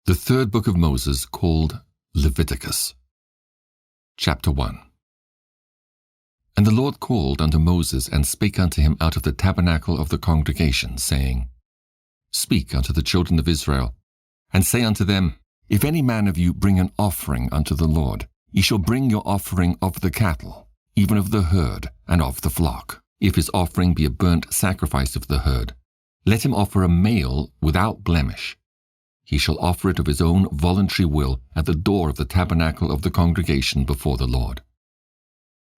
The third book of Moses, called Leviticus. Chapter 1. And the Lord called unto Moses, and spake unto him out of the tabernacle of the congregation, saying, Speak unto the children of Israel, and say unto them, If any man of you bring an offering unto the Lord, ye shall bring your offering of the cattle, even of the herd, and of the flock. If his offering be a burnt sacrifice of the herd, let him offer a male without blemish. He shall offer it of his own voluntary will at the door of the tabernacle of the congregation before the Lord.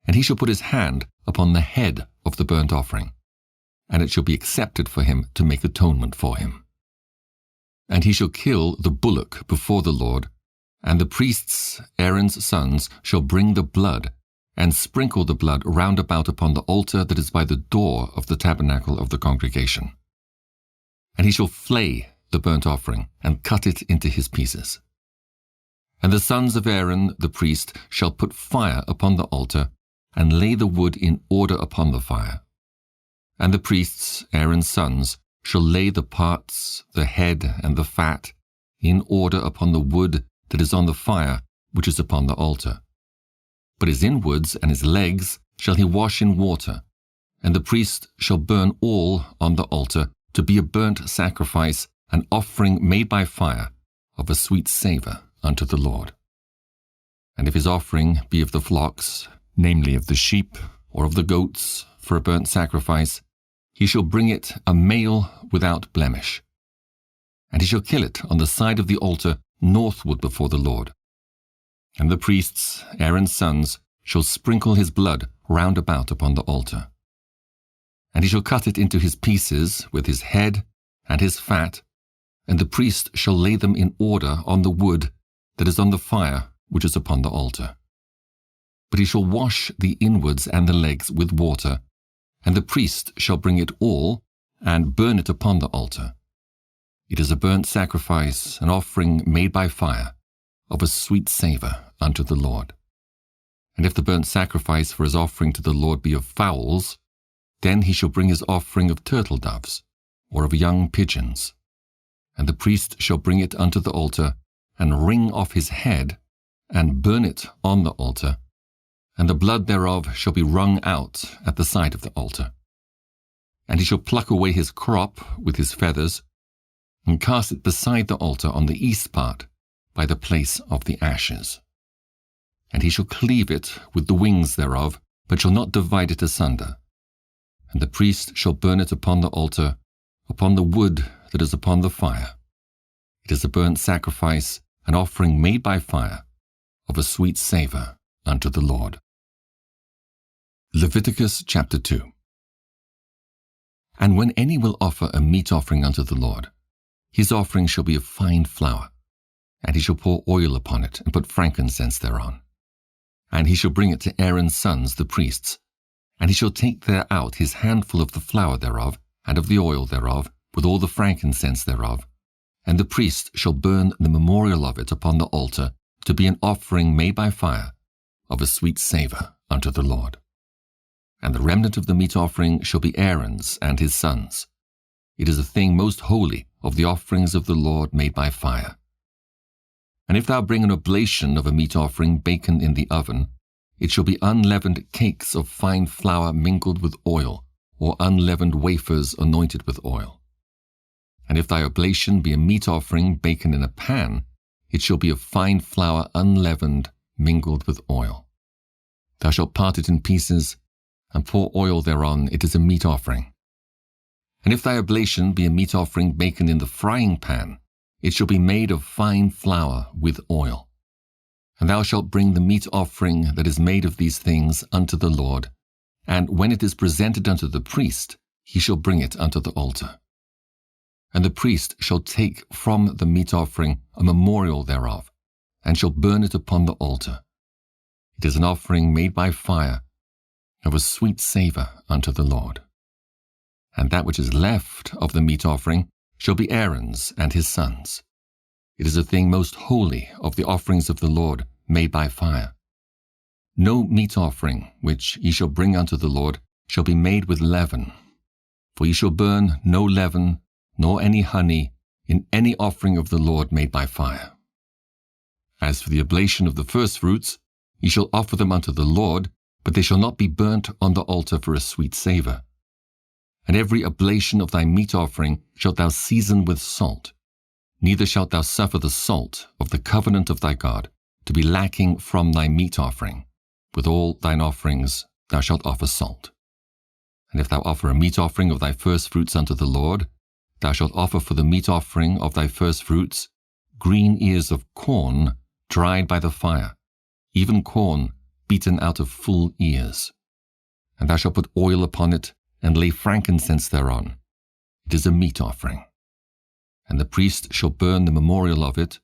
And he shall put his hand upon the head of the burnt offering, and it shall be accepted for him to make atonement for him. And he shall kill the bullock before the Lord, and the priests, Aaron's sons, shall bring the blood, and sprinkle the blood round about upon the altar that is by the door of the tabernacle of the congregation. And he shall flay the burnt offering, and cut it into his pieces. And the sons of Aaron the priest shall put fire upon the altar, and lay the wood in order upon the fire. And the priests, Aaron's sons, shall lay the parts, the head, and the fat, in order upon the wood that is on the fire, which is upon the altar. But his inwards and his legs shall he wash in water, and the priest shall burn all on the altar to be a burnt sacrifice, an offering made by fire, of a sweet savour unto the Lord. And if his offering be of the flocks, namely of the sheep, or of the goats, for a burnt sacrifice, he shall bring it a male without blemish. And he shall kill it on the side of the altar northward before the Lord. And the priests, Aaron's sons, shall sprinkle his blood round about upon the altar. And he shall cut it into his pieces with his head and his fat, and the priest shall lay them in order on the wood that is on the fire which is upon the altar. But he shall wash the inwards and the legs with water, and the priest shall bring it all, and burn it upon the altar. It is a burnt sacrifice, an offering made by fire, of a sweet savour unto the Lord. And if the burnt sacrifice for his offering to the Lord be of fowls, then he shall bring his offering of turtle doves, or of young pigeons. And the priest shall bring it unto the altar, and wring off his head, and burn it on the altar, and the blood thereof shall be wrung out at the side of the altar. And he shall pluck away his crop with his feathers, and cast it beside the altar on the east part, by the place of the ashes. And he shall cleave it with the wings thereof, but shall not divide it asunder. And the priest shall burn it upon the altar, upon the wood that is upon the fire. It is a burnt sacrifice, an offering made by fire, of a sweet savour unto the Lord. Leviticus chapter 2. And when any will offer a meat offering unto the Lord, his offering shall be of fine flour, and he shall pour oil upon it, and put frankincense thereon. And he shall bring it to Aaron's sons the priests, and he shall take thereout his handful of the flour thereof, and of the oil thereof, with all the frankincense thereof, and the priest shall burn the memorial of it upon the altar, to be an offering made by fire, of a sweet savour unto the Lord. And the remnant of the meat offering shall be Aaron's and his sons. It is a thing most holy of the offerings of the Lord made by fire. And if thou bring an oblation of a meat offering baken in the oven, it shall be unleavened cakes of fine flour mingled with oil, or unleavened wafers anointed with oil. And if thy oblation be a meat offering baken in a pan, it shall be of fine flour unleavened, mingled with oil. Thou shalt part it in pieces, and pour oil thereon. It is a meat offering. And if thy oblation be a meat offering baken in the frying pan, it shall be made of fine flour with oil. And thou shalt bring the meat offering that is made of these things unto the Lord, and when it is presented unto the priest, he shall bring it unto the altar. And the priest shall take from the meat offering a memorial thereof, and shall burn it upon the altar. It is an offering made by fire, of a sweet savour unto the Lord. And that which is left of the meat offering shall be Aaron's and his sons. It is a thing most holy of the offerings of the Lord made by fire. No meat offering which ye shall bring unto the Lord shall be made with leaven. For ye shall burn no leaven, nor any honey, in any offering of the Lord made by fire. As for the oblation of the firstfruits, ye shall offer them unto the Lord, but they shall not be burnt on the altar for a sweet savour. And every oblation of thy meat offering shalt thou season with salt, neither shalt thou suffer the salt of the covenant of thy God to be lacking from thy meat offering. With all thine offerings thou shalt offer salt. And if thou offer a meat offering of thy firstfruits unto the Lord, thou shalt offer for the meat offering of thy firstfruits green ears of corn dried by the fire, even corn beaten out of full ears. And thou shalt put oil upon it, and lay frankincense thereon. It is a meat offering. And the priest shall burn the memorial of it,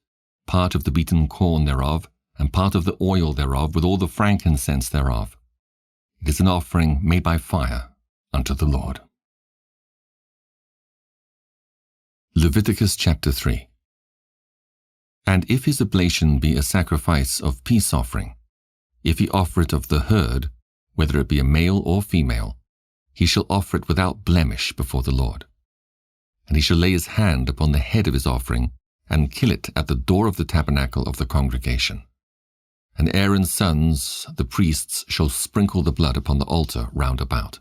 part of the beaten corn thereof, and part of the oil thereof, with all the frankincense thereof. It is an offering made by fire unto the Lord. Leviticus chapter 3. And if his oblation be a sacrifice of peace offering, if he offer it of the herd, whether it be a male or female, he shall offer it without blemish before the Lord. And he shall lay his hand upon the head of his offering, and kill it at the door of the tabernacle of the congregation. And Aaron's sons, the priests, shall sprinkle the blood upon the altar round about.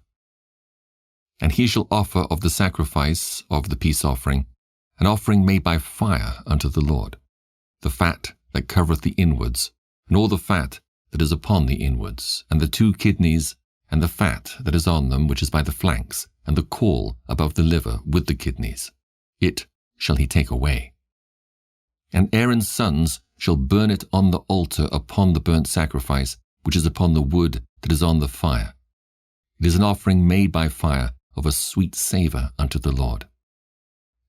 And he shall offer of the sacrifice of the peace offering an offering made by fire unto the Lord, the fat that covereth the inwards, and all the fat that is upon the inwards, and the 2 kidneys, and the fat that is on them which is by the flanks, and the caul above the liver with the kidneys. It shall he take away. And Aaron's sons shall burn it on the altar upon the burnt sacrifice which is upon the wood that is on the fire. It is an offering made by fire of a sweet savour unto the Lord.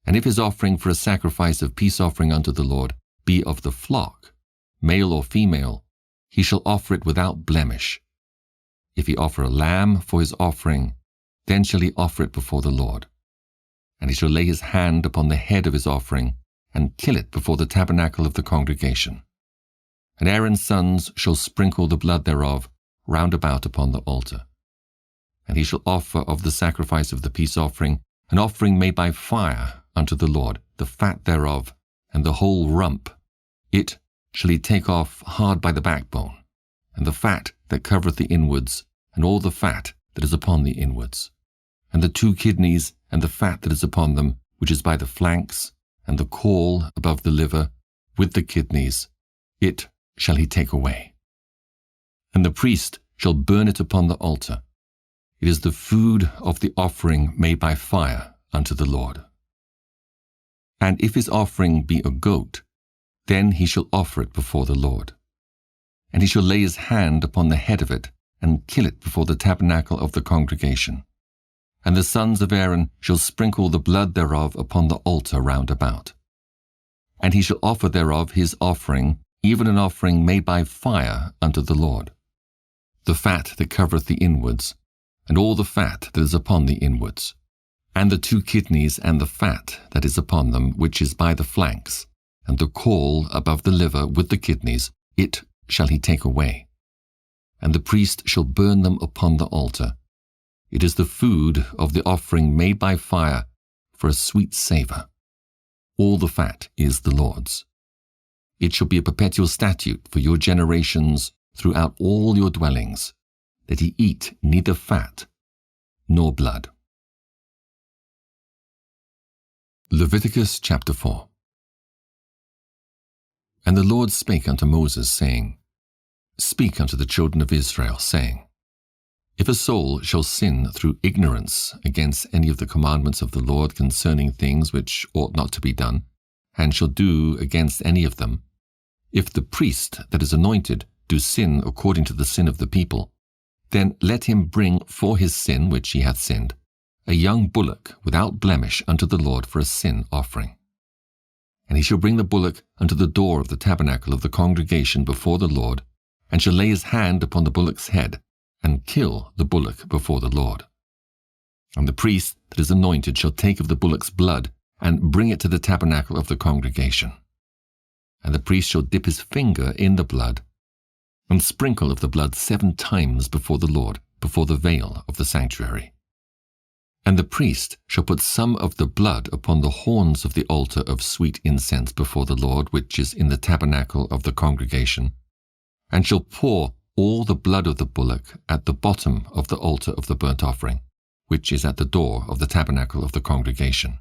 And if his offering for a sacrifice of peace offering unto the Lord be of the flock, male or female, he shall offer it without blemish. If he offer a lamb for his offering, then shall he offer it before the Lord. And he shall lay his hand upon the head of his offering, and kill it before the tabernacle of the congregation. And Aaron's sons shall sprinkle the blood thereof round about upon the altar. And he shall offer of the sacrifice of the peace offering an offering made by fire unto the Lord, the fat thereof, and the whole rump. It shall he take off hard by the backbone, and the fat that covereth the inwards, and all the fat that is upon the inwards, and the 2 kidneys, and the fat that is upon them, which is by the flanks, and the caul above the liver, with the kidneys, it shall he take away. And the priest shall burn it upon the altar. It is the food of the offering made by fire unto the Lord. And if his offering be a goat, then he shall offer it before the Lord. And he shall lay his hand upon the head of it, and kill it before the tabernacle of the congregation. And the sons of Aaron shall sprinkle the blood thereof upon the altar round about. And he shall offer thereof his offering, even an offering made by fire unto the Lord. The fat that covereth the inwards, and all the fat that is upon the inwards, and the 2 kidneys, and the fat that is upon them, which is by the flanks, and the caul above the liver with the kidneys, it shall he take away. And the priest shall burn them upon the altar. It is the food of the offering made by fire for a sweet savour. All the fat is the Lord's. It shall be a perpetual statute for your generations throughout all your dwellings, that ye eat neither fat nor blood. Leviticus chapter 4. And the Lord spake unto Moses, saying, Speak unto the children of Israel, saying, If a soul shall sin through ignorance against any of the commandments of the Lord concerning things which ought not to be done, and shall do against any of them, if the priest that is anointed do sin according to the sin of the people, then let him bring for his sin which he hath sinned a young bullock without blemish unto the Lord for a sin offering. And he shall bring the bullock unto the door of the tabernacle of the congregation before the Lord, and shall lay his hand upon the bullock's head, and kill the bullock before the Lord. And the priest that is anointed shall take of the bullock's blood, and bring it to the tabernacle of the congregation. And the priest shall dip his finger in the blood, and sprinkle of the blood 7 times before the Lord, before the veil of the sanctuary. And the priest shall put some of the blood upon the horns of the altar of sweet incense before the Lord, which is in the tabernacle of the congregation, and shall pour all the blood of the bullock at the bottom of the altar of the burnt offering, which is at the door of the tabernacle of the congregation.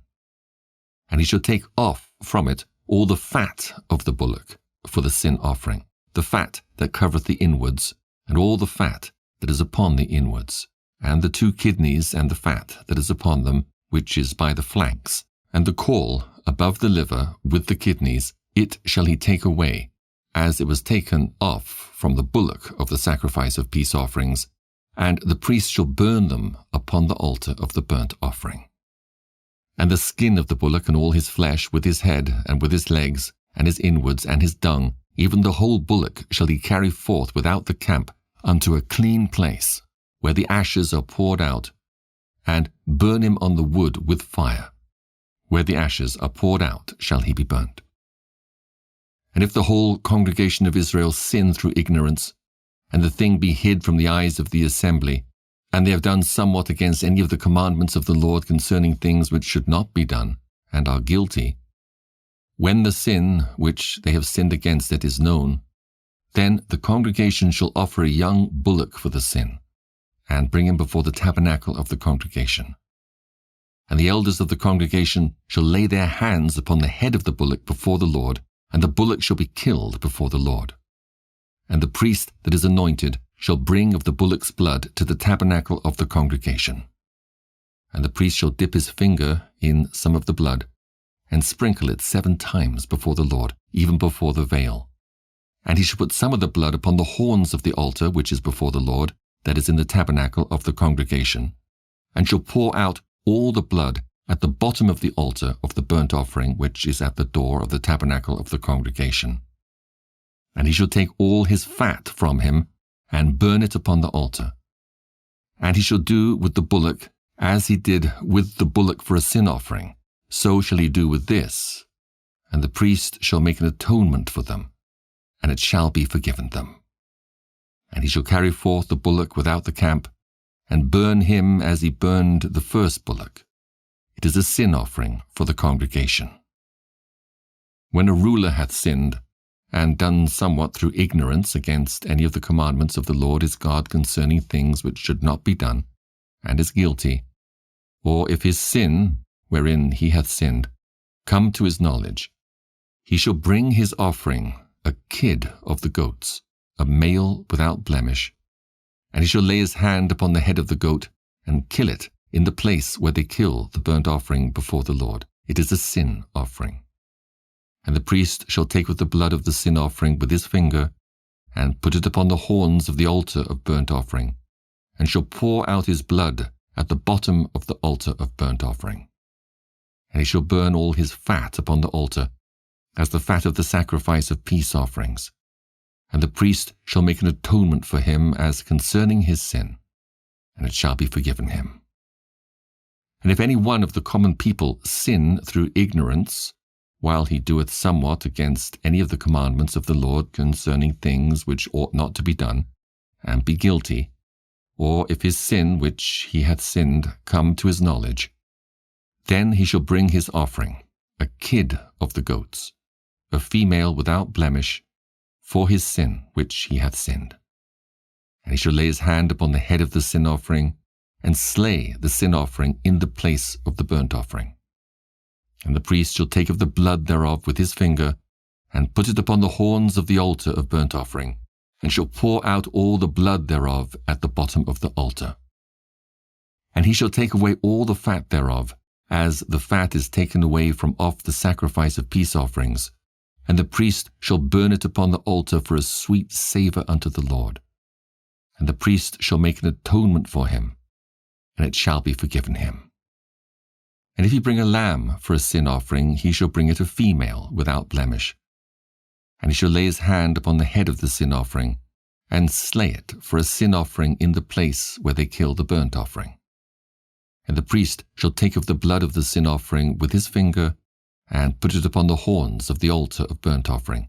And he shall take off from it all the fat of the bullock for the sin offering, the fat that covereth the inwards, and all the fat that is upon the inwards, and the 2 kidneys and the fat that is upon them, which is by the flanks, and the caul above the liver with the kidneys, it shall he take away, as it was taken off from the bullock of the sacrifice of peace offerings, and the priest shall burn them upon the altar of the burnt offering. And the skin of the bullock and all his flesh, with his head and with his legs, and his inwards and his dung, even the whole bullock shall he carry forth without the camp unto a clean place, where the ashes are poured out, and burn him on the wood with fire. Where the ashes are poured out shall he be burnt. And if the whole congregation of Israel sin through ignorance, and the thing be hid from the eyes of the assembly, and they have done somewhat against any of the commandments of the Lord concerning things which should not be done, and are guilty, when the sin which they have sinned against it is known, then the congregation shall offer a young bullock for the sin, and bring him before the tabernacle of the congregation. And the elders of the congregation shall lay their hands upon the head of the bullock before the Lord, and the bullock shall be killed before the Lord. And the priest that is anointed shall bring of the bullock's blood to the tabernacle of the congregation. And the priest shall dip his finger in some of the blood, and sprinkle it 7 times before the Lord, even before the veil. And he shall put some of the blood upon the horns of the altar which is before the Lord, that is in the tabernacle of the congregation, and shall pour out all the blood at the bottom of the altar of the burnt offering which is at the door of the tabernacle of the congregation. And he shall take all his fat from him, and burn it upon the altar. And he shall do with the bullock as he did with the bullock for a sin offering, so shall he do with this, and the priest shall make an atonement for them, and it shall be forgiven them. And he shall carry forth the bullock without the camp, and burn him as he burned the first bullock. It is a sin offering for the congregation. When a ruler hath sinned, and done somewhat through ignorance against any of the commandments of the Lord his God concerning things which should not be done, and is guilty, or if his sin, wherein he hath sinned, come to his knowledge, he shall bring his offering, a kid of the goats, a male without blemish, and he shall lay his hand upon the head of the goat, and kill it in the place where they kill the burnt offering before the Lord. It is a sin offering. And the priest shall take with the blood of the sin offering with his finger, and put it upon the horns of the altar of burnt offering, and shall pour out his blood at the bottom of the altar of burnt offering. And he shall burn all his fat upon the altar, as the fat of the sacrifice of peace offerings. And the priest shall make an atonement for him as concerning his sin, and it shall be forgiven him. And if any one of the common people sin through ignorance, while he doeth somewhat against any of the commandments of the Lord concerning things which ought not to be done, and be guilty, or if his sin which he hath sinned come to his knowledge, then he shall bring his offering, a kid of the goats, a female without blemish, for his sin which he hath sinned. And he shall lay his hand upon the head of the sin offering, and slay the sin offering in the place of the burnt offering. And the priest shall take of the blood thereof with his finger, and put it upon the horns of the altar of burnt offering, and shall pour out all the blood thereof at the bottom of the altar. And he shall take away all the fat thereof, as the fat is taken away from off the sacrifice of peace offerings, and the priest shall burn it upon the altar for a sweet savour unto the Lord. And the priest shall make an atonement for him, and it shall be forgiven him. And if he bring a lamb for a sin offering, he shall bring it a female without blemish. And he shall lay his hand upon the head of the sin offering, and slay it for a sin offering in the place where they kill the burnt offering. And the priest shall take of the blood of the sin offering with his finger, and put it upon the horns of the altar of burnt offering,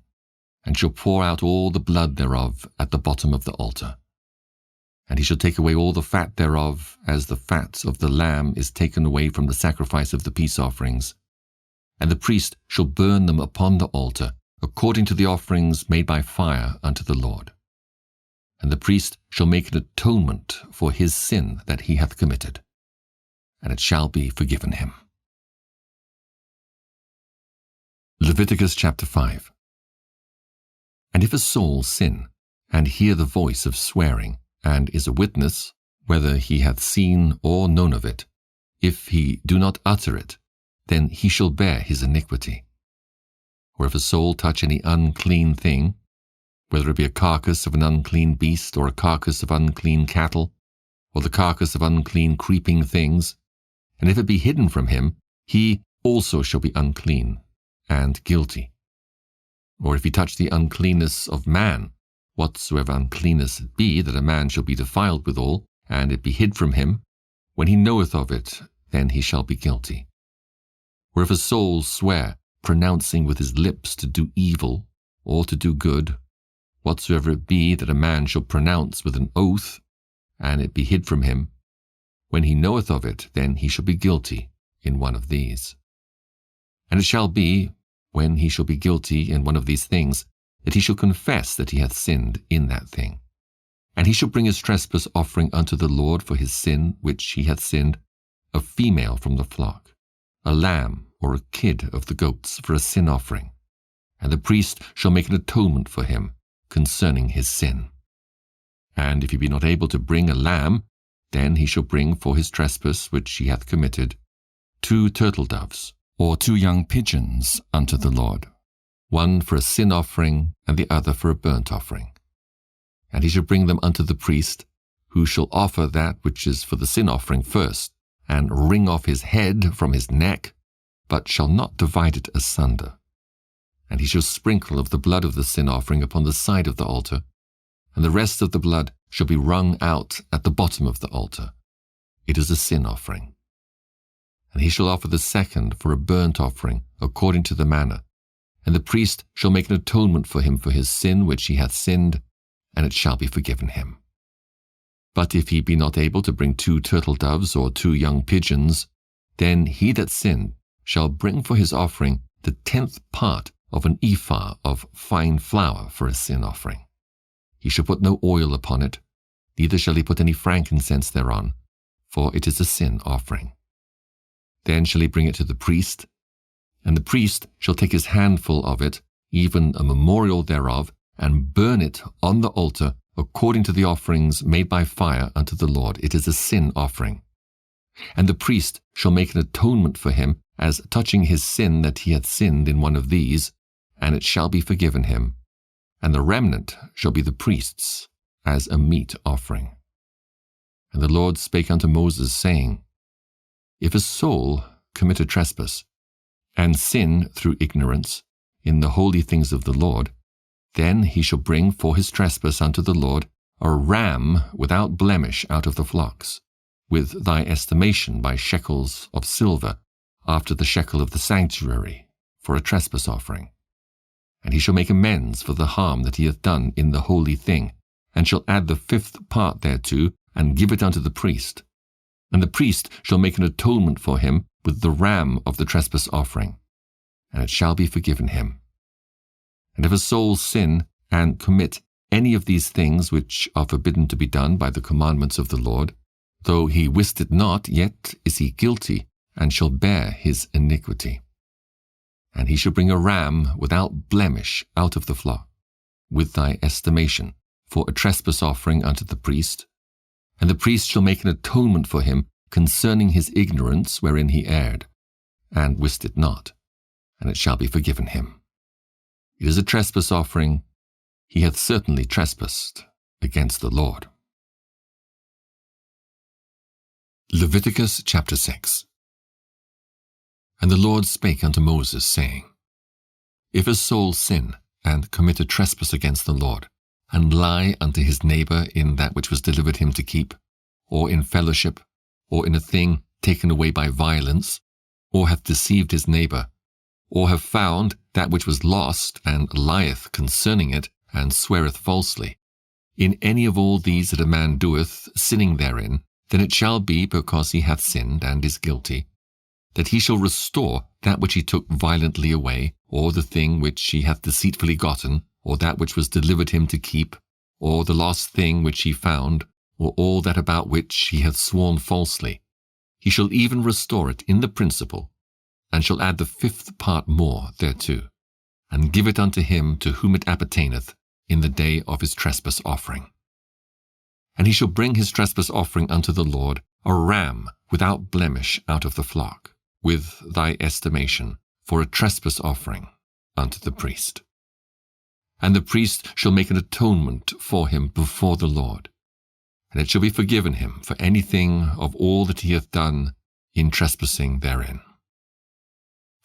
and shall pour out all the blood thereof at the bottom of the altar. And he shall take away all the fat thereof, as the fat of the lamb is taken away from the sacrifice of the peace offerings. And the priest shall burn them upon the altar, according to the offerings made by fire unto the Lord. And the priest shall make an atonement for his sin that he hath committed, and it shall be forgiven him. Leviticus chapter 5. And if a soul sin, and hear the voice of swearing, and is a witness, whether he hath seen or known of it, if he do not utter it, then he shall bear his iniquity. Or if a soul touch any unclean thing, whether it be a carcass of an unclean beast, or a carcass of unclean cattle, or the carcass of unclean creeping things, and if it be hidden from him, he also shall be unclean and guilty. Or if he touch the uncleanness of man, whatsoever uncleanness it be that a man shall be defiled withal, and it be hid from him, when he knoweth of it, then he shall be guilty. Or if a soul swear, pronouncing with his lips to do evil, or to do good, whatsoever it be that a man shall pronounce with an oath, and it be hid from him, when he knoweth of it, then he shall be guilty in one of these. And it shall be, when he shall be guilty in one of these things, that he shall confess that he hath sinned in that thing. And he shall bring his trespass offering unto the Lord for his sin which he hath sinned, a female from the flock, a lamb or a kid of the goats for a sin offering. And the priest shall make an atonement for him concerning his sin. And if he be not able to bring a lamb, then he shall bring for his trespass which he hath committed 2 turtle doves, or 2 young pigeons unto the Lord, one for a sin offering, and the other for a burnt offering. And he shall bring them unto the priest, who shall offer that which is for the sin offering first, and wring off his head from his neck, but shall not divide it asunder. And he shall sprinkle of the blood of the sin offering upon the side of the altar, and the rest of the blood shall be wrung out at the bottom of the altar. It is a sin offering. And he shall offer the second for a burnt offering, according to the manner. And the priest shall make an atonement for him for his sin which he hath sinned, and it shall be forgiven him. But if he be not able to bring 2 turtle doves or 2 young pigeons, then he that sinned shall bring for his offering the 10th part of an ephah of fine flour for a sin offering. He shall put no oil upon it, neither shall he put any frankincense thereon, for it is a sin offering. Then shall he bring it to the priest, and the priest shall take his handful of it, even a memorial thereof, and burn it on the altar according to the offerings made by fire unto the Lord. It is a sin offering. And the priest shall make an atonement for him as touching his sin that he hath sinned in one of these, and it shall be forgiven him. And the remnant shall be the priest's as a meat offering. And the Lord spake unto Moses, saying, If a soul commit a trespass, and sin through ignorance in the holy things of the Lord, then he shall bring for his trespass unto the Lord a ram without blemish out of the flocks, with thy estimation by shekels of silver, after the shekel of the sanctuary, for a trespass offering. And he shall make amends for the harm that he hath done in the holy thing, and shall add the 5th part thereto, and give it unto the priest. And the priest shall make an atonement for him with the ram of the trespass offering, and it shall be forgiven him. And if a soul sin and commit any of these things which are forbidden to be done by the commandments of the Lord, though he wist it not, yet is he guilty, and shall bear his iniquity. And he shall bring a ram without blemish out of the flock, with thy estimation, for a trespass offering unto the priest. And the priest shall make an atonement for him concerning his ignorance wherein he erred, and wist it not, and it shall be forgiven him. It is a trespass offering. He hath certainly trespassed against the Lord. Leviticus chapter 6. And the Lord spake unto Moses, saying, If a soul sin, and commit a trespass against the Lord, and lie unto his neighbor in that which was delivered him to keep, or in fellowship, or in a thing taken away by violence, or hath deceived his neighbor, or have found that which was lost, and lieth concerning it, and sweareth falsely, in any of all these that a man doeth, sinning therein, then it shall be, because he hath sinned and is guilty, that he shall restore that which he took violently away, or the thing which he hath deceitfully gotten, or that which was delivered him to keep, or the lost thing which he found, or all that about which he hath sworn falsely. He shall even restore it in the principal, and shall add the 5th part more thereto, and give it unto him to whom it appertaineth in the day of his trespass offering. And he shall bring his trespass offering unto the Lord, a ram without blemish out of the flock, with thy estimation, for a trespass offering unto the priest. And the priest shall make an atonement for him before the Lord, and it shall be forgiven him for anything of all that he hath done in trespassing therein.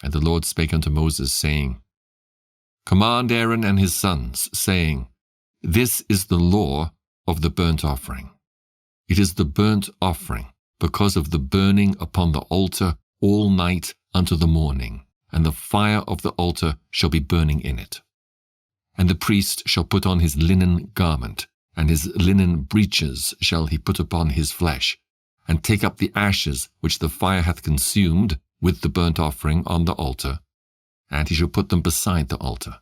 And the Lord spake unto Moses, saying, Command Aaron and his sons, saying, This is the law of the burnt offering. It is the burnt offering, because of the burning upon the altar all night unto the morning, and the fire of the altar shall be burning in it. And the priest shall put on his linen garment, and his linen breeches shall he put upon his flesh, and take up the ashes which the fire hath consumed with the burnt offering on the altar, and he shall put them beside the altar.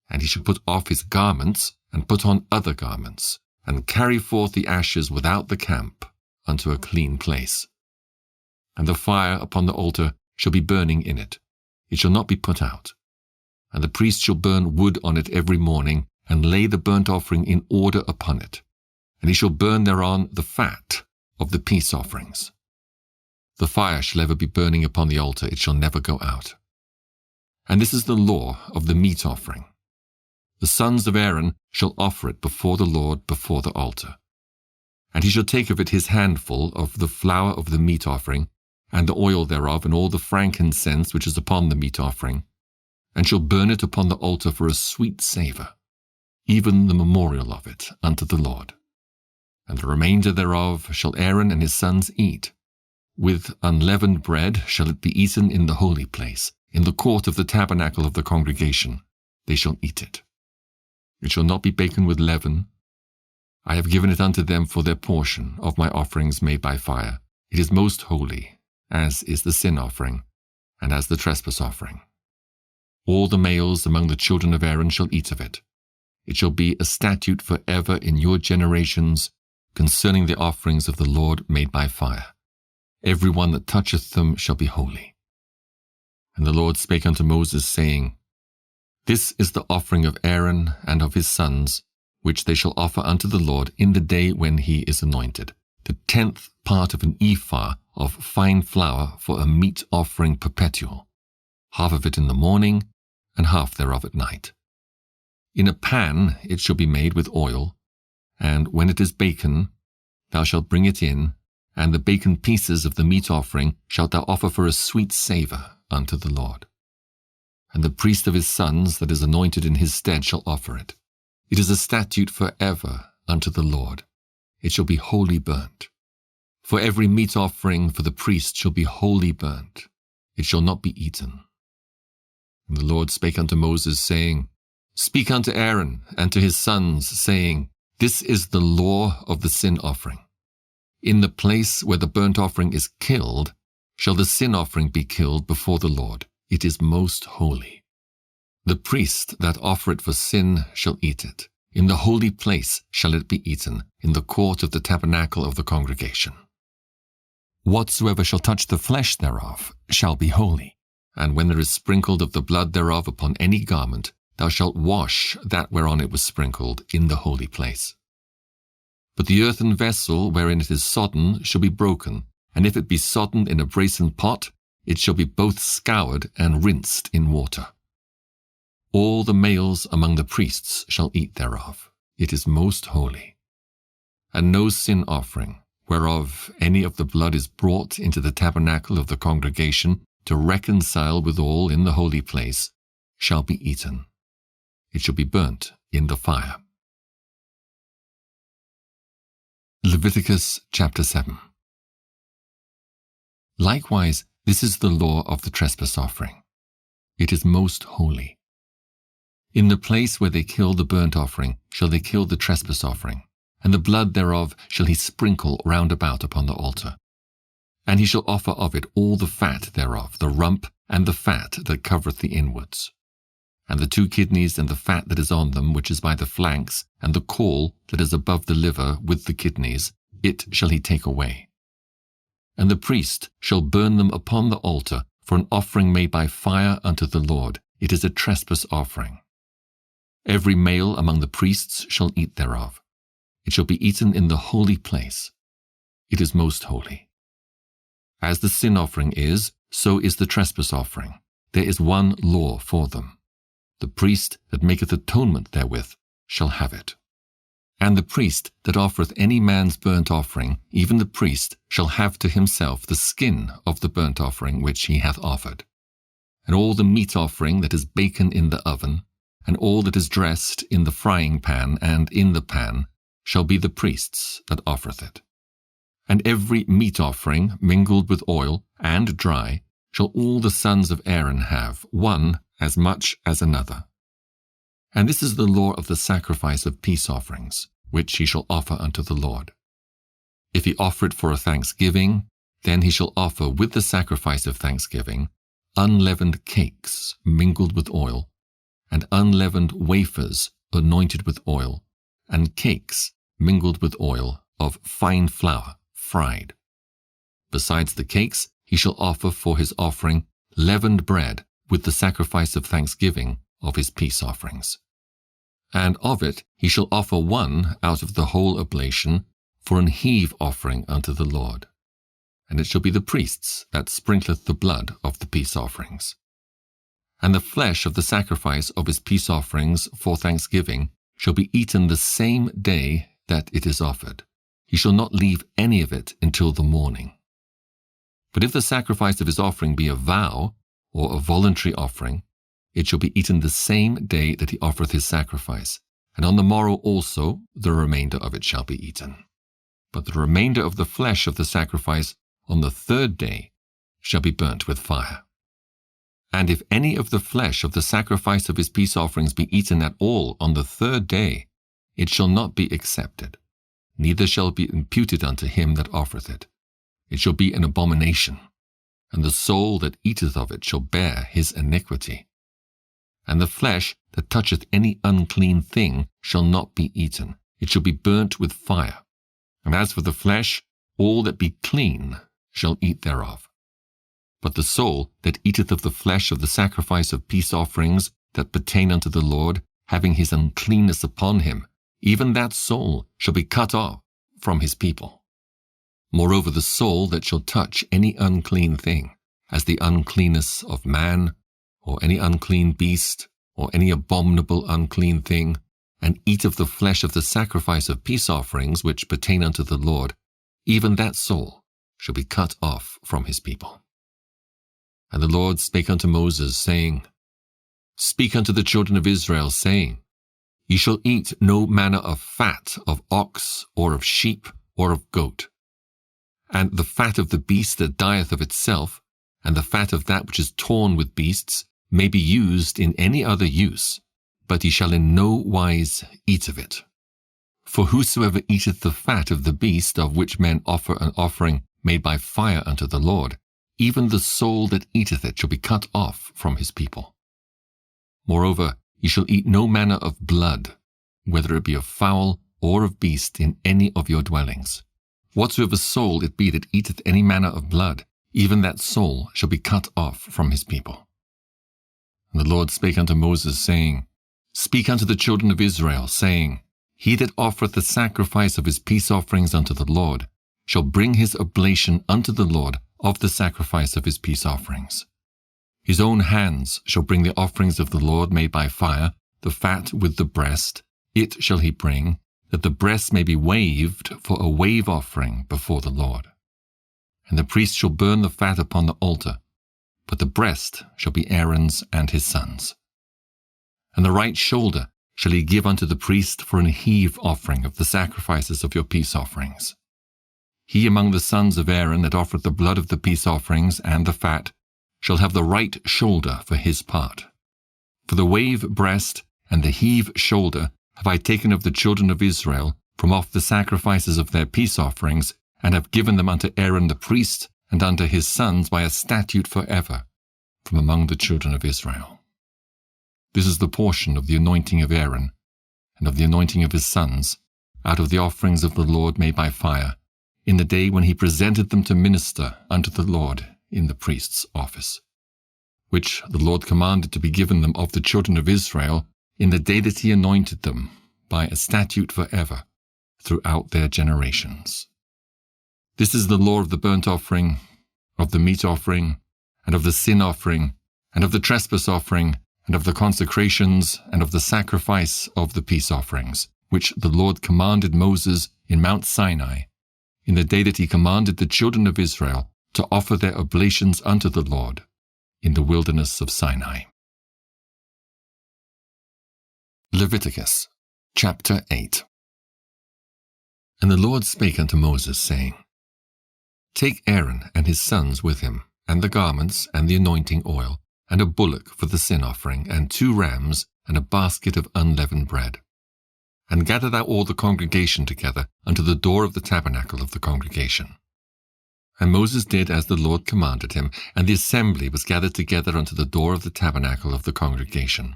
And he shall put off his garments, and put on other garments, and carry forth the ashes without the camp unto a clean place. And the fire upon the altar shall be burning in it. It shall not be put out. And the priest shall burn wood on it every morning, and lay the burnt offering in order upon it. And he shall burn thereon the fat of the peace offerings. The fire shall ever be burning upon the altar, it shall never go out. And this is the law of the meat offering. The sons of Aaron shall offer it before the Lord before the altar. And he shall take of it his handful of the flour of the meat offering, and the oil thereof, and all the frankincense which is upon the meat offering, and shall burn it upon the altar for a sweet savour, even the memorial of it unto the Lord. And the remainder thereof shall Aaron and his sons eat. With unleavened bread shall it be eaten in the holy place, in the court of the tabernacle of the congregation. They shall eat it. It shall not be baken with leaven. I have given it unto them for their portion of my offerings made by fire. It is most holy, as is the sin offering, and as the trespass offering. All the males among the children of Aaron shall eat of it. It shall be a statute for ever in your generations concerning the offerings of the Lord made by fire. Every one that toucheth them shall be holy. And the Lord spake unto Moses, saying, This is the offering of Aaron and of his sons, which they shall offer unto the Lord in the day when he is anointed, the 10th part of an ephah of fine flour for a meat offering perpetual, half of it in the morning, and half thereof at night. In a pan it shall be made with oil, and when it is baken, thou shalt bring it in, and the baken pieces of the meat offering shalt thou offer for a sweet savour unto the Lord. And the priest of his sons that is anointed in his stead shall offer it. It is a statute for ever unto the Lord. It shall be wholly burnt. For every meat offering for the priest shall be wholly burnt. It shall not be eaten. And the Lord spake unto Moses, saying, Speak unto Aaron and to his sons, saying, This is the law of the sin offering. In the place where the burnt offering is killed, shall the sin offering be killed before the Lord. It is most holy. The priest that offer it for sin shall eat it. In the holy place shall it be eaten, in the court of the tabernacle of the congregation. Whatsoever shall touch the flesh thereof shall be holy. And when there is sprinkled of the blood thereof upon any garment, thou shalt wash that whereon it was sprinkled in the holy place. But the earthen vessel wherein it is sodden shall be broken, and if it be sodden in a brasen pot, it shall be both scoured and rinsed in water. All the males among the priests shall eat thereof. It is most holy. And no sin offering, whereof any of the blood is brought into the tabernacle of the congregation to reconcile withal in the holy place, shall be eaten. It shall be burnt in the fire. Leviticus chapter 7. Likewise, this is the law of the trespass offering. It is most holy. In the place where they kill the burnt offering shall they kill the trespass offering, and the blood thereof shall he sprinkle round about upon the altar. And he shall offer of it all the fat thereof, the rump and the fat that covereth the inwards. And the 2 kidneys and the fat that is on them, which is by the flanks, and the caul that is above the liver with the kidneys, it shall he take away. And the priest shall burn them upon the altar for an offering made by fire unto the Lord. It is a trespass offering. Every male among the priests shall eat thereof. It shall be eaten in the holy place. It is most holy. As the sin offering is, so is the trespass offering. There is one law for them. The priest that maketh atonement therewith shall have it. And the priest that offereth any man's burnt offering, even the priest, shall have to himself the skin of the burnt offering which he hath offered. And all the meat offering that is baken in the oven, and all that is dressed in the frying pan and in the pan, shall be the priest's that offereth it. And every meat offering mingled with oil and dry shall all the sons of Aaron have, one as much as another. And this is the law of the sacrifice of peace offerings, which he shall offer unto the Lord. If he offer it for a thanksgiving, then he shall offer with the sacrifice of thanksgiving unleavened cakes mingled with oil, and unleavened wafers anointed with oil, and cakes mingled with oil of fine flour fried. Besides the cakes, he shall offer for his offering leavened bread with the sacrifice of thanksgiving of his peace offerings. And of it he shall offer one out of the whole oblation for an heave offering unto the Lord. And it shall be the priest's that sprinkleth the blood of the peace offerings. And the flesh of the sacrifice of his peace offerings for thanksgiving shall be eaten the same day that it is offered. He shall not leave any of it until the morning. But if the sacrifice of his offering be a vow, or a voluntary offering, it shall be eaten the same day that he offereth his sacrifice, and on the morrow also the remainder of it shall be eaten. But the remainder of the flesh of the sacrifice on the 3rd day shall be burnt with fire. And if any of the flesh of the sacrifice of his peace offerings be eaten at all on the 3rd day, it shall not be accepted, neither shall it be imputed unto him that offereth it. It shall be an abomination, and the soul that eateth of it shall bear his iniquity. And the flesh that toucheth any unclean thing shall not be eaten. It shall be burnt with fire. And as for the flesh, all that be clean shall eat thereof. But the soul that eateth of the flesh of the sacrifice of peace offerings that pertain unto the Lord, having his uncleanness upon him, even that soul shall be cut off from his people. Moreover, the soul that shall touch any unclean thing, as the uncleanness of man, or any unclean beast, or any abominable unclean thing, and eat of the flesh of the sacrifice of peace offerings which pertain unto the Lord, even that soul shall be cut off from his people. And the Lord spake unto Moses, saying, Speak unto the children of Israel, saying, Ye shall eat no manner of fat of ox, or of sheep, or of goat. And the fat of the beast that dieth of itself, and the fat of that which is torn with beasts, may be used in any other use, but ye shall in no wise eat of it. For whosoever eateth the fat of the beast of which men offer an offering made by fire unto the Lord, even the soul that eateth it shall be cut off from his people. Moreover, ye shall eat no manner of blood, whether it be of fowl or of beast in any of your dwellings. Whatsoever soul it be that eateth any manner of blood, even that soul shall be cut off from his people. And the Lord spake unto Moses, saying, Speak unto the children of Israel, saying, He that offereth the sacrifice of his peace offerings unto the Lord shall bring his oblation unto the Lord of the sacrifice of his peace offerings. His own hands shall bring the offerings of the Lord made by fire, the fat with the breast, it shall he bring, that the breast may be waved for a wave offering before the Lord. And the priest shall burn the fat upon the altar, but the breast shall be Aaron's and his sons'. And the right shoulder shall he give unto the priest for an heave offering of the sacrifices of your peace offerings. He among the sons of Aaron that offereth the blood of the peace offerings and the fat shall have the right shoulder for his part. For the wave breast and the heave shoulder have I taken of the children of Israel from off the sacrifices of their peace offerings, and have given them unto Aaron the priest, and unto his sons by a statute forever, from among the children of Israel. This is the portion of the anointing of Aaron, and of the anointing of his sons, out of the offerings of the Lord made by fire, in the day when he presented them to minister unto the Lord in the priest's office, which the Lord commanded to be given them of the children of Israel in the day that he anointed them by a statute forever, throughout their generations. This is the law of the burnt offering, of the meat offering, and of the sin offering, and of the trespass offering, and of the consecrations, and of the sacrifice of the peace offerings, which the Lord commanded Moses in Mount Sinai, in the day that he commanded the children of Israel to offer their oblations unto the Lord in the wilderness of Sinai. Leviticus, chapter 8. And the Lord spake unto Moses, saying, Take Aaron and his sons with him, and the garments, and the anointing oil, and a bullock for the sin offering, and 2 rams, and a basket of unleavened bread. And gather thou all the congregation together unto the door of the tabernacle of the congregation. And Moses did as the Lord commanded him, and the assembly was gathered together unto the door of the tabernacle of the congregation.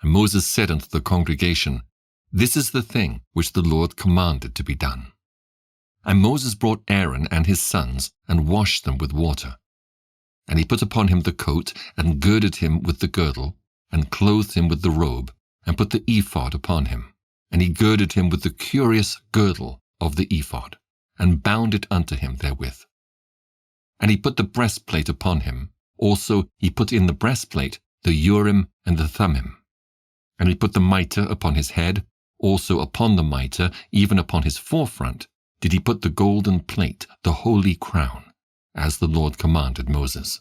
And Moses said unto the congregation, This is the thing which the Lord commanded to be done. And Moses brought Aaron and his sons, and washed them with water. And he put upon him the coat, and girded him with the girdle, and clothed him with the robe, and put the ephod upon him. And he girded him with the curious girdle of the ephod, and bound it unto him therewith. And he put the breastplate upon him. Also he put in the breastplate the Urim and the Thummim. And he put the mitre upon his head. Also upon the mitre, even upon his forefront, did he put the golden plate, the holy crown, as the Lord commanded Moses.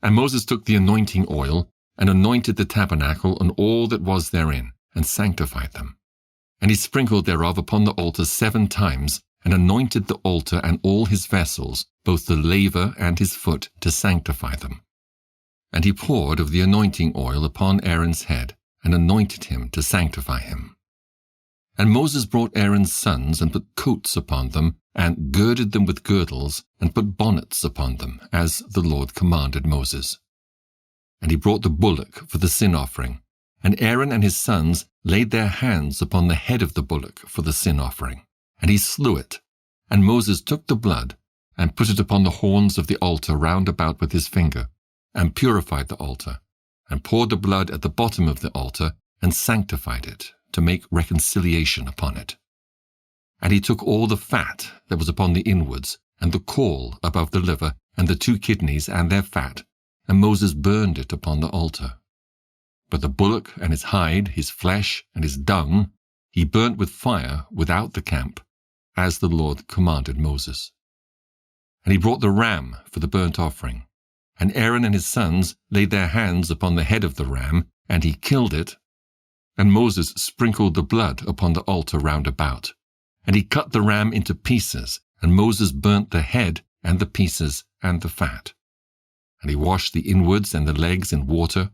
And Moses took the anointing oil, and anointed the tabernacle and all that was therein, and sanctified them. And he sprinkled thereof upon the altar 7 times, and anointed the altar and all his vessels, both the laver and his foot, to sanctify them. And he poured of the anointing oil upon Aaron's head, and anointed him to sanctify him. And Moses brought Aaron's sons, and put coats upon them, and girded them with girdles, and put bonnets upon them, as the Lord commanded Moses. And he brought the bullock for the sin offering, and Aaron and his sons laid their hands upon the head of the bullock for the sin offering, and he slew it. And Moses took the blood, and put it upon the horns of the altar round about with his finger, and purified the altar, and poured the blood at the bottom of the altar, and sanctified it, to make reconciliation upon it. And he took all the fat that was upon the inwards, and the caul above the liver, and the 2 kidneys and their fat, and Moses burned it upon the altar. But the bullock and his hide, his flesh, and his dung, he burnt with fire without the camp, as the Lord commanded Moses. And he brought the ram for the burnt offering. And Aaron and his sons laid their hands upon the head of the ram, and he killed it. And Moses sprinkled the blood upon the altar round about. And he cut the ram into pieces, and Moses burnt the head, and the pieces, and the fat. And he washed the inwards and the legs in water.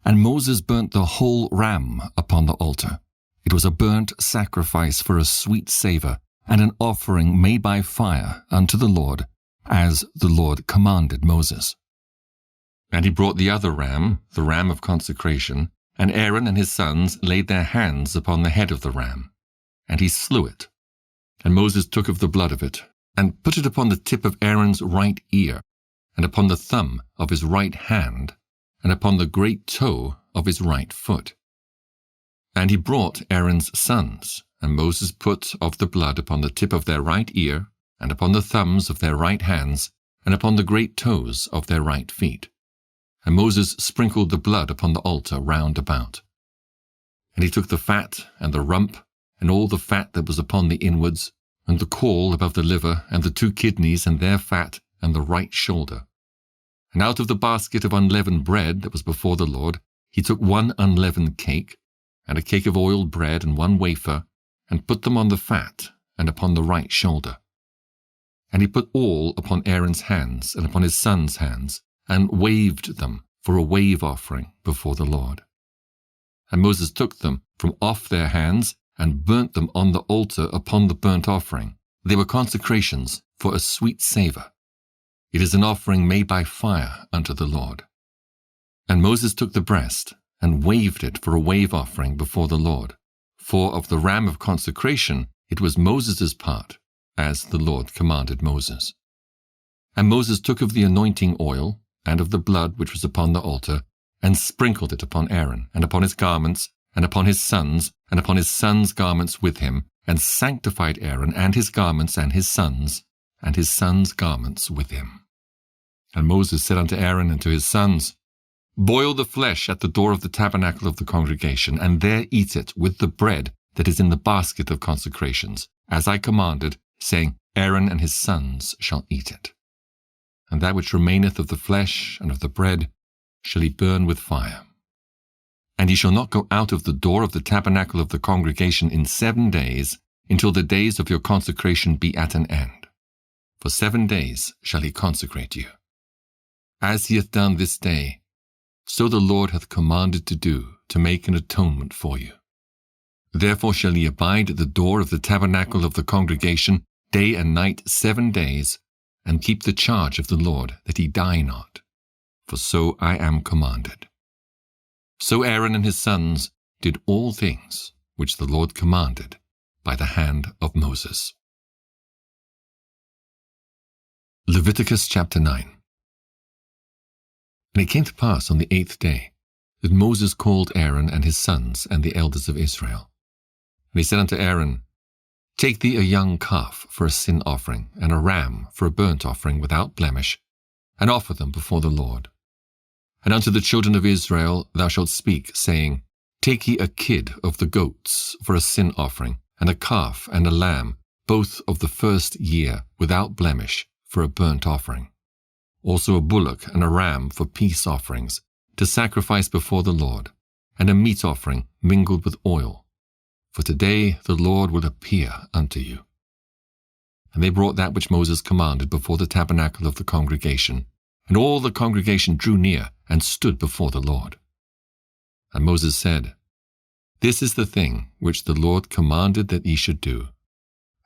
And Moses burnt the whole ram upon the altar. It was a burnt sacrifice for a sweet savour, and an offering made by fire unto the Lord, as the Lord commanded Moses. And he brought the other ram, the ram of consecration, and Aaron and his sons laid their hands upon the head of the ram, and he slew it. And Moses took of the blood of it, and put it upon the tip of Aaron's right ear, and upon the thumb of his right hand, and upon the great toe of his right foot. And he brought Aaron's sons, and Moses put of the blood upon the tip of their right ear, and upon the thumbs of their right hands, and upon the great toes of their right feet. And Moses sprinkled the blood upon the altar round about. And he took the fat, and the rump, and all the fat that was upon the inwards, and the caul above the liver, and the 2 kidneys and their fat, and the right shoulder. And out of the basket of unleavened bread that was before the Lord, he took 1 unleavened cake, and a cake of oiled bread, and 1 wafer, and put them on the fat, and upon the right shoulder. And he put all upon Aaron's hands, and upon his sons' hands, and waved them for a wave offering before the Lord. And Moses took them from off their hands and burnt them on the altar upon the burnt offering. They were consecrations for a sweet savour. It is an offering made by fire unto the Lord. And Moses took the breast and waved it for a wave offering before the Lord. For of the ram of consecration it was Moses' part, as the Lord commanded Moses. And Moses took of the anointing oil and of the blood which was upon the altar, and sprinkled it upon Aaron, and upon his garments, and upon his sons garments with him, and sanctified Aaron and his garments and his sons garments with him. And Moses said unto Aaron and to his sons, Boil the flesh at the door of the tabernacle of the congregation, and there eat it with the bread that is in the basket of consecrations, as I commanded, saying, Aaron and his sons shall eat it. And that which remaineth of the flesh and of the bread shall he burn with fire. And he shall not go out of the door of the tabernacle of the congregation in 7 days, until the days of your consecration be at an end. For 7 days shall he consecrate you. As he hath done this day, so the Lord hath commanded to do, to make an atonement for you. Therefore shall he abide at the door of the tabernacle of the congregation day and night 7 days, and keep the charge of the Lord, that he die not. For so I am commanded. So Aaron and his sons did all things which the Lord commanded by the hand of Moses. Leviticus chapter 9. And it came to pass on the 8th day that Moses called Aaron and his sons and the elders of Israel. And he said unto Aaron, Take thee a young calf for a sin offering, and a ram for a burnt offering without blemish, and offer them before the Lord. And unto the children of Israel thou shalt speak, saying, Take ye a kid of the goats for a sin offering, and a calf and a lamb, both of the first year, without blemish, for a burnt offering. Also a bullock and a ram for peace offerings, to sacrifice before the Lord, and a meat offering mingled with oil. For today the Lord will appear unto you. And they brought that which Moses commanded before the tabernacle of the congregation, and all the congregation drew near and stood before the Lord. And Moses said, This is the thing which the Lord commanded that ye should do,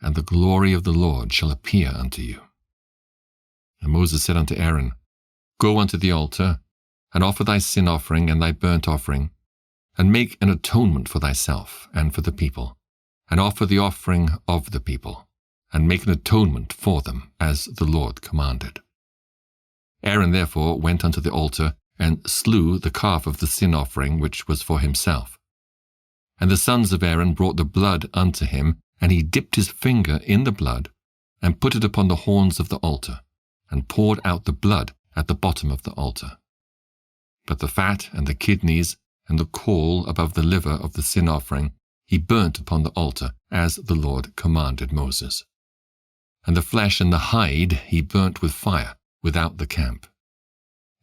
and the glory of the Lord shall appear unto you. And Moses said unto Aaron, Go unto the altar, and offer thy sin offering and thy burnt offering, and make an atonement for thyself and for the people, and offer the offering of the people, and make an atonement for them, as the Lord commanded. Aaron therefore went unto the altar, and slew the calf of the sin offering which was for himself. And the sons of Aaron brought the blood unto him, and he dipped his finger in the blood, and put it upon the horns of the altar, and poured out the blood at the bottom of the altar. But the fat and the kidneys and the caul above the liver of the sin offering he burnt upon the altar, as the Lord commanded Moses. And the flesh and the hide he burnt with fire without the camp.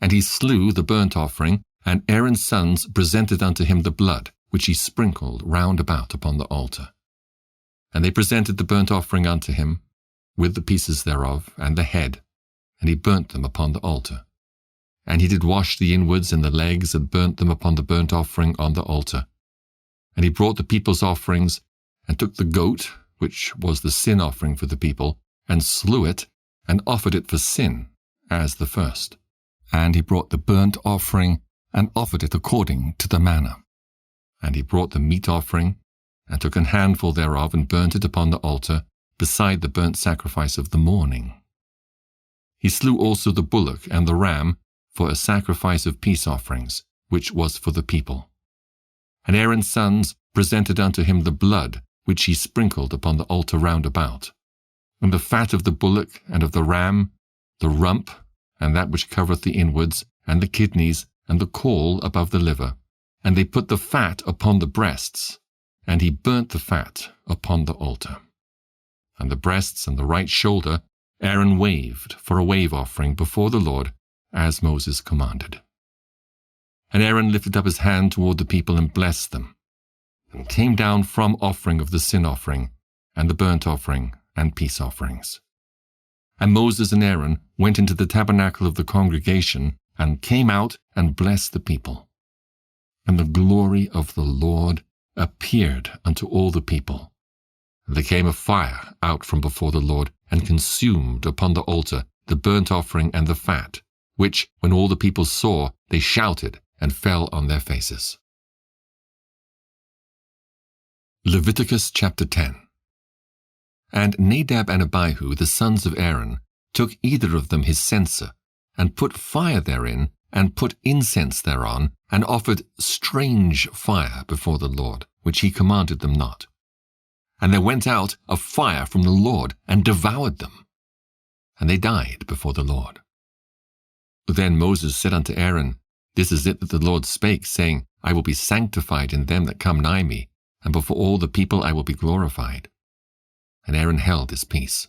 And he slew the burnt offering, and Aaron's sons presented unto him the blood, which he sprinkled round about upon the altar. And they presented the burnt offering unto him, with the pieces thereof, and the head, and he burnt them upon the altar. And he did wash the inwards and the legs, and burnt them upon the burnt offering on the altar. And he brought the people's offerings, and took the goat, which was the sin offering for the people, and slew it, and offered it for sin, as the first. And he brought the burnt offering, and offered it according to the manner. And he brought the meat offering, and took an handful thereof, and burnt it upon the altar, beside the burnt sacrifice of the morning. He slew also the bullock and the ram, for a sacrifice of peace offerings, which was for the people. And Aaron's sons presented unto him the blood, which he sprinkled upon the altar round about, and the fat of the bullock and of the ram, the rump, and that which covereth the inwards, and the kidneys, and the caul above the liver. And they put the fat upon the breasts, and he burnt the fat upon the altar. And the breasts and the right shoulder Aaron waved for a wave offering before the Lord, as Moses commanded. And Aaron lifted up his hand toward the people and blessed them, and came down from offering of the sin offering, and the burnt offering, and peace offerings. And Moses and Aaron went into the tabernacle of the congregation, and came out and blessed the people. and the glory of the Lord appeared unto all the people. And there came a fire out from before the Lord, and consumed upon the altar the burnt offering and the fat, which, when all the people saw, they shouted and fell on their faces. Leviticus chapter 10. And Nadab and Abihu, the sons of Aaron, took either of them his censer, and put fire therein, and put incense thereon, and offered strange fire before the Lord, which he commanded them not. And there went out a fire from the Lord, and devoured them. And they died before the Lord. Then Moses said unto Aaron, This is it that the Lord spake, saying, I will be sanctified in them that come nigh me, and before all the people I will be glorified. And Aaron held his peace.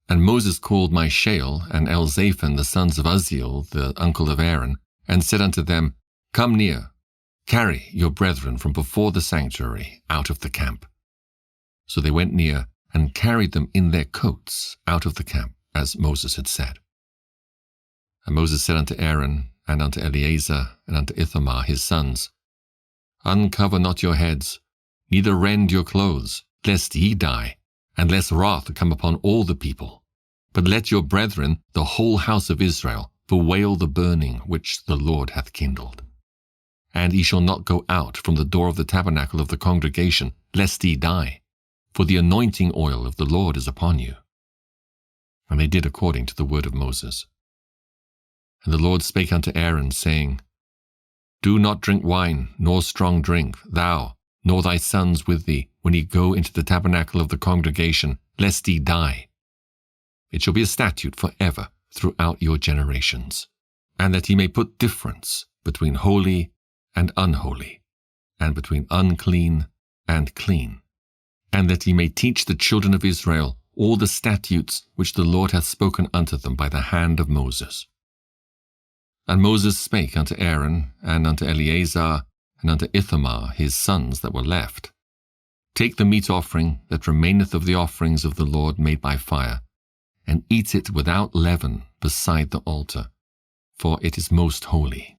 And Moses called Mishael and Elzaphan, the sons of Uzziel, the uncle of Aaron, and said unto them, Come near, carry your brethren from before the sanctuary out of the camp. So they went near, and carried them in their coats out of the camp, as Moses had said. And Moses said unto Aaron, and unto Eleazar, and unto Ithamar his sons, Uncover not your heads, neither rend your clothes, lest ye die, and lest wrath come upon all the people. But let your brethren, the whole house of Israel, bewail the burning which the Lord hath kindled. And ye shall not go out from the door of the tabernacle of the congregation, lest ye die, for the anointing oil of the Lord is upon you. And they did according to the word of Moses. And the Lord spake unto Aaron, saying, Do not drink wine, nor strong drink, thou, nor thy sons with thee, when ye go into the tabernacle of the congregation, lest ye die. It shall be a statute for ever throughout your generations, and that ye may put difference between holy and unholy, and between unclean and clean, and that ye may teach the children of Israel all the statutes which the Lord hath spoken unto them by the hand of Moses. And Moses spake unto Aaron, and unto Eleazar, and unto Ithamar his sons that were left, Take the meat offering that remaineth of the offerings of the Lord made by fire, and eat it without leaven beside the altar, for it is most holy.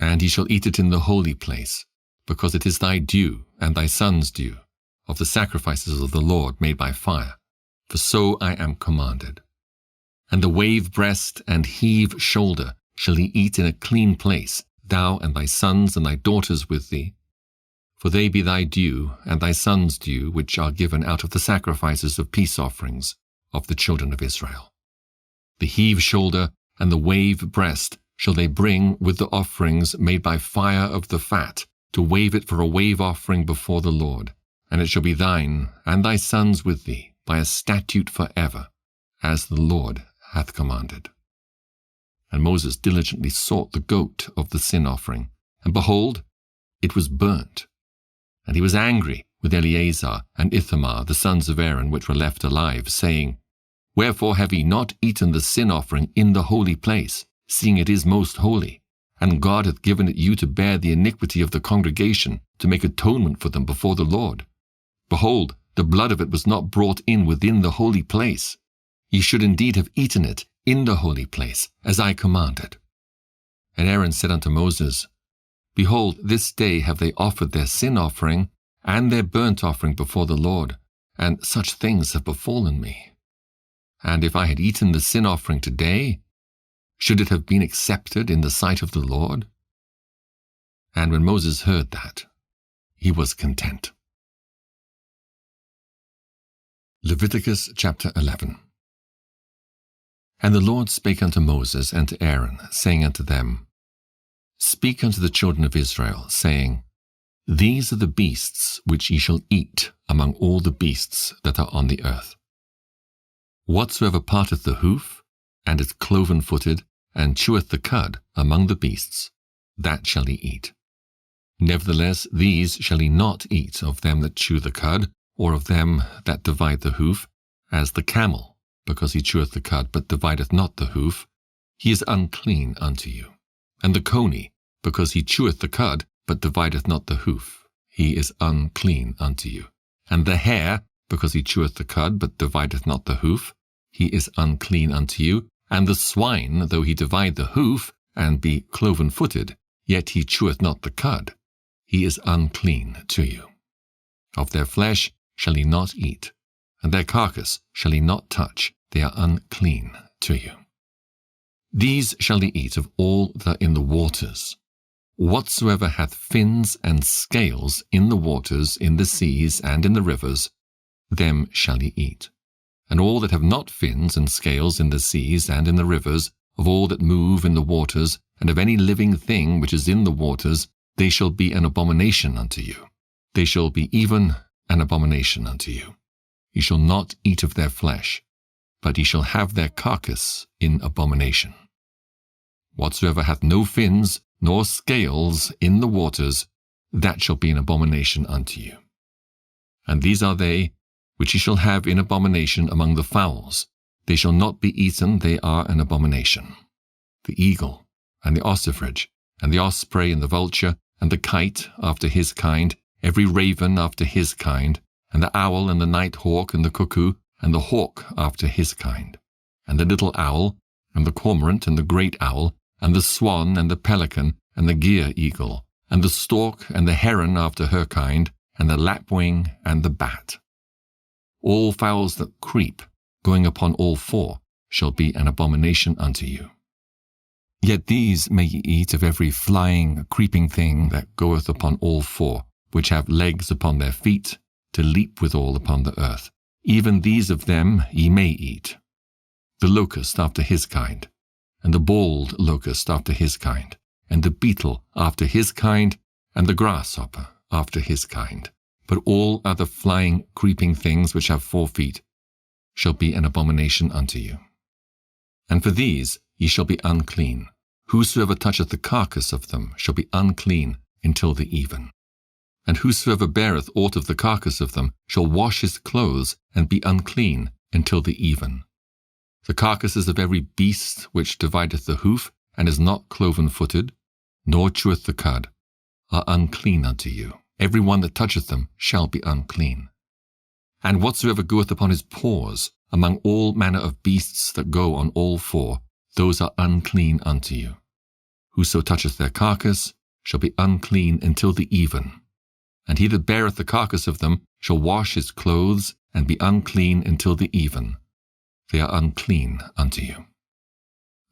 And ye shall eat it in the holy place, because it is thy due and thy son's due, of the sacrifices of the Lord made by fire, for so I am commanded. And the wave breast and heave shoulder shall ye eat in a clean place, thou and thy sons and thy daughters with thee, for they be thy due and thy son's due, which are given out of the sacrifices of peace offerings of the children of Israel. The heave shoulder and the wave breast shall they bring with the offerings made by fire of the fat, to wave it for a wave offering before the Lord, and it shall be thine and thy sons with thee by a statute for ever, as the Lord hath commanded. And Moses diligently sought the goat of the sin offering, and behold, it was burnt. And he was angry with Eleazar and Ithamar, the sons of Aaron, which were left alive, saying, Wherefore have ye not eaten the sin offering in the holy place, seeing it is most holy? And God hath given it you to bear the iniquity of the congregation, to make atonement for them before the Lord. Behold, the blood of it was not brought in within the holy place. Ye should indeed have eaten it in the holy place, as I commanded. And Aaron said unto Moses, Behold, this day have they offered their sin offering and their burnt offering before the Lord, and such things have befallen me. And if I had eaten the sin offering today, should it have been accepted in the sight of the Lord? And when Moses heard that, he was content. Leviticus chapter 11. And the Lord spake unto Moses and to Aaron, saying unto them, Speak unto the children of Israel, saying, These are the beasts which ye shall eat among all the beasts that are on the earth. Whatsoever parteth the hoof, and is cloven-footed, and cheweth the cud among the beasts, that shall ye eat. Nevertheless, these shall ye not eat of them that chew the cud, or of them that divide the hoof, as the camel, because he cheweth the cud, but divideth not the hoof, he is unclean unto you. And the coney, because he cheweth the cud, but divideth not the hoof, he is unclean unto you. And the hare, because he cheweth the cud, but divideth not the hoof, he is unclean unto you. And the swine, though he divide the hoof, and be cloven-footed, yet he cheweth not the cud, he is unclean to you. Of their flesh shall he not eat, and their carcass shall he not touch, they are unclean to you. These shall he eat of all that are in the waters. Whatsoever hath fins and scales in the waters, in the seas, and in the rivers, them shall he eat. And all that have not fins and scales in the seas and in the rivers, of all that move in the waters, and of any living thing which is in the waters, they shall be an abomination unto you. They shall be even an abomination unto you. Ye shall not eat of their flesh, but ye shall have their carcass in abomination. Whatsoever hath no fins nor scales in the waters, that shall be an abomination unto you. And these are they which ye shall have in abomination among the fowls. They shall not be eaten, they are an abomination. The eagle, and the ossifrage, and the osprey, and the vulture, and the kite after his kind, every raven after his kind, and the owl, and the night hawk, and the cuckoo, and the hawk after his kind, and the little owl, and the cormorant, and the great owl, and the swan, and the pelican, and the gier eagle, and the stork, and the heron after her kind, and the lapwing, and the bat. All fowls that creep, going upon all four, shall be an abomination unto you. Yet these may ye eat of every flying, creeping thing that goeth upon all four, which have legs upon their feet, to leap withal upon the earth. Even these of them ye may eat. The locust after his kind, and the bald locust after his kind, and the beetle after his kind, and the grasshopper after his kind. But all other flying, creeping things which have 4 feet shall be an abomination unto you. And for these ye shall be unclean. Whosoever toucheth the carcass of them shall be unclean until the even. And whosoever beareth aught of the carcass of them shall wash his clothes, and be unclean until the even. The carcasses of every beast which divideth the hoof, and is not cloven-footed, nor cheweth the cud, are unclean unto you. Every one that toucheth them shall be unclean. And whatsoever goeth upon his paws, among all manner of beasts that go on all 4, those are unclean unto you. Whoso toucheth their carcass shall be unclean until the even. And he that beareth the carcass of them shall wash his clothes, and be unclean until the even. They are unclean unto you.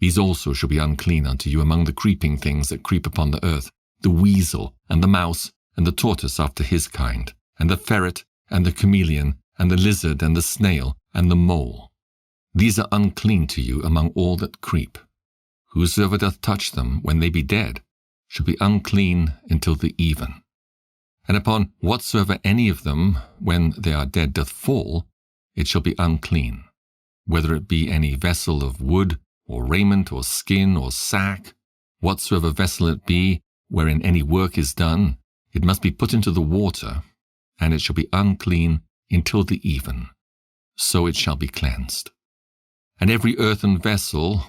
These also shall be unclean unto you among the creeping things that creep upon the earth, the weasel, and the mouse, and the tortoise after his kind, and the ferret, and the chameleon, and the lizard, and the snail, and the mole. These are unclean to you among all that creep. Whosoever doth touch them when they be dead shall be unclean until the even. And upon whatsoever any of them, when they are dead, doth fall, it shall be unclean, whether it be any vessel of wood, or raiment, or skin, or sack, whatsoever vessel it be, wherein any work is done, it must be put into the water, and it shall be unclean until the even. So it shall be cleansed. And every earthen vessel,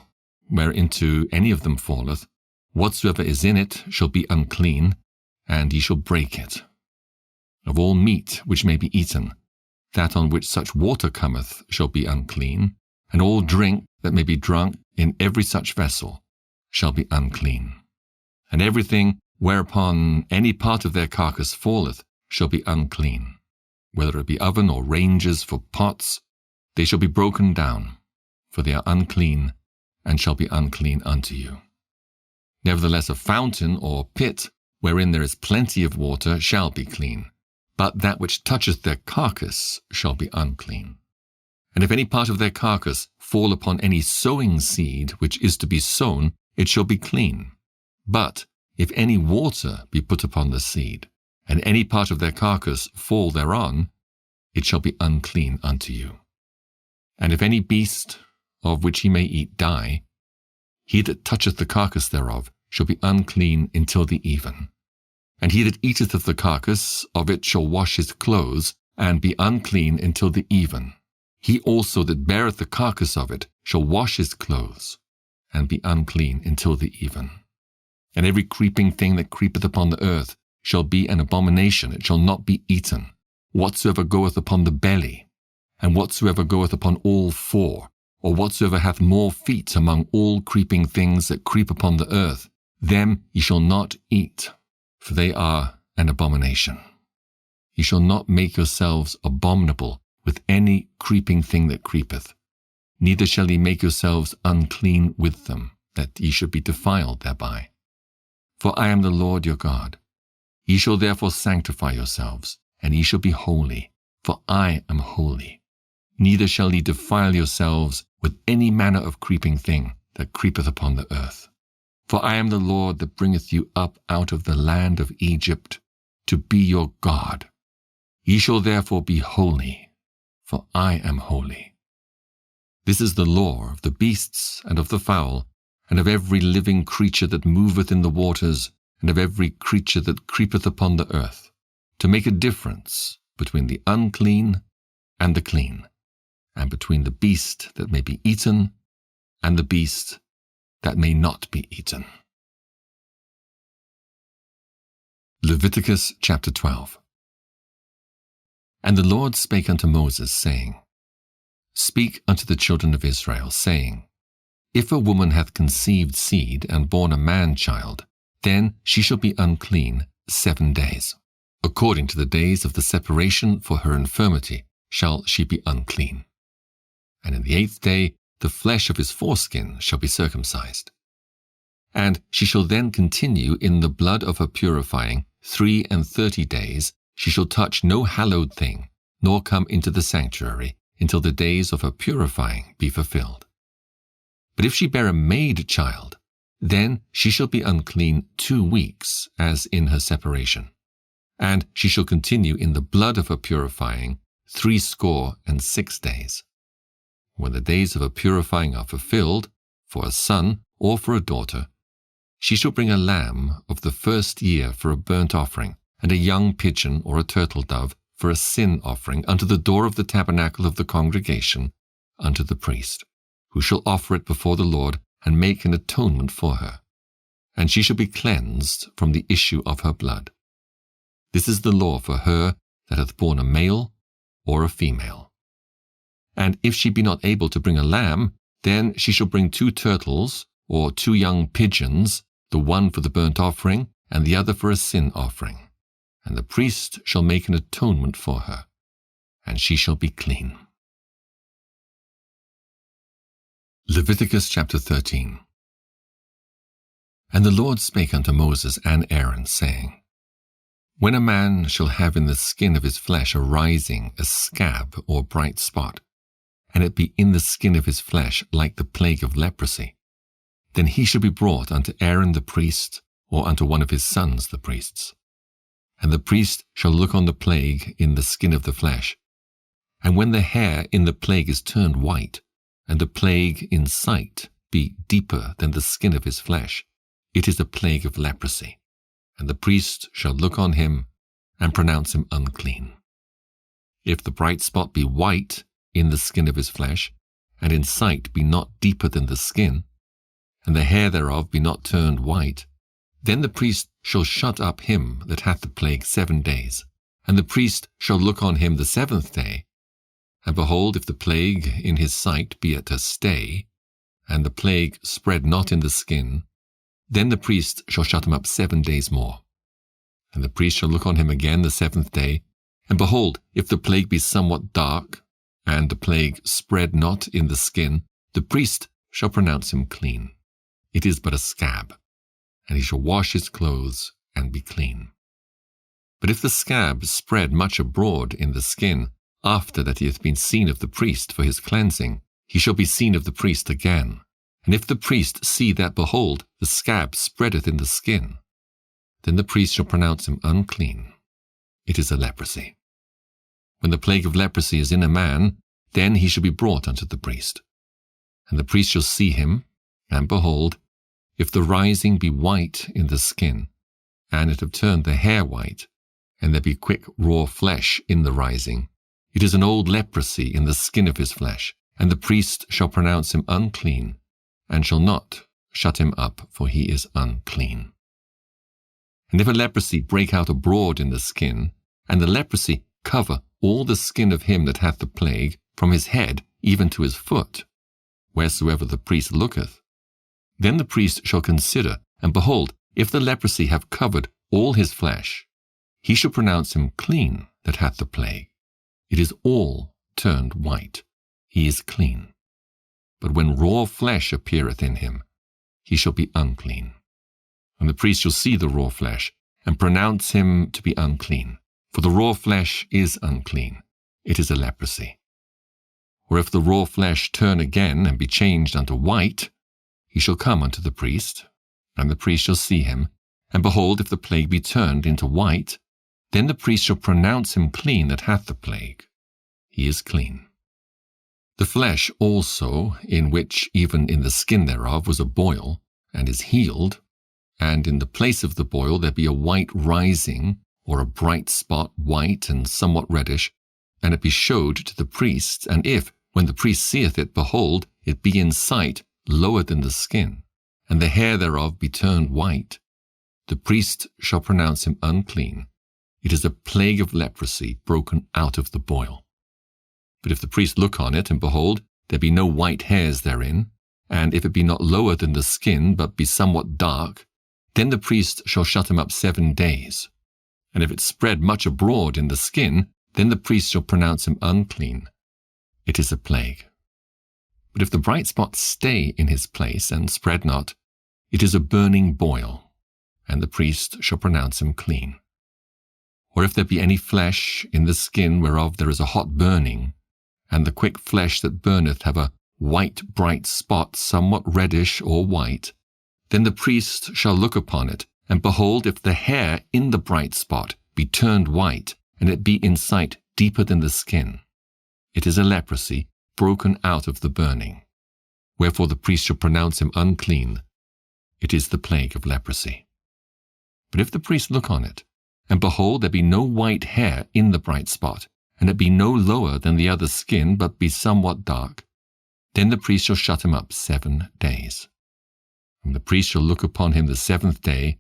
whereinto any of them falleth, whatsoever is in it shall be unclean, and ye shall break it. Of all meat which may be eaten, that on which such water cometh shall be unclean, and all drink that may be drunk in every such vessel shall be unclean. And everything whereupon any part of their carcass falleth shall be unclean. Whether it be oven or ranges for pots, they shall be broken down, for they are unclean, and shall be unclean unto you. Nevertheless a fountain or pit, wherein there is plenty of water, shall be clean, but that which toucheth their carcass shall be unclean. And if any part of their carcass fall upon any sowing seed which is to be sown, it shall be clean. But if any water be put upon the seed, and any part of their carcass fall thereon, it shall be unclean unto you. And if any beast, of which ye may eat, die, he that toucheth the carcass thereof shall be unclean until the even. And he that eateth of the carcass of it shall wash his clothes, and be unclean until the even. He also that beareth the carcass of it shall wash his clothes, and be unclean until the even. And every creeping thing that creepeth upon the earth shall be an abomination, it shall not be eaten. Whatsoever goeth upon the belly, and whatsoever goeth upon all 4, or whatsoever hath more feet among all creeping things that creep upon the earth, them ye shall not eat, for they are an abomination. Ye shall not make yourselves abominable with any creeping thing that creepeth, neither shall ye make yourselves unclean with them, that ye should be defiled thereby. For I am the Lord your God. Ye shall therefore sanctify yourselves, and ye shall be holy, for I am holy. Neither shall ye defile yourselves with any manner of creeping thing that creepeth upon the earth. For I am the Lord that bringeth you up out of the land of Egypt, to be your God. Ye shall therefore be holy, for I am holy. This is the law of the beasts and of the fowl, and of every living creature that moveth in the waters, and of every creature that creepeth upon the earth, to make a difference between the unclean and the clean, and between the beast that may be eaten and the beast that may not be eaten. Leviticus chapter 12. And the Lord spake unto Moses, saying, Speak unto the children of Israel, saying, If a woman hath conceived seed and born a man-child, then she shall be unclean 7 days. According to the days of the separation for her infirmity shall she be unclean. And in the 8th day the flesh of his foreskin shall be circumcised. And she shall then continue in the blood of her purifying 33 days. She shall touch no hallowed thing, nor come into the sanctuary, until the days of her purifying be fulfilled. But if she bear a maid child, then she shall be unclean 2 weeks, as in her separation. And she shall continue in the blood of her purifying 66 days. When the days of her purifying are fulfilled, for a son or for a daughter, she shall bring a lamb of the 1st year for a burnt offering, and a young pigeon or a turtle dove for a sin offering unto the door of the tabernacle of the congregation, unto the priest, who shall offer it before the Lord, and make an atonement for her. And she shall be cleansed from the issue of her blood. This is the law for her that hath borne a male or a female. And if she be not able to bring a lamb, then she shall bring 2 turtles, or 2 young pigeons, the one for the burnt offering, and the other for a sin offering. And the priest shall make an atonement for her, and she shall be clean. Leviticus chapter 13. And the Lord spake unto Moses and Aaron, saying, When a man shall have in the skin of his flesh arising a scab or bright spot, and it be in the skin of his flesh like the plague of leprosy, then he shall be brought unto Aaron the priest, or unto one of his sons the priests. And the priest shall look on the plague in the skin of the flesh. And when the hair in the plague is turned white, and the plague in sight be deeper than the skin of his flesh, it is a plague of leprosy. And the priest shall look on him, and pronounce him unclean. If the bright spot be white in the skin of his flesh, and in sight be not deeper than the skin, and the hair thereof be not turned white, then the priest shall shut up him that hath the plague 7 days, and the priest shall look on him the 7th day. And behold, if the plague in his sight be at a stay, and the plague spread not in the skin, then the priest shall shut him up 7 days more. And the priest shall look on him again the 7th day, and behold, if the plague be somewhat dark, and the plague spread not in the skin, the priest shall pronounce him clean. It is but a scab, and he shall wash his clothes and be clean. But if the scab spread much abroad in the skin, after that he hath been seen of the priest for his cleansing, he shall be seen of the priest again. And if the priest see that, behold, the scab spreadeth in the skin, then the priest shall pronounce him unclean. It is a leprosy. When the plague of leprosy is in a man, then he shall be brought unto the priest. And the priest shall see him, and behold, if the rising be white in the skin, and it have turned the hair white, and there be quick raw flesh in the rising, it is an old leprosy in the skin of his flesh, and the priest shall pronounce him unclean, and shall not shut him up, for he is unclean. And if a leprosy break out abroad in the skin, and the leprosy cover all the skin of him that hath the plague, from his head even to his foot, wheresoever the priest looketh, then the priest shall consider, And behold, if the leprosy have covered all his flesh, he shall pronounce him clean that hath the plague. It is all turned white. He is clean. But when raw flesh appeareth in him, he shall be unclean. And the priest shall see the raw flesh, and pronounce him to be unclean. For the raw flesh is unclean. It is a leprosy. Or if the raw flesh turn again, and be changed unto white, he shall come unto the priest, and the priest shall see him. And behold, if the plague be turned into white, then the priest shall pronounce him clean that hath the plague. He is clean. The flesh also, in which even in the skin thereof was a boil, and is healed, and in the place of the boil there be a white rising, or a bright spot, white and somewhat reddish, and it be showed to the priest, and if, when the priest seeth it, behold, it be in sight lower than the skin, and the hair thereof be turned white, the priest shall pronounce him unclean. It is a plague of leprosy broken out of the boil. But if the priest look on it, and behold, there be no white hairs therein, and if it be not lower than the skin, but be somewhat dark, then the priest shall shut him up 7 days. And if it spread much abroad in the skin, then the priest shall pronounce him unclean. It is a plague. But if the bright spot stay in his place, and spread not, it is a burning boil, and the priest shall pronounce him clean. Or if there be any flesh in the skin whereof there is a hot burning, and the quick flesh that burneth have a white bright spot somewhat reddish or white, then the priest shall look upon it, and behold, if the hair in the bright spot be turned white, and it be in sight deeper than the skin, it is a leprosy broken out of the burning. Wherefore the priest shall pronounce him unclean. It is the plague of leprosy. But if the priest look on it, and behold, there be no white hair in the bright spot, and it be no lower than the other skin, but be somewhat dark, then the priest shall shut him up 7 days. And the priest shall look upon him the 7th day,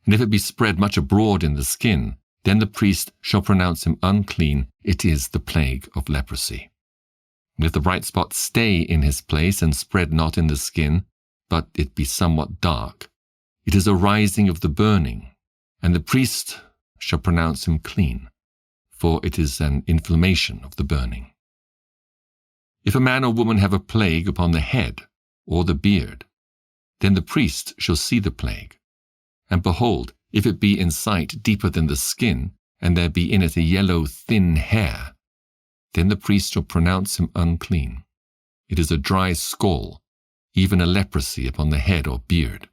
and if it be spread much abroad in the skin, then the priest shall pronounce him unclean. It is the plague of leprosy. And if the bright spot stay in his place, and spread not in the skin, but it be somewhat dark, it is a rising of the burning, and the priest shall pronounce him clean, for it is an inflammation of the burning. If a man or woman have a plague upon the head or the beard, then the priest shall see the plague. And behold, if it be in sight deeper than the skin, and there be in it a yellow thin hair, then the priest shall pronounce him unclean. It is a dry scall, even a leprosy upon the head or beard.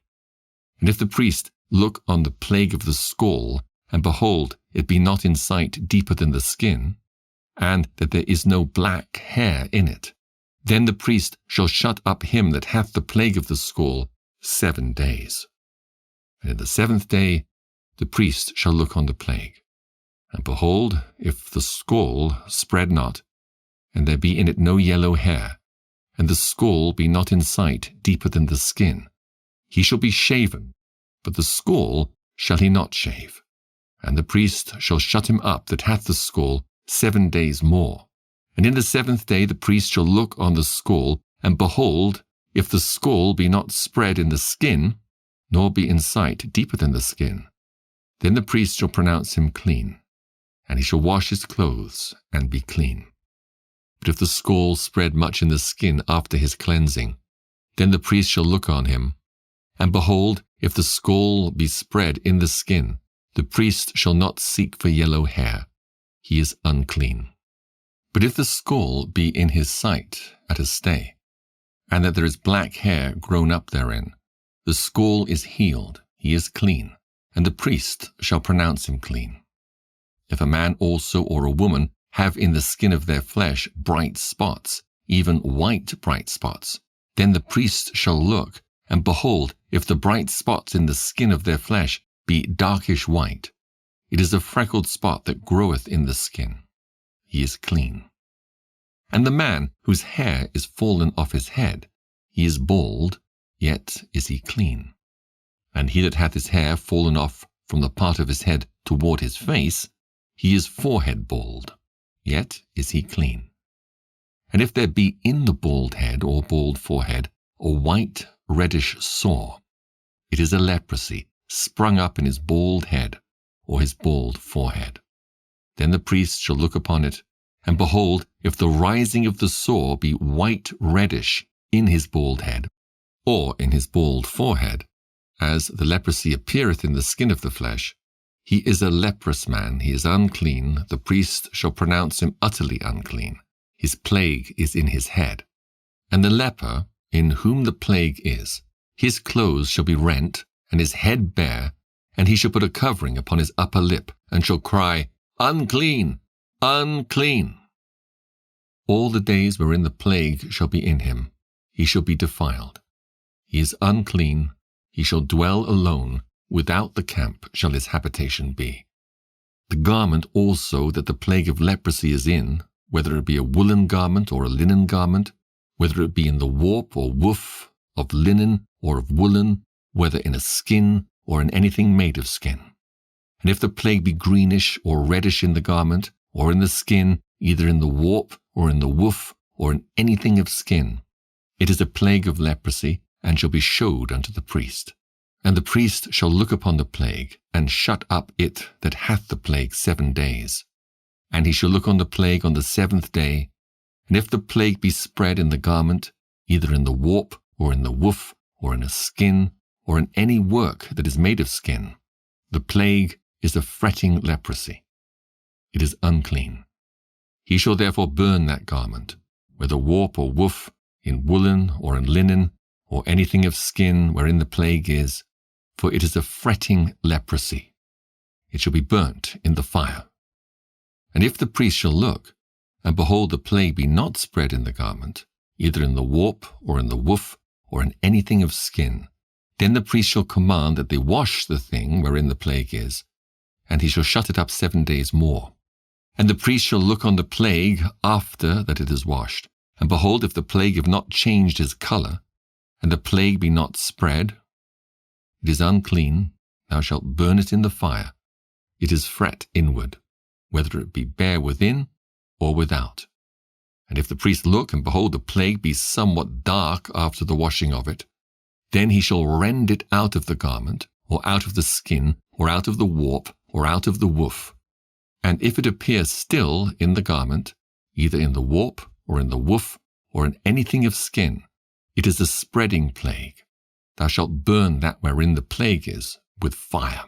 And if the priest look on the plague of the scall, and behold, it be not in sight deeper than the skin, and that there is no black hair in it, then the priest shall shut up him that hath the plague of the scall 7 days. And in the 7th day the priest shall look on the plague. And behold, if the scall spread not, and there be in it no yellow hair, and the scall be not in sight deeper than the skin, he shall be shaven, but the scall shall he not shave. And the priest shall shut him up that hath the scall 7 days more. And in the 7th day the priest shall look on the scall, and behold, if the scall be not spread in the skin, nor be in sight deeper than the skin, then the priest shall pronounce him clean, and he shall wash his clothes and be clean. But if the scall spread much in the skin after his cleansing, then the priest shall look on him, and behold, if the scall be spread in the skin, the priest shall not seek for yellow hair. He is unclean. But if the scall be in his sight at a stay, and that there is black hair grown up therein, the scall is healed, he is clean, and the priest shall pronounce him clean. If a man also or a woman have in the skin of their flesh bright spots, even white bright spots, then the priest shall look, and behold, if the bright spots in the skin of their flesh be darkish white, it is a freckled spot that groweth in the skin. He is clean. And the man whose hair is fallen off his head, he is bald, yet is he clean. And he that hath his hair fallen off from the part of his head toward his face, he is forehead bald, yet is he clean. And if there be in the bald head or bald forehead a white reddish sore, it is a leprosy sprung up in his bald head or his bald forehead. Then the priest shall look upon it, and behold, if the rising of the sore be white reddish in his bald head, or in his bald forehead, as the leprosy appeareth in the skin of the flesh, he is a leprous man, he is unclean, the priest shall pronounce him utterly unclean. His plague is in his head. And the leper, in whom the plague is, his clothes shall be rent, and his head bare, and he shall put a covering upon his upper lip, and shall cry, Unclean, unclean. All the days wherein the plague shall be in him, he shall be defiled. He is unclean, he shall dwell alone, without the camp shall his habitation be. The garment also that the plague of leprosy is in, whether it be a woolen garment or a linen garment, whether it be in the warp or woof of linen or of woolen, whether in a skin or in anything made of skin. And if the plague be greenish or reddish in the garment, or in the skin, either in the warp or in the woof or in anything of skin, it is a plague of leprosy, and shall be showed unto the priest. And the priest shall look upon the plague, and shut up it that hath the plague 7 days. And he shall look on the plague on the 7th day, and if the plague be spread in the garment, either in the warp, or in the woof, or in a skin, or in any work that is made of skin, the plague is a fretting leprosy. It is unclean. He shall therefore burn that garment, whether warp or woof, in woolen or in linen, or anything of skin wherein the plague is, for it is a fretting leprosy. It shall be burnt in the fire. And if the priest shall look, and behold the plague be not spread in the garment, either in the warp or in the woof or in anything of skin, then the priest shall command that they wash the thing wherein the plague is, and he shall shut it up 7 days more. And the priest shall look on the plague after that it is washed, and behold, if the plague have not changed his colour, and the plague be not spread, it is unclean, thou shalt burn it in the fire. It is fret inward, whether it be bare within or without. And if the priest look, and behold, the plague be somewhat dark after the washing of it, then he shall rend it out of the garment, or out of the skin, or out of the warp, or out of the woof. And if it appear still in the garment, either in the warp, or in the woof, or in anything of skin, it is a spreading plague. Thou shalt burn that wherein the plague is with fire.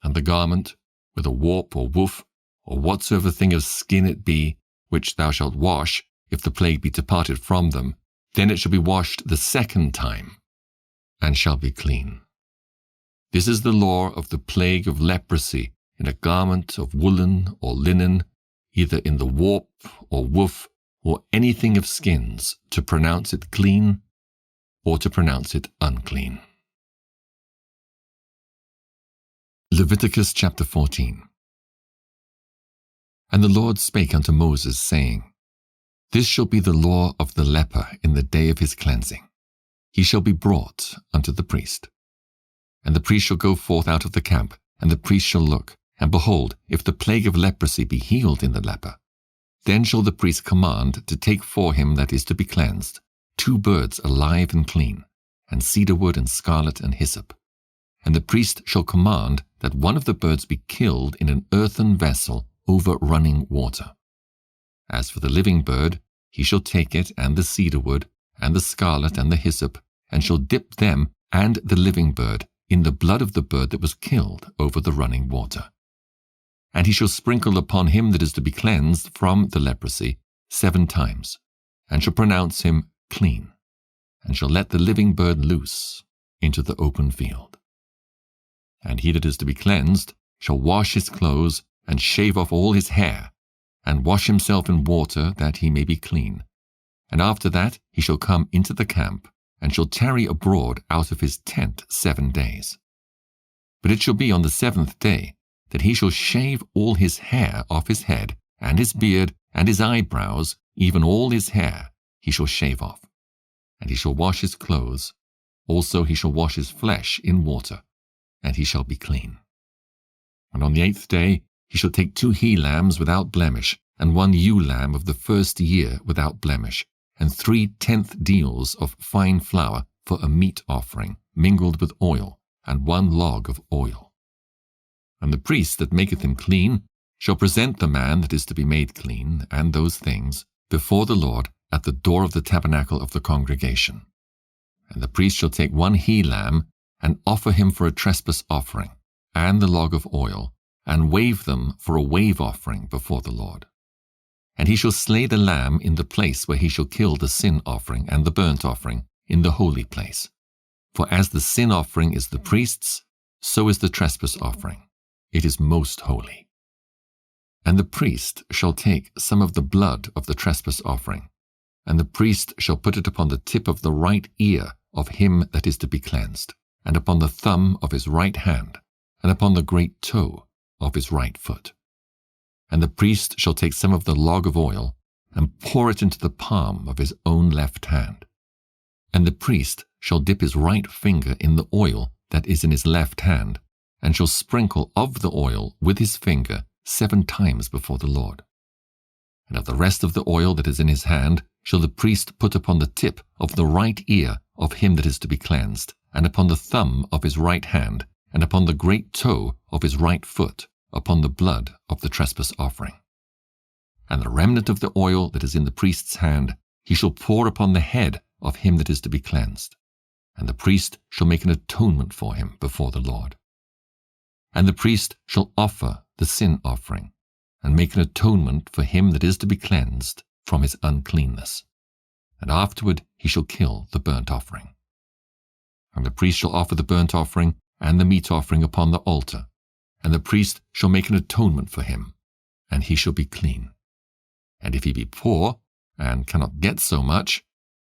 And the garment, whether warp or woof, or whatsoever thing of skin it be, which thou shalt wash, if the plague be departed from them, then it shall be washed the 2nd time, and shall be clean. This is the law of the plague of leprosy in a garment of woolen or linen, either in the warp or woof, or anything of skins, to pronounce it clean, or to pronounce it unclean. Leviticus chapter 14. And the Lord spake unto Moses, saying, This shall be the law of the leper in the day of his cleansing. He shall be brought unto the priest. And the priest shall go forth out of the camp, and the priest shall look, and behold, if the plague of leprosy be healed in the leper, then shall the priest command to take for him that is to be cleansed 2 birds alive and clean, and cedar wood and scarlet and hyssop. And the priest shall command that one of the birds be killed in an earthen vessel over running water. As for the living bird, he shall take it and the cedar wood, and the scarlet and the hyssop, and shall dip them and the living bird in the blood of the bird that was killed over the running water. And he shall sprinkle upon him that is to be cleansed from the leprosy 7 times, and shall pronounce him clean, and shall let the living bird loose into the open field. And he that is to be cleansed shall wash his clothes, and shave off all his hair, and wash himself in water, that he may be clean. And after that he shall come into the camp, and shall tarry abroad out of his tent 7 days. But it shall be on the 7th day that he shall shave all his hair off his head, and his beard, and his eyebrows, even all his hair, he shall shave off. And he shall wash his clothes, also he shall wash his flesh in water, and he shall be clean. And on the 8th day he shall take 2 he-lambs without blemish, and 1 ewe-lamb of the 1st year without blemish, and 3 tenth deals of fine flour for a meat offering, mingled with oil, and 1 log of oil. And the priest that maketh him clean shall present the man that is to be made clean, and those things, before the Lord at the door of the tabernacle of the congregation. And the priest shall take 1 he-lamb, and offer him for a trespass offering, and the log of oil, and wave them for a wave offering before the Lord. And he shall slay the lamb in the place where he shall kill the sin offering and the burnt offering in the holy place. For as the sin offering is the priest's, so is the trespass offering. It is most holy. And the priest shall take some of the blood of the trespass offering, and the priest shall put it upon the tip of the right ear of him that is to be cleansed, and upon the thumb of his right hand, and upon the great toe of his right foot. And the priest shall take some of the log of oil, and pour it into the palm of his own left hand. And the priest shall dip his right finger in the oil that is in his left hand, and shall sprinkle of the oil with his finger 7 times before the Lord. And of the rest of the oil that is in his hand shall the priest put upon the tip of the right ear of him that is to be cleansed, and upon the thumb of his right hand, and upon the great toe of his right foot, upon the blood of the trespass offering. And the remnant of the oil that is in the priest's hand he shall pour upon the head of him that is to be cleansed, and the priest shall make an atonement for him before the Lord. And the priest shall offer the sin offering, and make an atonement for him that is to be cleansed from his uncleanness. And afterward he shall kill the burnt offering. And the priest shall offer the burnt offering and the meat offering upon the altar, and the priest shall make an atonement for him, and he shall be clean. And if he be poor, and cannot get so much,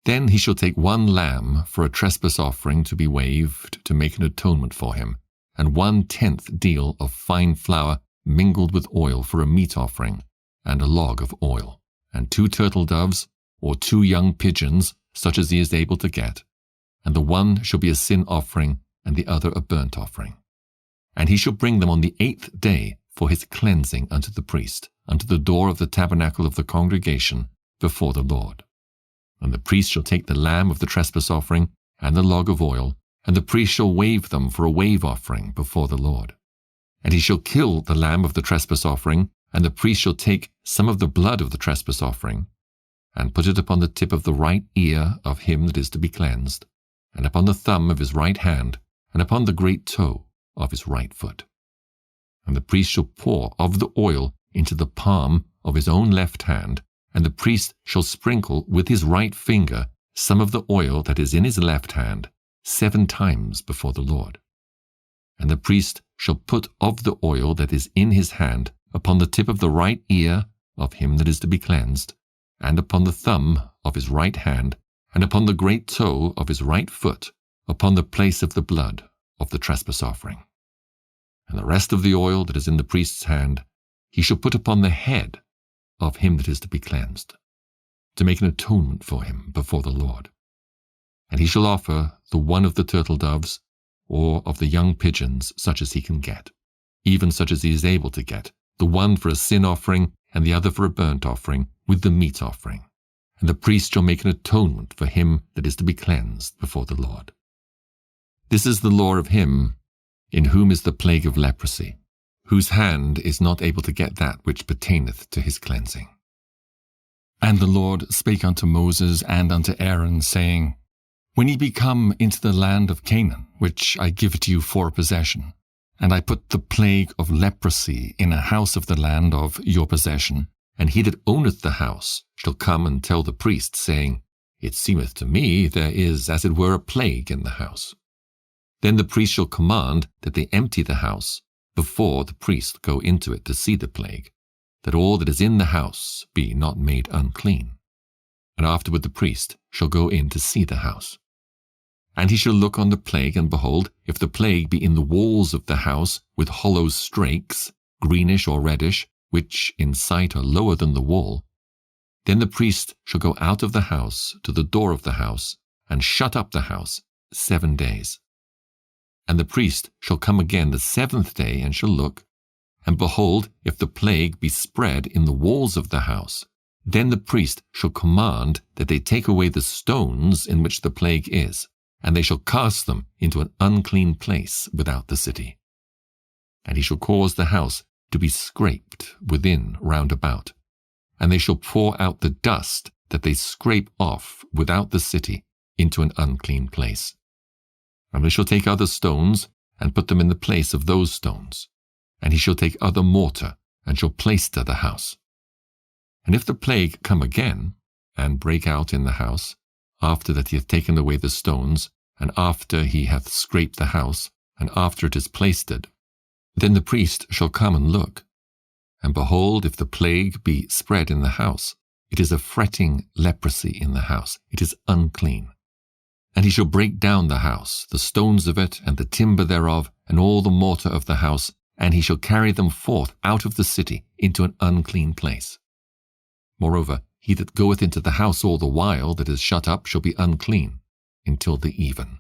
then he shall take 1 lamb for a trespass offering to be waved, to make an atonement for him, and 1/10 deal of fine flour mingled with oil for a meat offering, and a log of oil, and 2 turtle doves, or 2 young pigeons, such as he is able to get, and the one shall be a sin offering, and the other a burnt offering. And he shall bring them on the 8th day for his cleansing unto the priest, unto the door of the tabernacle of the congregation, before the Lord. And the priest shall take the lamb of the trespass offering, and the log of oil, and the priest shall wave them for a wave offering before the Lord. And he shall kill the lamb of the trespass offering, and the priest shall take some of the blood of the trespass offering, and put it upon the tip of the right ear of him that is to be cleansed, and upon the thumb of his right hand, and upon the great toe of his right foot. And the priest shall pour of the oil into the palm of his own left hand, and the priest shall sprinkle with his right finger some of the oil that is in his left hand 7 times before the Lord. And the priest shall put of the oil that is in his hand upon the tip of the right ear of him that is to be cleansed, and upon the thumb of his right hand, and upon the great toe of his right foot, upon the place of the blood of the trespass offering. And the rest of the oil that is in the priest's hand he shall put upon the head of him that is to be cleansed, to make an atonement for him before the Lord. And he shall offer the one of the turtle doves, or of the young pigeons, such as he can get, even such as he is able to get, the one for a sin offering, and the other for a burnt offering, with the meat offering. And the priest shall make an atonement for him that is to be cleansed before the Lord. This is the law of him in whom is the plague of leprosy, whose hand is not able to get that which pertaineth to his cleansing. And the Lord spake unto Moses and unto Aaron, saying, When ye be come into the land of Canaan, which I give to you for a possession, and I put the plague of leprosy in a house of the land of your possession, and he that owneth the house shall come and tell the priest, saying, It seemeth to me there is as it were a plague in the house. Then the priest shall command that they empty the house before the priest go into it to see the plague, that all that is in the house be not made unclean. And afterward the priest shall go in to see the house. And he shall look on the plague, and behold, if the plague be in the walls of the house with hollow strakes, greenish or reddish, which in sight are lower than the wall, then the priest shall go out of the house to the door of the house, and shut up the house 7 days. And the priest shall come again the 7th day, and shall look, and behold, if the plague be spread in the walls of the house, then the priest shall command that they take away the stones in which the plague is, and they shall cast them into an unclean place without the city. And he shall cause the house to be scraped within round about, and they shall pour out the dust that they scrape off without the city into an unclean place. And they shall take other stones, and put them in the place of those stones. And he shall take other mortar, and shall plaister the house. And if the plague come again, and break out in the house, after that he hath taken away the stones, and after he hath scraped the house, and after it is plaistered, then the priest shall come and look. And behold, if the plague be spread in the house, it is a fretting leprosy in the house, it is unclean. And he shall break down the house, the stones of it, and the timber thereof, and all the mortar of the house, and he shall carry them forth out of the city into an unclean place. Moreover, he that goeth into the house all the while that is shut up shall be unclean until the even.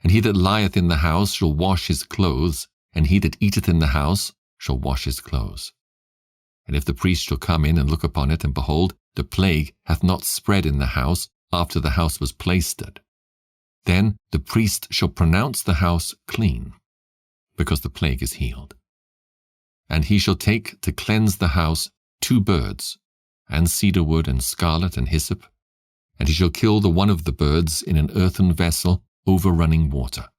And he that lieth in the house shall wash his clothes, and he that eateth in the house shall wash his clothes. And if the priest shall come in and look upon it, and behold, the plague hath not spread in the house after the house was plaistered, then the priest shall pronounce the house clean, because the plague is healed. And he shall take to cleanse the house 2 birds, and cedar wood, and scarlet, and hyssop, and he shall kill the one of the birds in an earthen vessel over running water.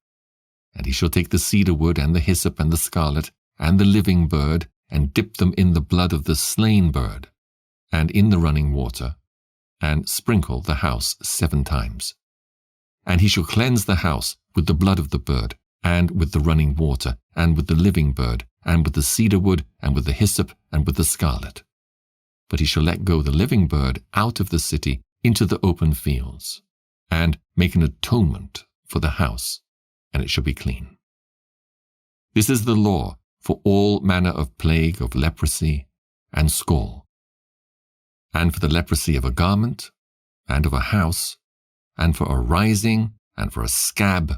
And he shall take the cedar wood, and the hyssop, and the scarlet, and the living bird, and dip them in the blood of the slain bird, and in the running water, and sprinkle the house 7 times. And he shall cleanse the house with the blood of the bird, and with the running water, and with the living bird, and with the cedar wood, and with the hyssop, and with the scarlet. But he shall let go the living bird out of the city into the open fields, and make an atonement for the house, and it shall be clean. This is the law for all manner of plague of leprosy and scall, and for the leprosy of a garment, and of a house, and for a rising, and for a scab,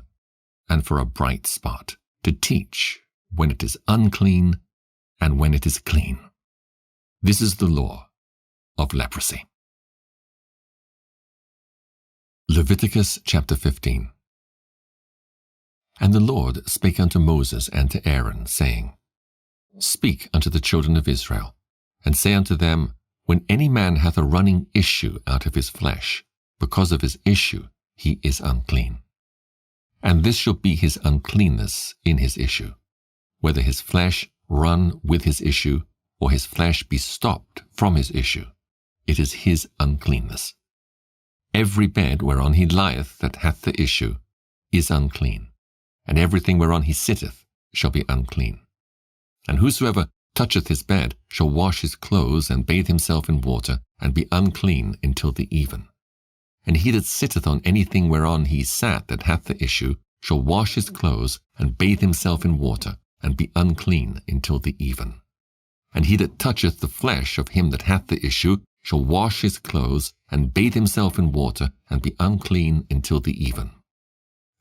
and for a bright spot, to teach when it is unclean and when it is clean. This is the law of leprosy. Leviticus chapter 15. And the Lord spake unto Moses and to Aaron, saying, Speak unto the children of Israel, and say unto them, When any man hath a running issue out of his flesh, because of his issue he is unclean. And this shall be his uncleanness in his issue, whether his flesh run with his issue, or his flesh be stopped from his issue, it is his uncleanness. Every bed whereon he lieth that hath the issue is unclean, and everything whereon he sitteth shall be unclean. And whosoever toucheth his bed shall wash his clothes, and bathe himself in water, and be unclean until the even. And he that sitteth on anything whereon he sat that hath the issue shall wash his clothes, and bathe himself in water, and be unclean until the even. And he that toucheth the flesh of him that hath the issue shall wash his clothes, and bathe himself in water, and be unclean until the even.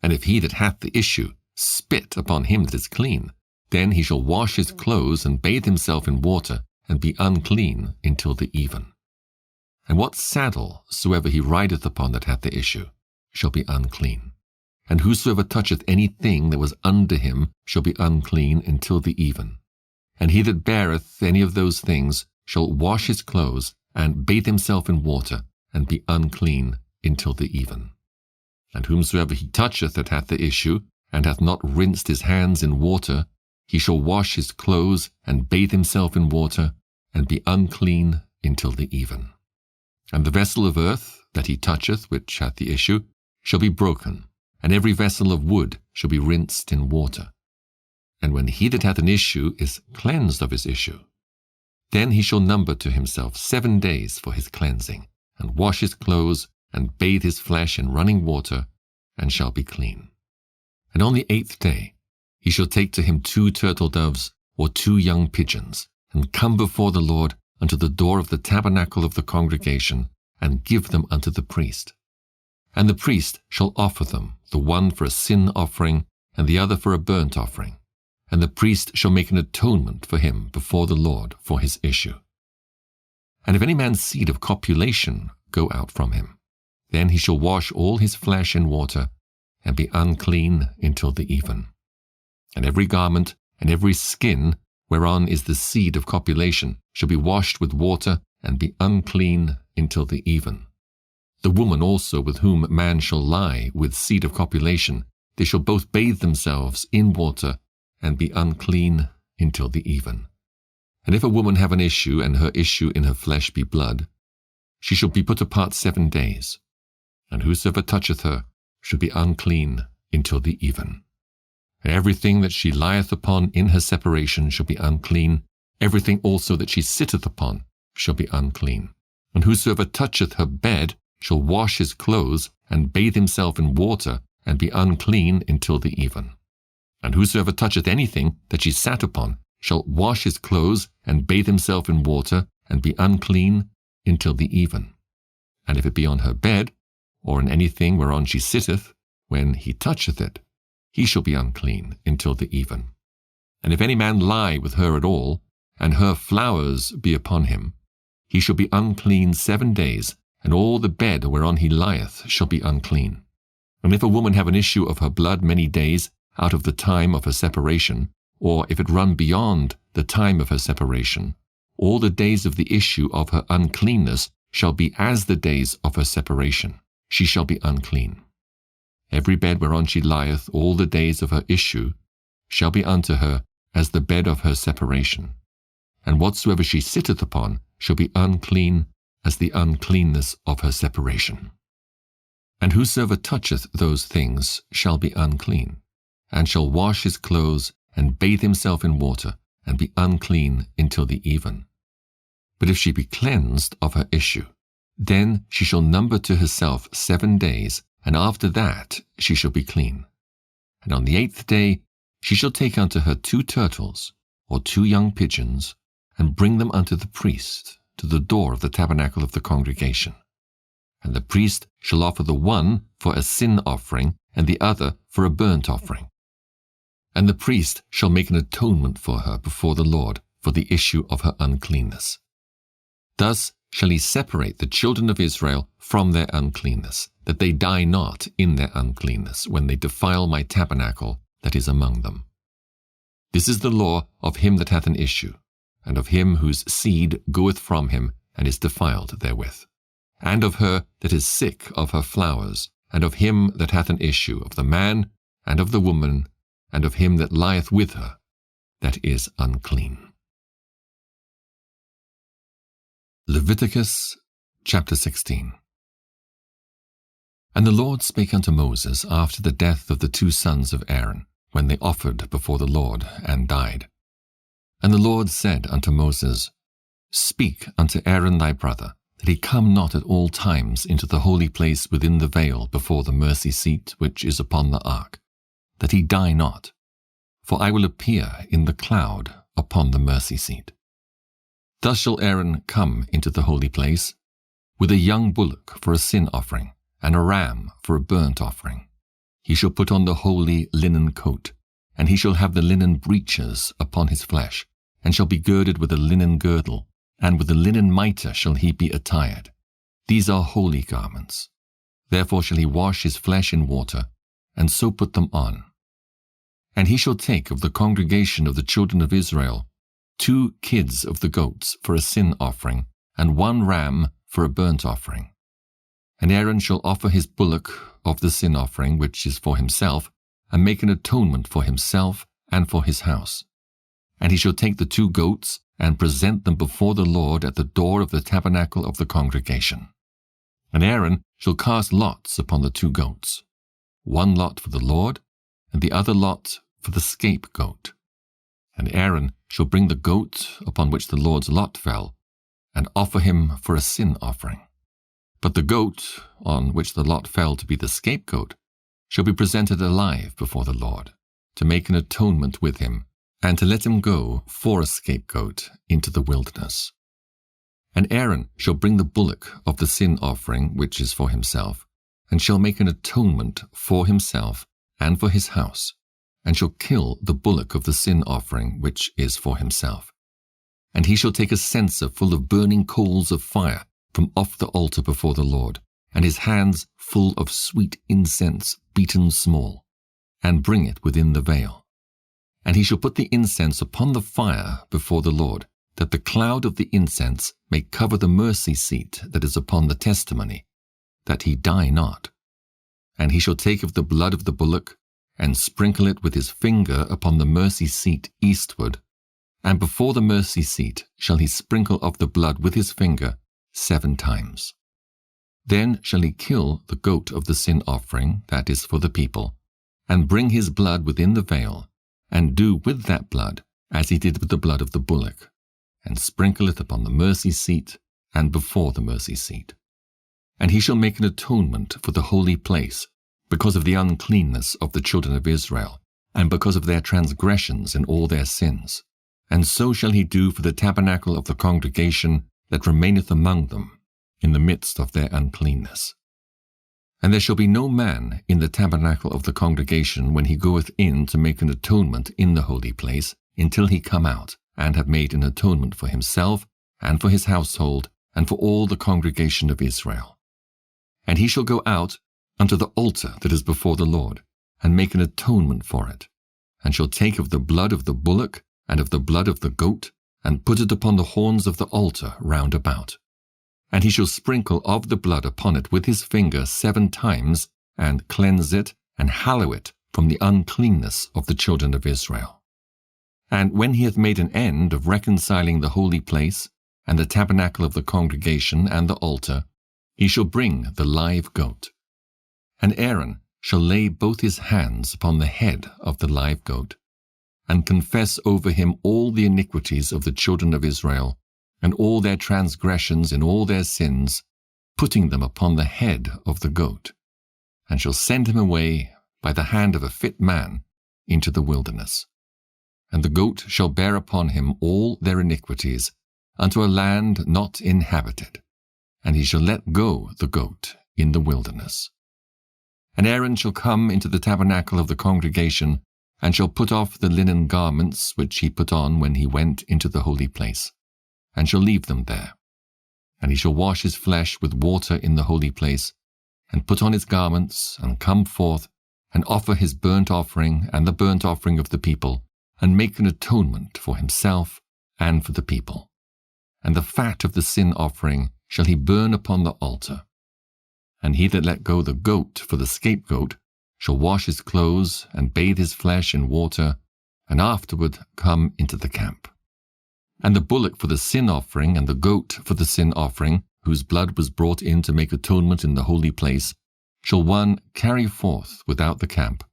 And if he that hath the issue spit upon him that is clean, then he shall wash his clothes, and bathe himself in water, and be unclean until the even. And what saddle soever he rideth upon that hath the issue shall be unclean. And whosoever toucheth anything that was under him shall be unclean until the even. And he that beareth any of those things shall wash his clothes, and bathe himself in water, and be unclean until the even. And whomsoever he toucheth that hath the issue, and hath not rinsed his hands in water, he shall wash his clothes, and bathe himself in water, and be unclean until the even. And the vessel of earth that he toucheth which hath the issue shall be broken, and every vessel of wood shall be rinsed in water. And when he that hath an issue is cleansed of his issue, then he shall number to himself 7 days for his cleansing, and wash his clothes, and bathe his flesh in running water, and shall be clean. And on the 8th day he shall take to him 2 turtle doves, or 2 young pigeons, and come before the Lord unto the door of the tabernacle of the congregation, and give them unto the priest. And the priest shall offer them, the one for a sin offering, and the other for a burnt offering. And the priest shall make an atonement for him before the Lord for his issue. And if any man's seed of copulation go out from him, then he shall wash all his flesh in water, and be unclean until the even. And every garment and every skin whereon is the seed of copulation shall be washed with water and be unclean until the even. The woman also with whom man shall lie with seed of copulation, they shall both bathe themselves in water and be unclean until the even. And if a woman have an issue, and her issue in her flesh be blood, she shall be put apart 7 days, and whosoever toucheth her shall be unclean until the even. And everything that she lieth upon in her separation shall be unclean, everything also that she sitteth upon shall be unclean. And whosoever toucheth her bed shall wash his clothes, and bathe himself in water, and be unclean until the even. And whosoever toucheth anything that she sat upon shall wash his clothes, and bathe himself in water, and be unclean until the even. And if it be on her bed, or in anything whereon she sitteth, when he toucheth it, he shall be unclean until the even. And if any man lie with her at all, and her flowers be upon him, he shall be unclean 7 days, and all the bed whereon he lieth shall be unclean. And if a woman have an issue of her blood many days out of the time of her separation, or if it run beyond the time of her separation, all the days of the issue of her uncleanness shall be as the days of her separation. She shall be unclean. Every bed whereon she lieth all the days of her issue shall be unto her as the bed of her separation. And whatsoever she sitteth upon shall be unclean as the uncleanness of her separation. And whosoever toucheth those things shall be unclean, and shall wash his clothes, and bathe himself in water, and be unclean until the even. But if she be cleansed of her issue, then she shall number to herself 7 days, and after that she shall be clean. And on the 8th day she shall take unto her 2 turtles, or 2 young pigeons, and bring them unto the priest, to the door of the tabernacle of the congregation. And the priest shall offer the one for a sin offering, and the other for a burnt offering. And the priest shall make an atonement for her before the Lord for the issue of her uncleanness. Thus shall he separate the children of Israel from their uncleanness, that they die not in their uncleanness when they defile my tabernacle that is among them. This is the law of him that hath an issue, and of him whose seed goeth from him and is defiled therewith, and of her that is sick of her flowers, and of him that hath an issue, of the man, and of the woman, and of him that lieth with her, that is unclean. Leviticus chapter 16. And the Lord spake unto Moses after the death of the 2 sons of Aaron, when they offered before the Lord, and died. And the Lord said unto Moses, Speak unto Aaron thy brother, that he come not at all times into the holy place within the veil before the mercy seat which is upon the ark, that he die not, for I will appear in the cloud upon the mercy seat. Thus shall Aaron come into the holy place, with a young bullock for a sin offering, and a ram for a burnt offering. He shall put on the holy linen coat, and he shall have the linen breeches upon his flesh, and shall be girded with a linen girdle, and with a linen mitre shall he be attired. These are holy garments. Therefore shall he wash his flesh in water, and so put them on. And he shall take of the congregation of the children of Israel 2 kids of the goats for a sin offering, and 1 ram for a burnt offering. And Aaron shall offer his bullock of the sin offering which is for himself, and make an atonement for himself and for his house. And he shall take the 2 goats, and present them before the Lord at the door of the tabernacle of the congregation. And Aaron shall cast lots upon the 2 goats, 1 lot for the Lord, and the other lot for the scapegoat. And Aaron shall bring the goat upon which the Lord's lot fell, and offer him for a sin offering. But the goat, on which the lot fell to be the scapegoat, shall be presented alive before the Lord, to make an atonement with him, and to let him go for a scapegoat into the wilderness. And Aaron shall bring the bullock of the sin offering which is for himself, and shall make an atonement for himself and for his house, and shall kill the bullock of the sin offering which is for himself. And he shall take a censer full of burning coals of fire from off the altar before the Lord, and his hands full of sweet incense beaten small, and bring it within the veil. And he shall put the incense upon the fire before the Lord, that the cloud of the incense may cover the mercy seat that is upon the testimony, that he die not. And he shall take of the blood of the bullock, and sprinkle it with his finger upon the mercy seat eastward, and before the mercy seat shall he sprinkle of the blood with his finger 7 times. Then shall he kill the goat of the sin offering, that is for the people, and bring his blood within the veil, and do with that blood as he did with the blood of the bullock, and sprinkle it upon the mercy seat and before the mercy seat. And he shall make an atonement for the holy place, because of the uncleanness of the children of Israel, and because of their transgressions and all their sins. And so shall he do for the tabernacle of the congregation that remaineth among them, in the midst of their uncleanness. And there shall be no man in the tabernacle of the congregation when he goeth in to make an atonement in the holy place, until he come out, and have made an atonement for himself, and for his household, and for all the congregation of Israel. And he shall go out unto the altar that is before the Lord, and make an atonement for it, and shall take of the blood of the bullock, and of the blood of the goat, and put it upon the horns of the altar round about. And he shall sprinkle of the blood upon it with his finger 7 times, and cleanse it, and hallow it from the uncleanness of the children of Israel. And when he hath made an end of reconciling the holy place, and the tabernacle of the congregation, and the altar, he shall bring the live goat. And Aaron shall lay both his hands upon the head of the live goat, and confess over him all the iniquities of the children of Israel, and all their transgressions and all their sins, putting them upon the head of the goat, and shall send him away by the hand of a fit man into the wilderness. And the goat shall bear upon him all their iniquities unto a land not inhabited, and he shall let go the goat in the wilderness. And Aaron shall come into the tabernacle of the congregation, and shall put off the linen garments which he put on when he went into the holy place, and shall leave them there. And he shall wash his flesh with water in the holy place, and put on his garments, and come forth, and offer his burnt offering and the burnt offering of the people, and make an atonement for himself and for the people. And the fat of the sin offering shall he burn upon the altar. And he that let go the goat for the scapegoat shall wash his clothes, and bathe his flesh in water, and afterward come into the camp. And the bullock for the sin offering, and the goat for the sin offering, whose blood was brought in to make atonement in the holy place, shall one carry forth without the camp,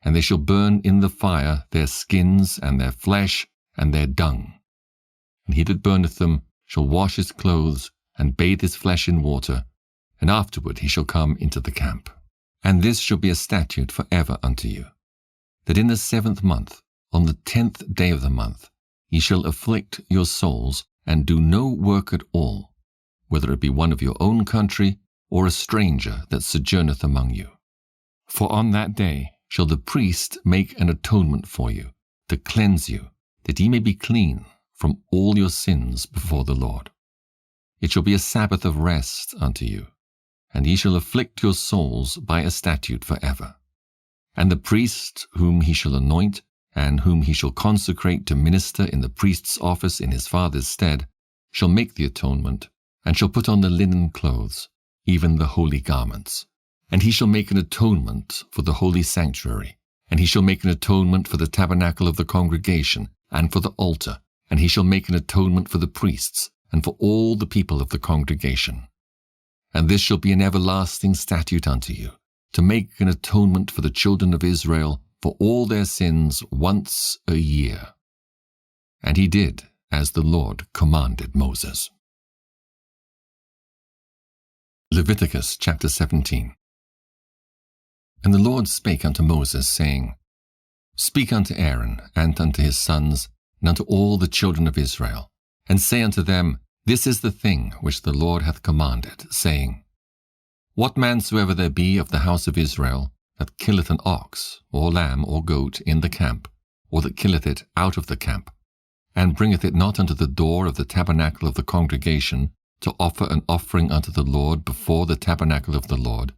and they shall burn in the fire their skins, and their flesh, and their dung. And he that burneth them shall wash his clothes, and bathe his flesh in water, and afterward he shall come into the camp. And this shall be a statute for ever unto you, that in the 7th month, on the 10th day of the month, ye shall afflict your souls, and do no work at all, whether it be one of your own country, or a stranger that sojourneth among you. For on that day shall the priest make an atonement for you, to cleanse you, that ye may be clean from all your sins before the Lord. It shall be a Sabbath of rest unto you, and ye shall afflict your souls by a statute for ever. And the priest whom he shall anoint, and whom he shall consecrate to minister in the priest's office in his father's stead, shall make the atonement, and shall put on the linen clothes, even the holy garments. And he shall make an atonement for the holy sanctuary, and he shall make an atonement for the tabernacle of the congregation, and for the altar, and he shall make an atonement for the priests, and for all the people of the congregation. And this shall be an everlasting statute unto you, to make an atonement for the children of Israel for all their sins once a year. And he did as the Lord commanded Moses. Leviticus chapter 17. And the Lord spake unto Moses, saying, Speak unto Aaron, and unto his sons, and unto all the children of Israel, and say unto them, This is the thing which the Lord hath commanded, saying, What man soever there be of the house of Israel, that killeth an ox, or lamb, or goat in the camp, or that killeth it out of the camp, and bringeth it not unto the door of the tabernacle of the congregation, to offer an offering unto the Lord before the tabernacle of the Lord,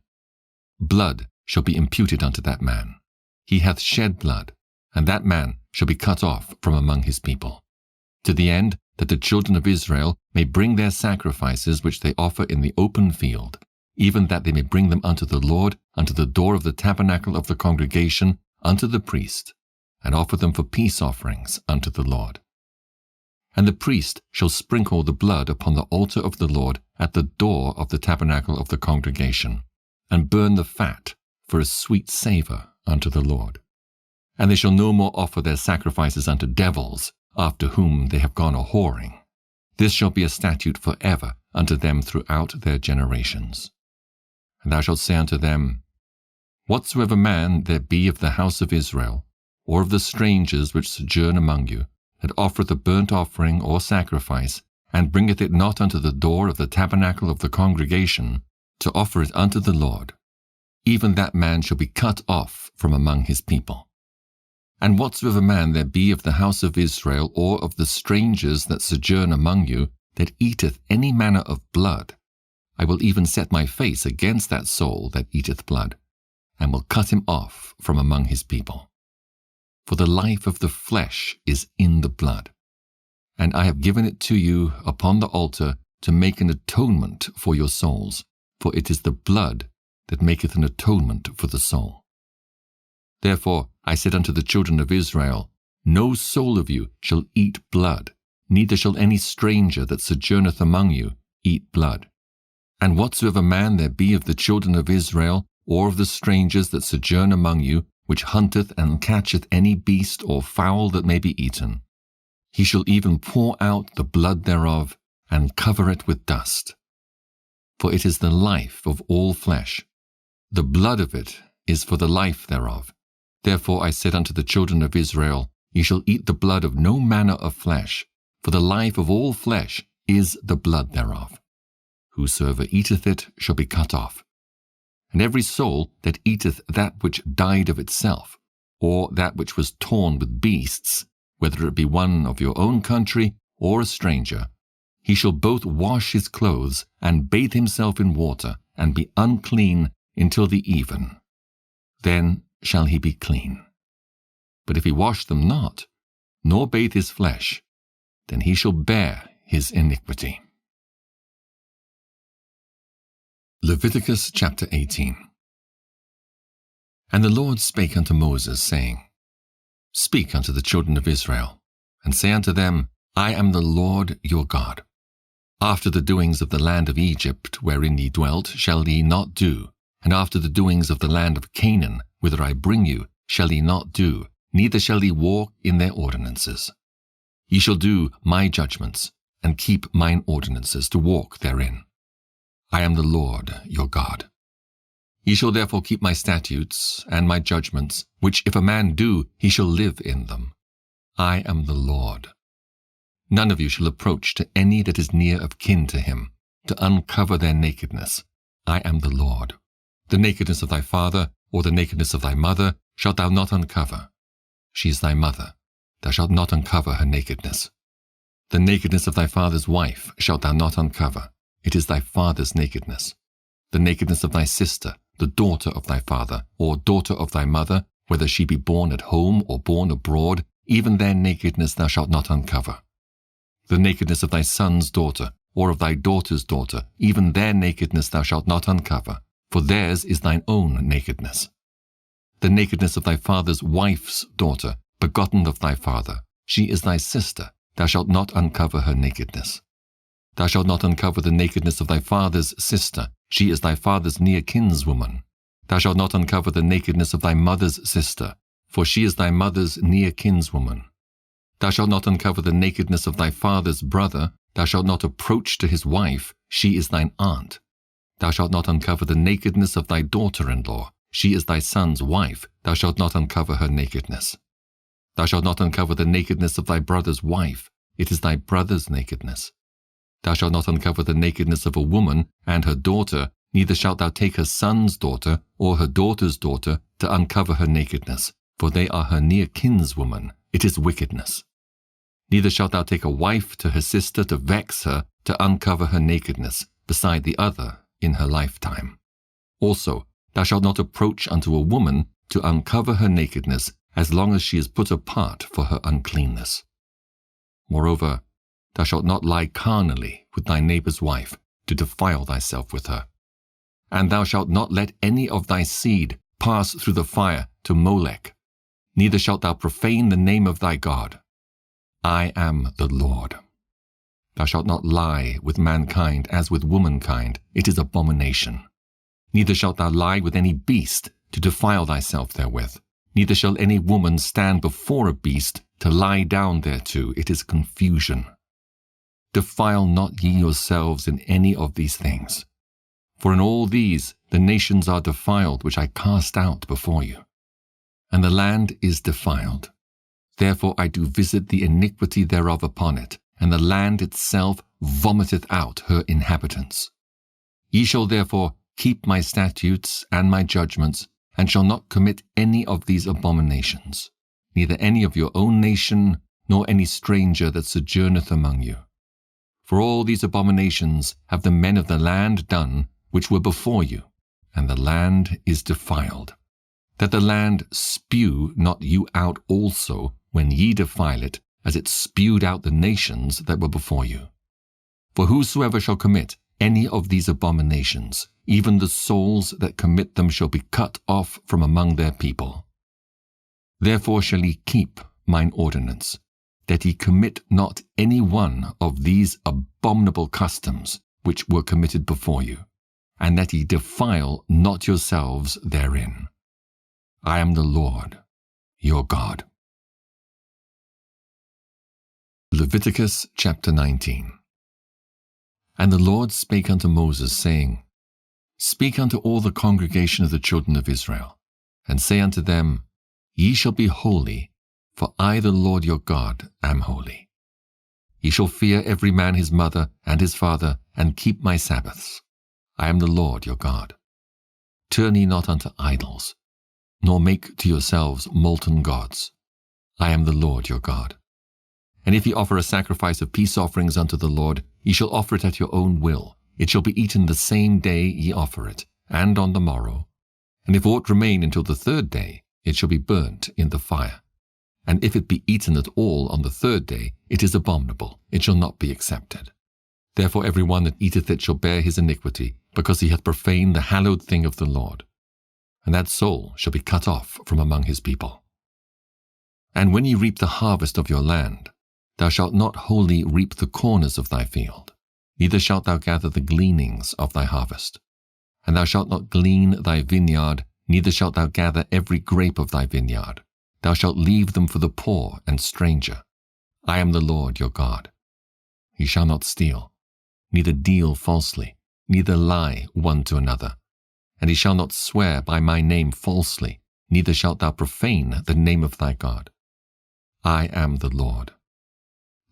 blood shall be imputed unto that man. He hath shed blood, and that man shall be cut off from among his people, to the end that the children of Israel may bring their sacrifices which they offer in the open field, even that they may bring them unto the Lord, unto the door of the tabernacle of the congregation, unto the priest, and offer them for peace offerings unto the Lord. And the priest shall sprinkle the blood upon the altar of the Lord at the door of the tabernacle of the congregation, and burn the fat for a sweet savour unto the Lord. And they shall no more offer their sacrifices unto devils, after whom they have gone a-whoring. This shall be a statute for ever unto them throughout their generations. And thou shalt say unto them, Whatsoever man there be of the house of Israel, or of the strangers which sojourn among you, that offereth a burnt offering or sacrifice, and bringeth it not unto the door of the tabernacle of the congregation, to offer it unto the Lord, even that man shall be cut off from among his people. And whatsoever man there be of the house of Israel, or of the strangers that sojourn among you, that eateth any manner of blood, I will even set my face against that soul that eateth blood, and will cut him off from among his people. For the life of the flesh is in the blood, and I have given it to you upon the altar to make an atonement for your souls, for it is the blood that maketh an atonement for the soul. Therefore I said unto the children of Israel, No soul of you shall eat blood, neither shall any stranger that sojourneth among you eat blood. And whatsoever man there be of the children of Israel, or of the strangers that sojourn among you, which hunteth and catcheth any beast or fowl that may be eaten, he shall even pour out the blood thereof, and cover it with dust. For it is the life of all flesh. The blood of it is for the life thereof. Therefore I said unto the children of Israel, Ye shall eat the blood of no manner of flesh, for the life of all flesh is the blood thereof. Whosoever eateth it shall be cut off. And every soul that eateth that which died of itself, or that which was torn with beasts, whether it be one of your own country or a stranger, he shall both wash his clothes and bathe himself in water, and be unclean until the even. Then shall he be clean. But if he wash them not, nor bathe his flesh, then he shall bear his iniquity. Leviticus chapter 18. And the Lord spake unto Moses, saying, Speak unto the children of Israel, and say unto them, I am the Lord your God. After the doings of the land of Egypt, wherein ye dwelt, shall ye not do, and after the doings of the land of Canaan, whither I bring you, shall ye not do, neither shall ye walk in their ordinances. Ye shall do my judgments, and keep mine ordinances, to walk therein. I am the Lord your God. Ye shall therefore keep my statutes and my judgments, which if a man do, he shall live in them. I am the Lord. None of you shall approach to any that is near of kin to him, to uncover their nakedness. I am the Lord. The nakedness of thy father, or the nakedness of thy mother, shalt thou not uncover. She is thy mother. Thou shalt not uncover her nakedness. The nakedness of thy father's wife shalt thou not uncover. It is thy father's nakedness. The nakedness of thy sister, the daughter of thy father, or daughter of thy mother, whether she be born at home or born abroad, even their nakedness thou shalt not uncover. The nakedness of thy son's daughter, or of thy daughter's daughter, even their nakedness thou shalt not uncover, for theirs is thine own nakedness. The nakedness of thy father's wife's daughter, begotten of thy father, she is thy sister, thou shalt not uncover her nakedness. Thou shalt not uncover the nakedness of thy father's sister, she is thy father's near kinswoman. Thou shalt not uncover the nakedness of thy mother's sister, for she is thy mother's near kinswoman. Thou shalt not uncover the nakedness of thy father's brother, thou shalt not approach to his wife, she is thine aunt. Thou shalt not uncover the nakedness of thy daughter-in-law, she is thy son's wife, thou shalt not uncover her nakedness. Thou shalt not uncover the nakedness of thy brother's wife, it is thy brother's nakedness. Thou shalt not uncover the nakedness of a woman and her daughter, neither shalt thou take her son's daughter or her daughter's daughter to uncover her nakedness, for they are her near kinswoman, it is wickedness. Neither shalt thou take a wife to her sister to vex her, to uncover her nakedness beside the other in her lifetime. Also, thou shalt not approach unto a woman to uncover her nakedness as long as she is put apart for her uncleanness. Moreover, thou shalt not lie carnally with thy neighbor's wife to defile thyself with her. And thou shalt not let any of thy seed pass through the fire to Molech, neither shalt thou profane the name of thy God. I am the Lord. Thou shalt not lie with mankind as with womankind, it is abomination. Neither shalt thou lie with any beast to defile thyself therewith, neither shall any woman stand before a beast to lie down thereto, it is confusion. Defile not ye yourselves in any of these things. For in all these the nations are defiled, which I cast out before you. And the land is defiled. Therefore I do visit the iniquity thereof upon it, and the land itself vomiteth out her inhabitants. Ye shall therefore keep my statutes and my judgments, and shall not commit any of these abominations, neither any of your own nation, nor any stranger that sojourneth among you. For all these abominations have the men of the land done, which were before you, and the land is defiled. That the land spew not you out also when ye defile it, as it spewed out the nations that were before you. For whosoever shall commit any of these abominations, even the souls that commit them shall be cut off from among their people. Therefore shall ye keep mine ordinance, that ye commit not any one of these abominable customs which were committed before you, and that ye defile not yourselves therein. I am the Lord, your God. Leviticus chapter 19. And the Lord spake unto Moses, saying, Speak unto all the congregation of the children of Israel, and say unto them, Ye shall be holy, for I the Lord your God am holy. Ye shall fear every man his mother and his father, and keep my Sabbaths. I am the Lord your God. Turn ye not unto idols, nor make to yourselves molten gods. I am the Lord your God. And if ye offer a sacrifice of peace offerings unto the Lord, ye shall offer it at your own will. It shall be eaten the same day ye offer it, and on the morrow. And if aught remain until the third day, it shall be burnt in the fire. And if it be eaten at all on the third day, it is abominable, it shall not be accepted. Therefore every one that eateth it shall bear his iniquity, because he hath profaned the hallowed thing of the Lord. And that soul shall be cut off from among his people. And when ye reap the harvest of your land, thou shalt not wholly reap the corners of thy field, neither shalt thou gather the gleanings of thy harvest. And thou shalt not glean thy vineyard, neither shalt thou gather every grape of thy vineyard. Thou shalt leave them for the poor and stranger. I am the Lord your God. Ye shall not steal, neither deal falsely, neither lie one to another. And ye shall not swear by my name falsely, neither shalt thou profane the name of thy God. I am the Lord.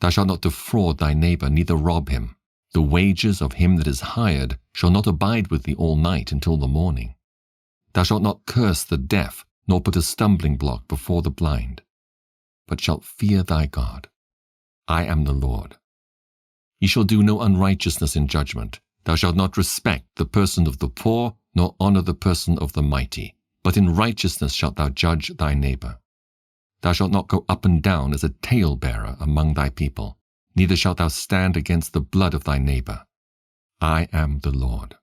Thou shalt not defraud thy neighbor, neither rob him. The wages of him that is hired shall not abide with thee all night until the morning. Thou shalt not curse the deaf, nor put a stumbling block before the blind, but shalt fear thy God. I am the Lord. Ye shall do no unrighteousness in judgment. Thou shalt not respect the person of the poor, nor honor the person of the mighty, but in righteousness shalt thou judge thy neighbor. Thou shalt not go up and down as a talebearer among thy people, neither shalt thou stand against the blood of thy neighbor. I am the Lord.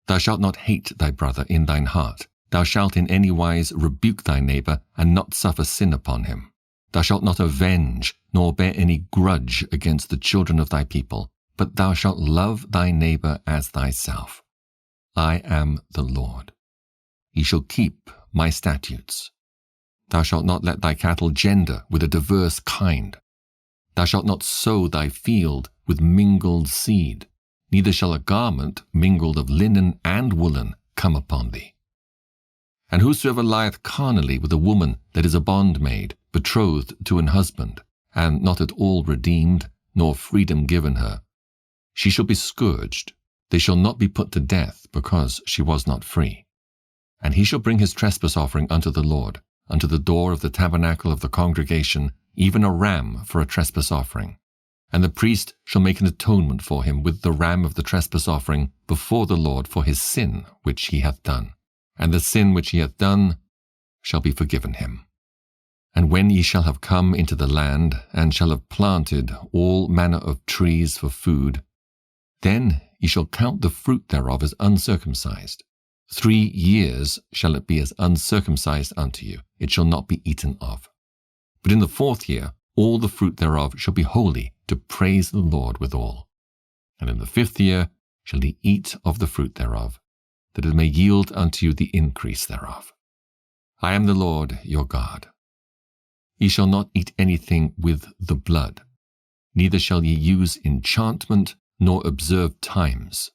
Thou shalt not hate thy brother in thine heart. Thou shalt in any wise rebuke thy neighbor, and not suffer sin upon him. Thou shalt not avenge, nor bear any grudge against the children of thy people, but thou shalt love thy neighbor as thyself. I am the Lord. Ye shall keep my statutes. Thou shalt not let thy cattle gender with a diverse kind. Thou shalt not sow thy field with mingled seed, neither shall a garment mingled of linen and woolen come upon thee. And whosoever lieth carnally with a woman that is a bondmaid, betrothed to an husband, and not at all redeemed, nor freedom given her, she shall be scourged. They shall not be put to death, because she was not free. And he shall bring his trespass offering unto the Lord, unto the door of the tabernacle of the congregation, even a ram for a trespass offering. And the priest shall make an atonement for him with the ram of the trespass offering before the Lord for his sin which he hath done. And the sin which he hath done shall be forgiven him. And when ye shall have come into the land, and shall have planted all manner of trees for food, then ye shall count the fruit thereof as uncircumcised. 3 years shall it be as uncircumcised unto you, it shall not be eaten of. But in the 4th year all the fruit thereof shall be holy, to praise the Lord withal. And in the 5th year shall ye eat of the fruit thereof, that it may yield unto you the increase thereof. I am the Lord your God. Ye shall not eat anything with the blood, neither shall ye use enchantment, nor observe times.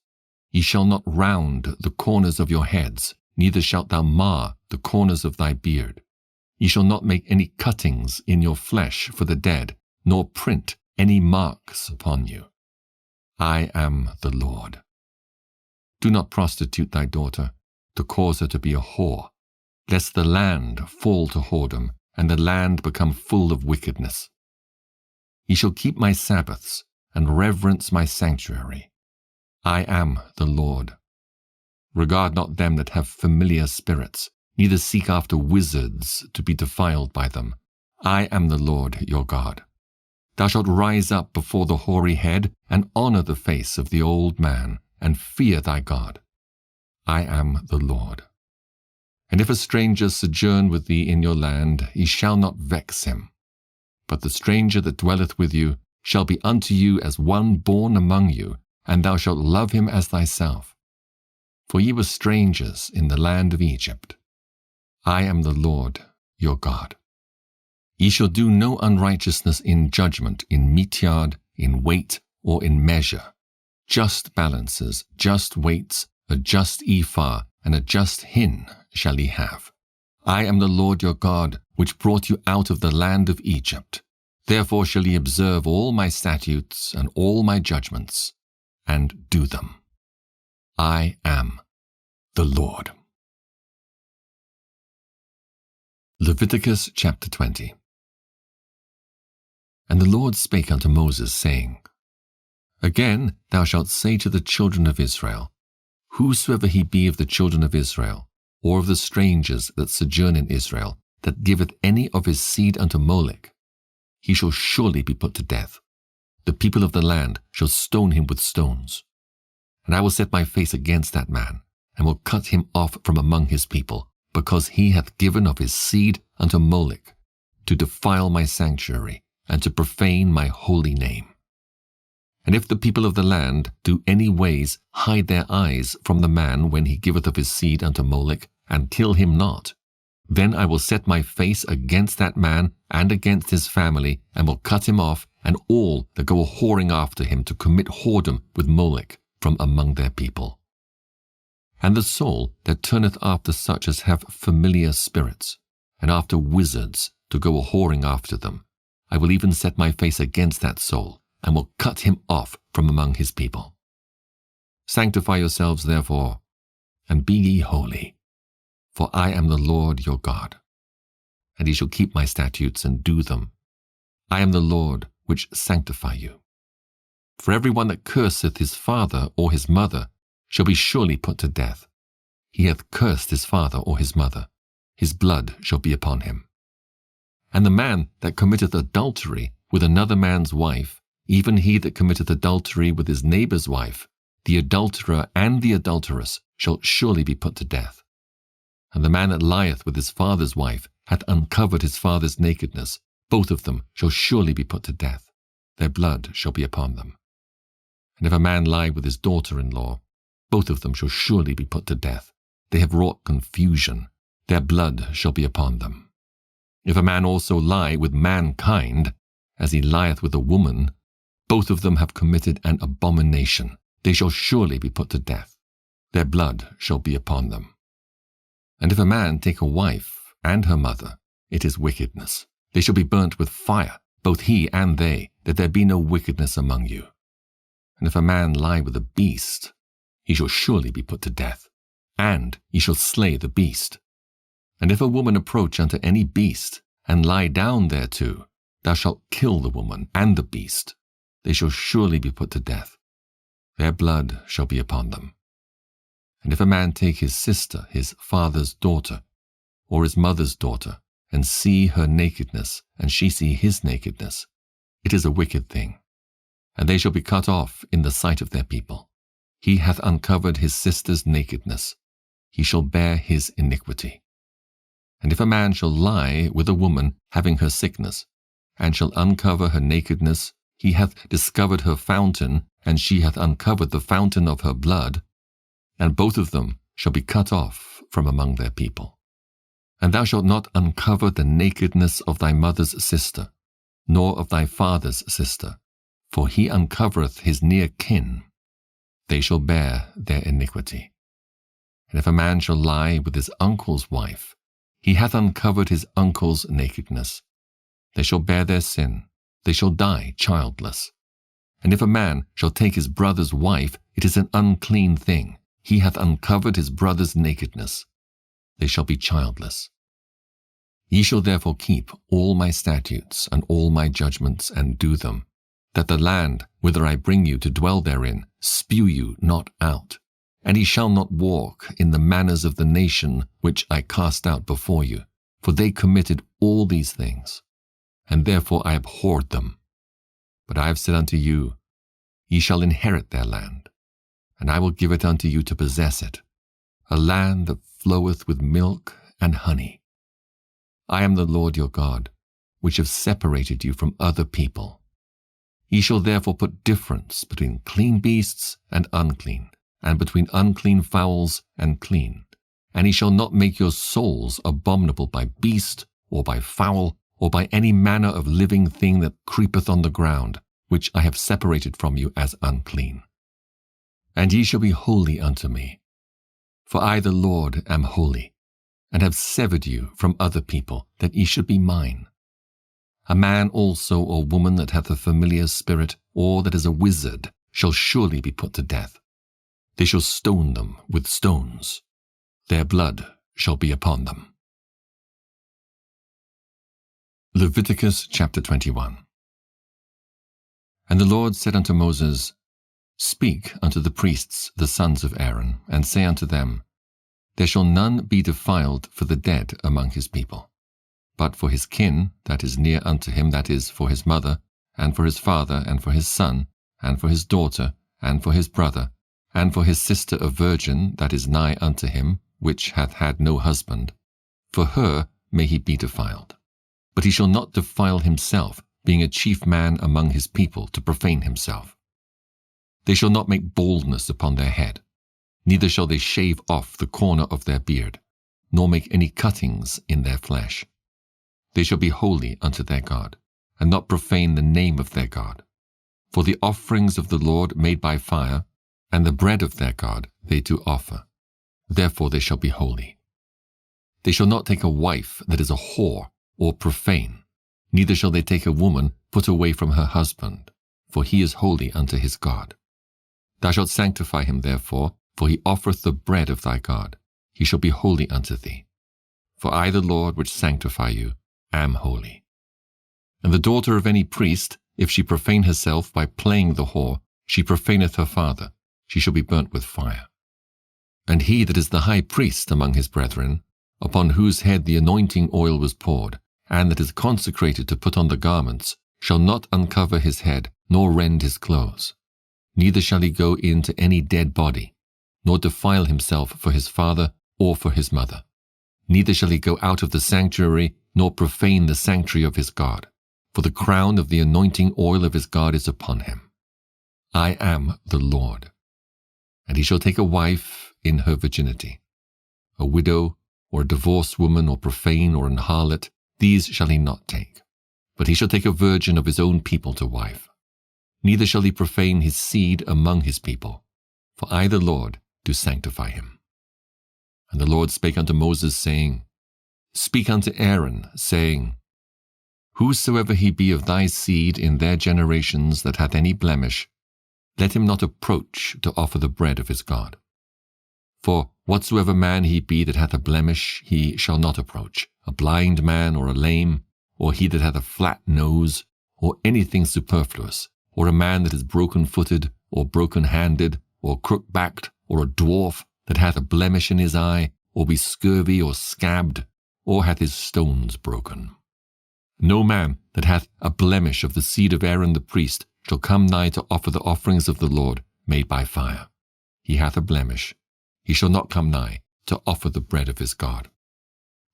Ye shall not round the corners of your heads, neither shalt thou mar the corners of thy beard. Ye shall not make any cuttings in your flesh for the dead, nor print any marks upon you. I am the Lord. Do not prostitute thy daughter, to cause her to be a whore, lest the land fall to whoredom, and the land become full of wickedness. Ye shall keep my Sabbaths, and reverence my sanctuary. I am the Lord. Regard not them that have familiar spirits, neither seek after wizards to be defiled by them. I am the Lord your God. Thou shalt rise up before the hoary head, and honor the face of the old man, and fear thy God. I am the Lord. And if a stranger sojourn with thee in your land, ye shall not vex him. But the stranger that dwelleth with you shall be unto you as one born among you, and thou shalt love him as thyself. For ye were strangers in the land of Egypt. I am the Lord your God. Ye shall do no unrighteousness in judgment, in meat yard, in weight, or in measure. Just balances, just weights, a just ephah, and a just hin shall ye have. I am the Lord your God, which brought you out of the land of Egypt. Therefore shall ye observe all my statutes and all my judgments, and do them. I am the Lord. Leviticus chapter 20. And the Lord spake unto Moses, saying, Again thou shalt say to the children of Israel, Whosoever he be of the children of Israel, or of the strangers that sojourn in Israel, that giveth any of his seed unto Molech, he shall surely be put to death. The people of the land shall stone him with stones. And I will set my face against that man, and will cut him off from among his people, because he hath given of his seed unto Molech, to defile my sanctuary, and to profane my holy name. And if the people of the land do any ways hide their eyes from the man when he giveth of his seed unto Molech, and kill him not, then I will set my face against that man and against his family, and will cut him off, and all that go a-whoring after him to commit whoredom with Molech from among their people. And the soul that turneth after such as have familiar spirits, and after wizards to go a-whoring after them, I will even set my face against that soul, and will cut him off from among his people. Sanctify yourselves therefore, and be ye holy, for I am the Lord your God. And ye shall keep my statutes and do them. I am the Lord which sanctify you. For every one that curseth his father or his mother shall be surely put to death. He hath cursed his father or his mother, his blood shall be upon him. And the man that committeth adultery with another man's wife, even he that committeth adultery with his neighbour's wife, the adulterer and the adulteress shall surely be put to death. And the man that lieth with his father's wife hath uncovered his father's nakedness, both of them shall surely be put to death. Their blood shall be upon them. And if a man lie with his daughter-in-law, both of them shall surely be put to death. They have wrought confusion. Their blood shall be upon them. If a man also lie with mankind, as he lieth with a woman, both of them have committed an abomination. They shall surely be put to death. Their blood shall be upon them. And if a man take a wife and her mother, it is wickedness. They shall be burnt with fire, both he and they, that there be no wickedness among you. And if a man lie with a beast, he shall surely be put to death, and ye shall slay the beast. And if a woman approach unto any beast, and lie down thereto, thou shalt kill the woman and the beast. they shall surely be put to death. Their blood shall be upon them. And if a man take his sister, his father's daughter, or his mother's daughter, and see her nakedness, and she see his nakedness, it is a wicked thing. And they shall be cut off in the sight of their people. He hath uncovered his sister's nakedness. He shall bear his iniquity. And if a man shall lie with a woman having her sickness, and shall uncover her nakedness, he hath discovered her fountain, and she hath uncovered the fountain of her blood, and both of them shall be cut off from among their people. And thou shalt not uncover the nakedness of thy mother's sister, nor of thy father's sister, for he uncovereth his near kin. They shall bear their iniquity. And if a man shall lie with his uncle's wife, he hath uncovered his uncle's nakedness. They shall bear their sin. They shall die childless. And if a man shall take his brother's wife, it is an unclean thing. He hath uncovered his brother's nakedness. They shall be childless. Ye shall therefore keep all my statutes and all my judgments, and do them, that the land whither I bring you to dwell therein spew you not out. And ye shall not walk in the manners of the nation which I cast out before you, for they committed all these things, and therefore I abhorred them. But I have said unto you, ye shall inherit their land, and I will give it unto you to possess it, a land that floweth with milk and honey. I am the Lord your God, which have separated you from other people. Ye shall therefore put difference between clean beasts and unclean, and between unclean fowls and clean. And ye shall not make your souls abominable by beast, or by fowl, or by any manner of living thing that creepeth on the ground, which I have separated from you as unclean. And ye shall be holy unto me. For I the Lord am holy, and have severed you from other people, that ye should be mine. A man also or woman that hath a familiar spirit, or that is a wizard, shall surely be put to death. They shall stone them with stones. Their blood shall be upon them. Leviticus chapter 21. And the Lord said unto Moses, Speak unto the priests, the sons of Aaron, and say unto them, There shall none be defiled for the dead among his people, but for his kin that is near unto him, that is, for his mother, and for his father, and for his son, and for his daughter, and for his brother, and for his sister a virgin that is nigh unto him, which hath had no husband. For her may he be defiled. But he shall not defile himself, being a chief man among his people, to profane himself. They shall not make baldness upon their head, neither shall they shave off the corner of their beard, nor make any cuttings in their flesh. They shall be holy unto their God, and not profane the name of their God. For the offerings of the Lord made by fire, and the bread of their God they do offer. Therefore they shall be holy. They shall not take a wife that is a whore or profane, neither shall they take a woman put away from her husband, for he is holy unto his God. Thou shalt sanctify him therefore, for he offereth the bread of thy God. He shall be holy unto thee. For I the Lord which sanctify you am holy. And the daughter of any priest, if she profane herself by playing the whore, she profaneth her father, she shall be burnt with fire. And he that is the high priest among his brethren, upon whose head the anointing oil was poured, and that is consecrated to put on the garments, shall not uncover his head, nor rend his clothes. Neither shall he go into any dead body, nor defile himself for his father or for his mother. Neither shall he go out of the sanctuary, nor profane the sanctuary of his God, for the crown of the anointing oil of his God is upon him. I am the Lord. And he shall take a wife in her virginity. A widow, or a divorced woman, or profane, or an harlot, these shall he not take. But he shall take a virgin of his own people to wife. Neither shall he profane his seed among his people, for I the Lord do sanctify him. And the Lord spake unto Moses, saying, Speak unto Aaron, saying, Whosoever he be of thy seed in their generations that hath any blemish, let him not approach to offer the bread of his God. For whatsoever man he be that hath a blemish, he shall not approach, a blind man, or a lame, or he that hath a flat nose, or anything superfluous, or a man that is broken-footed, or broken-handed, or crook-backed, or a dwarf that hath a blemish in his eye, or be scurvy or scabbed, or hath his stones broken. No man that hath a blemish of the seed of Aaron the priest shall come nigh to offer the offerings of the Lord made by fire. He hath a blemish. He shall not come nigh to offer the bread of his God.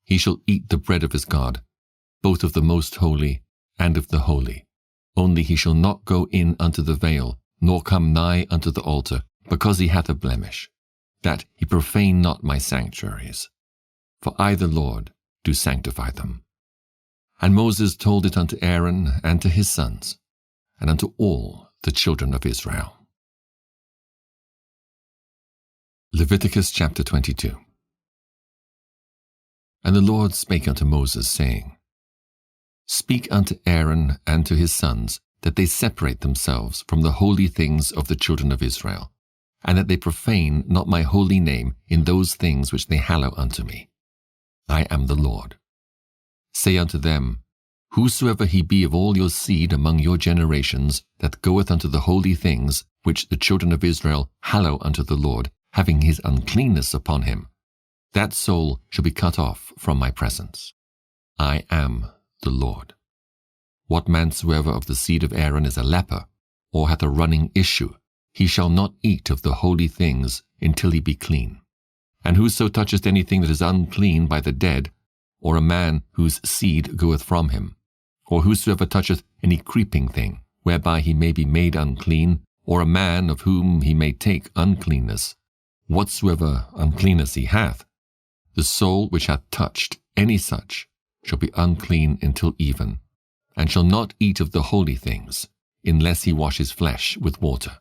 He shall eat the bread of his God, both of the most holy and of the holy. Only he shall not go in unto the veil, nor come nigh unto the altar, because he hath a blemish, that he profane not my sanctuaries. For I, the Lord, do sanctify them. And Moses told it unto Aaron and to his sons, and unto all the children of Israel. Leviticus chapter 22. And the Lord spake unto Moses, saying, Speak unto Aaron and to his sons, that they separate themselves from the holy things of the children of Israel, and that they profane not my holy name in those things which they hallow unto me. I am the Lord. Say unto them, Whosoever he be of all your seed among your generations, that goeth unto the holy things which the children of Israel hallow unto the Lord, having his uncleanness upon him, that soul shall be cut off from my presence. I am the Lord. What man soever of the seed of Aaron is a leper, or hath a running issue, he shall not eat of the holy things until he be clean. And whoso toucheth anything that is unclean by the dead, or a man whose seed goeth from him, or whosoever toucheth any creeping thing, whereby he may be made unclean, or a man of whom he may take uncleanness, whatsoever uncleanness he hath, the soul which hath touched any such shall be unclean until even, and shall not eat of the holy things, unless he wash his flesh with water.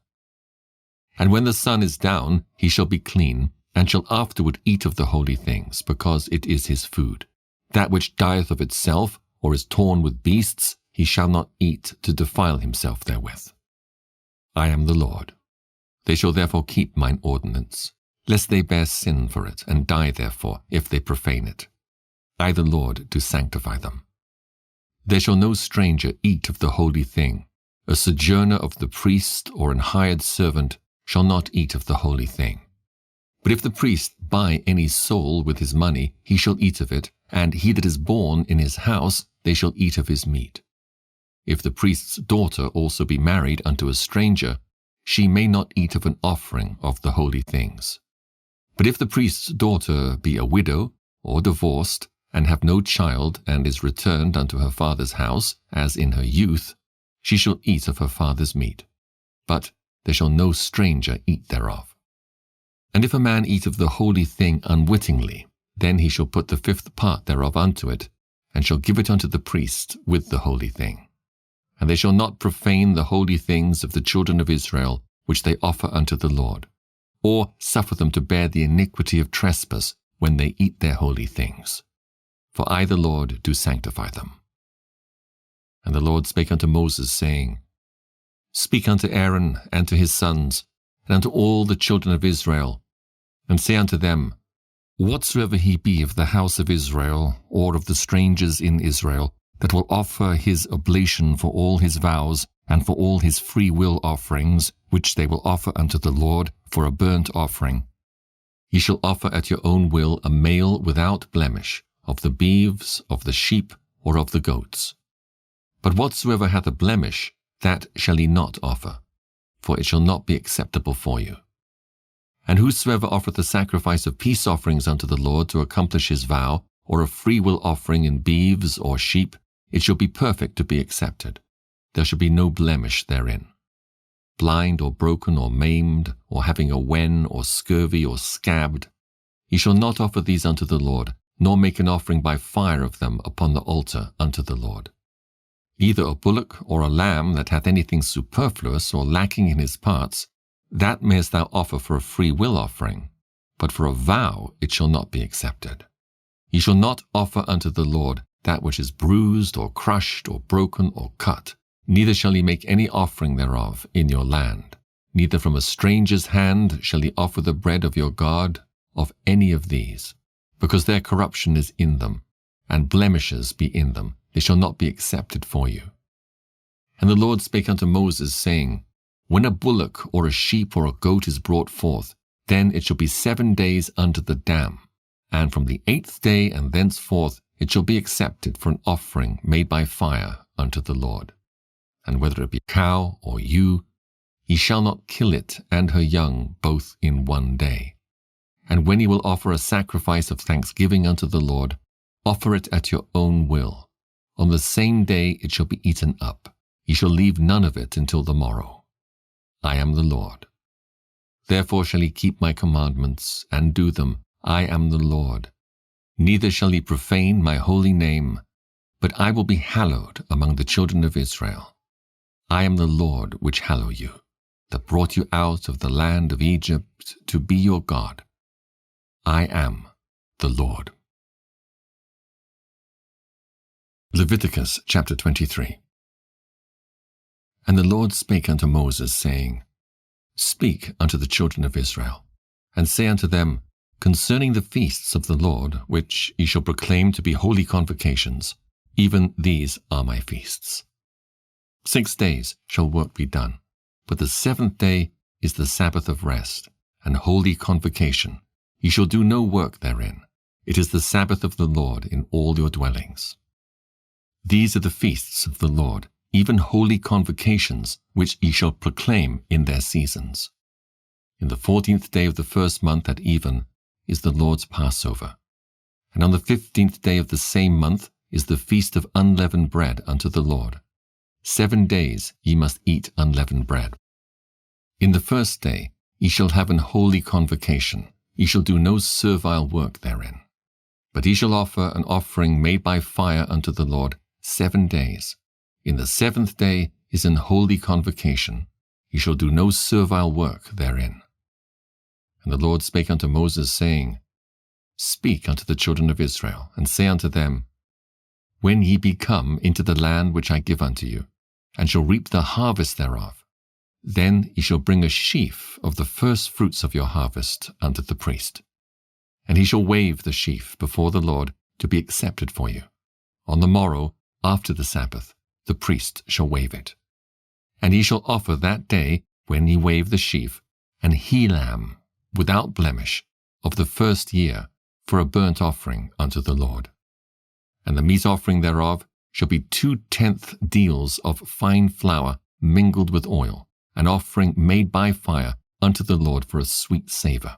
And when the sun is down, he shall be clean, and shall afterward eat of the holy things, because it is his food. That which dieth of itself, or is torn with beasts, he shall not eat to defile himself therewith. I am the Lord. They shall therefore keep mine ordinance, lest they bear sin for it, and die therefore, if they profane it. I, the Lord, do sanctify them. There shall no stranger eat of the holy thing. A sojourner of the priest or an hired servant shall not eat of the holy thing. But if the priest buy any soul with his money, he shall eat of it, and he that is born in his house, they shall eat of his meat. If the priest's daughter also be married unto a stranger, she may not eat of an offering of the holy things. But if the priest's daughter be a widow, or divorced, and have no child, and is returned unto her father's house, as in her youth, she shall eat of her father's meat. But there shall no stranger eat thereof. And if a man eat of the holy thing unwittingly, then he shall put the 5th part thereof unto it, and shall give it unto the priest with the holy thing. And they shall not profane the holy things of the children of Israel, which they offer unto the Lord, or suffer them to bear the iniquity of trespass when they eat their holy things. For I, the Lord, do sanctify them. And the Lord spake unto Moses, saying, Speak unto Aaron and to his sons, and unto all the children of Israel, and say unto them, Whatsoever he be of the house of Israel, or of the strangers in Israel, that will offer his oblation for all his vows, and for all his free will offerings, which they will offer unto the Lord for a burnt offering, ye shall offer at your own will a male without blemish, of the beeves, of the sheep, or of the goats. But whatsoever hath a blemish, that shall ye not offer, for it shall not be acceptable for you. And whosoever offereth a sacrifice of peace offerings unto the Lord to accomplish his vow, or a freewill offering in beeves or sheep, it shall be perfect to be accepted. There shall be no blemish therein. Blind or broken or maimed, or having a wen or scurvy or scabbed, ye shall not offer these unto the Lord, nor make an offering by fire of them upon the altar unto the Lord. Either a bullock or a lamb that hath anything superfluous or lacking in his parts, that mayest thou offer for a free will offering, but for a vow it shall not be accepted. Ye shall not offer unto the Lord that which is bruised or crushed or broken or cut, neither shall ye make any offering thereof in your land. Neither from a stranger's hand shall ye offer the bread of your God of any of these, because their corruption is in them, and blemishes be in them, they shall not be accepted for you. And the Lord spake unto Moses, saying, When a bullock or a sheep or a goat is brought forth, then it shall be 7 days unto the dam, and from the 8th day and thenceforth it shall be accepted for an offering made by fire unto the Lord. And whether it be cow or ewe, ye shall not kill it and her young both in 1 day. And when ye will offer a sacrifice of thanksgiving unto the Lord, offer it at your own will. On the same day it shall be eaten up. Ye shall leave none of it until the morrow. I am the Lord. Therefore shall ye keep my commandments, and do them. I am the Lord. Neither shall ye profane my holy name, but I will be hallowed among the children of Israel. I am the Lord which hallow you, that brought you out of the land of Egypt to be your God. I am the Lord. Leviticus chapter 23. And the Lord spake unto Moses, saying, Speak unto the children of Israel, and say unto them, Concerning the feasts of the Lord, which ye shall proclaim to be holy convocations, even these are my feasts. 6 days shall work be done, but the 7th day is the Sabbath of rest, and holy convocation. Ye shall do no work therein. It is the Sabbath of the Lord in all your dwellings. These are the feasts of the Lord, even holy convocations, which ye shall proclaim in their seasons. In the 14th day of the 1st month at even is the Lord's Passover. And on the 15th day of the same month is the feast of unleavened bread unto the Lord. 7 days ye must eat unleavened bread. In the 1st day ye shall have an holy convocation. Ye shall do no servile work therein. But ye shall offer an offering made by fire unto the Lord 7 days. In the 7th day is an holy convocation. Ye shall do no servile work therein. And the Lord spake unto Moses, saying, Speak unto the children of Israel, and say unto them, When ye be come into the land which I give unto you, and shall reap the harvest thereof, then ye shall bring a sheaf of the first fruits of your harvest unto the priest. And he shall wave the sheaf before the Lord to be accepted for you. On the morrow, after the Sabbath, the priest shall wave it. And ye shall offer that day, when ye wave the sheaf, an he-lamb, without blemish, of the 1st year, for a burnt offering unto the Lord. And the meat offering thereof shall be 2/10 deals of fine flour mingled with oil, an offering made by fire unto the Lord for a sweet savour.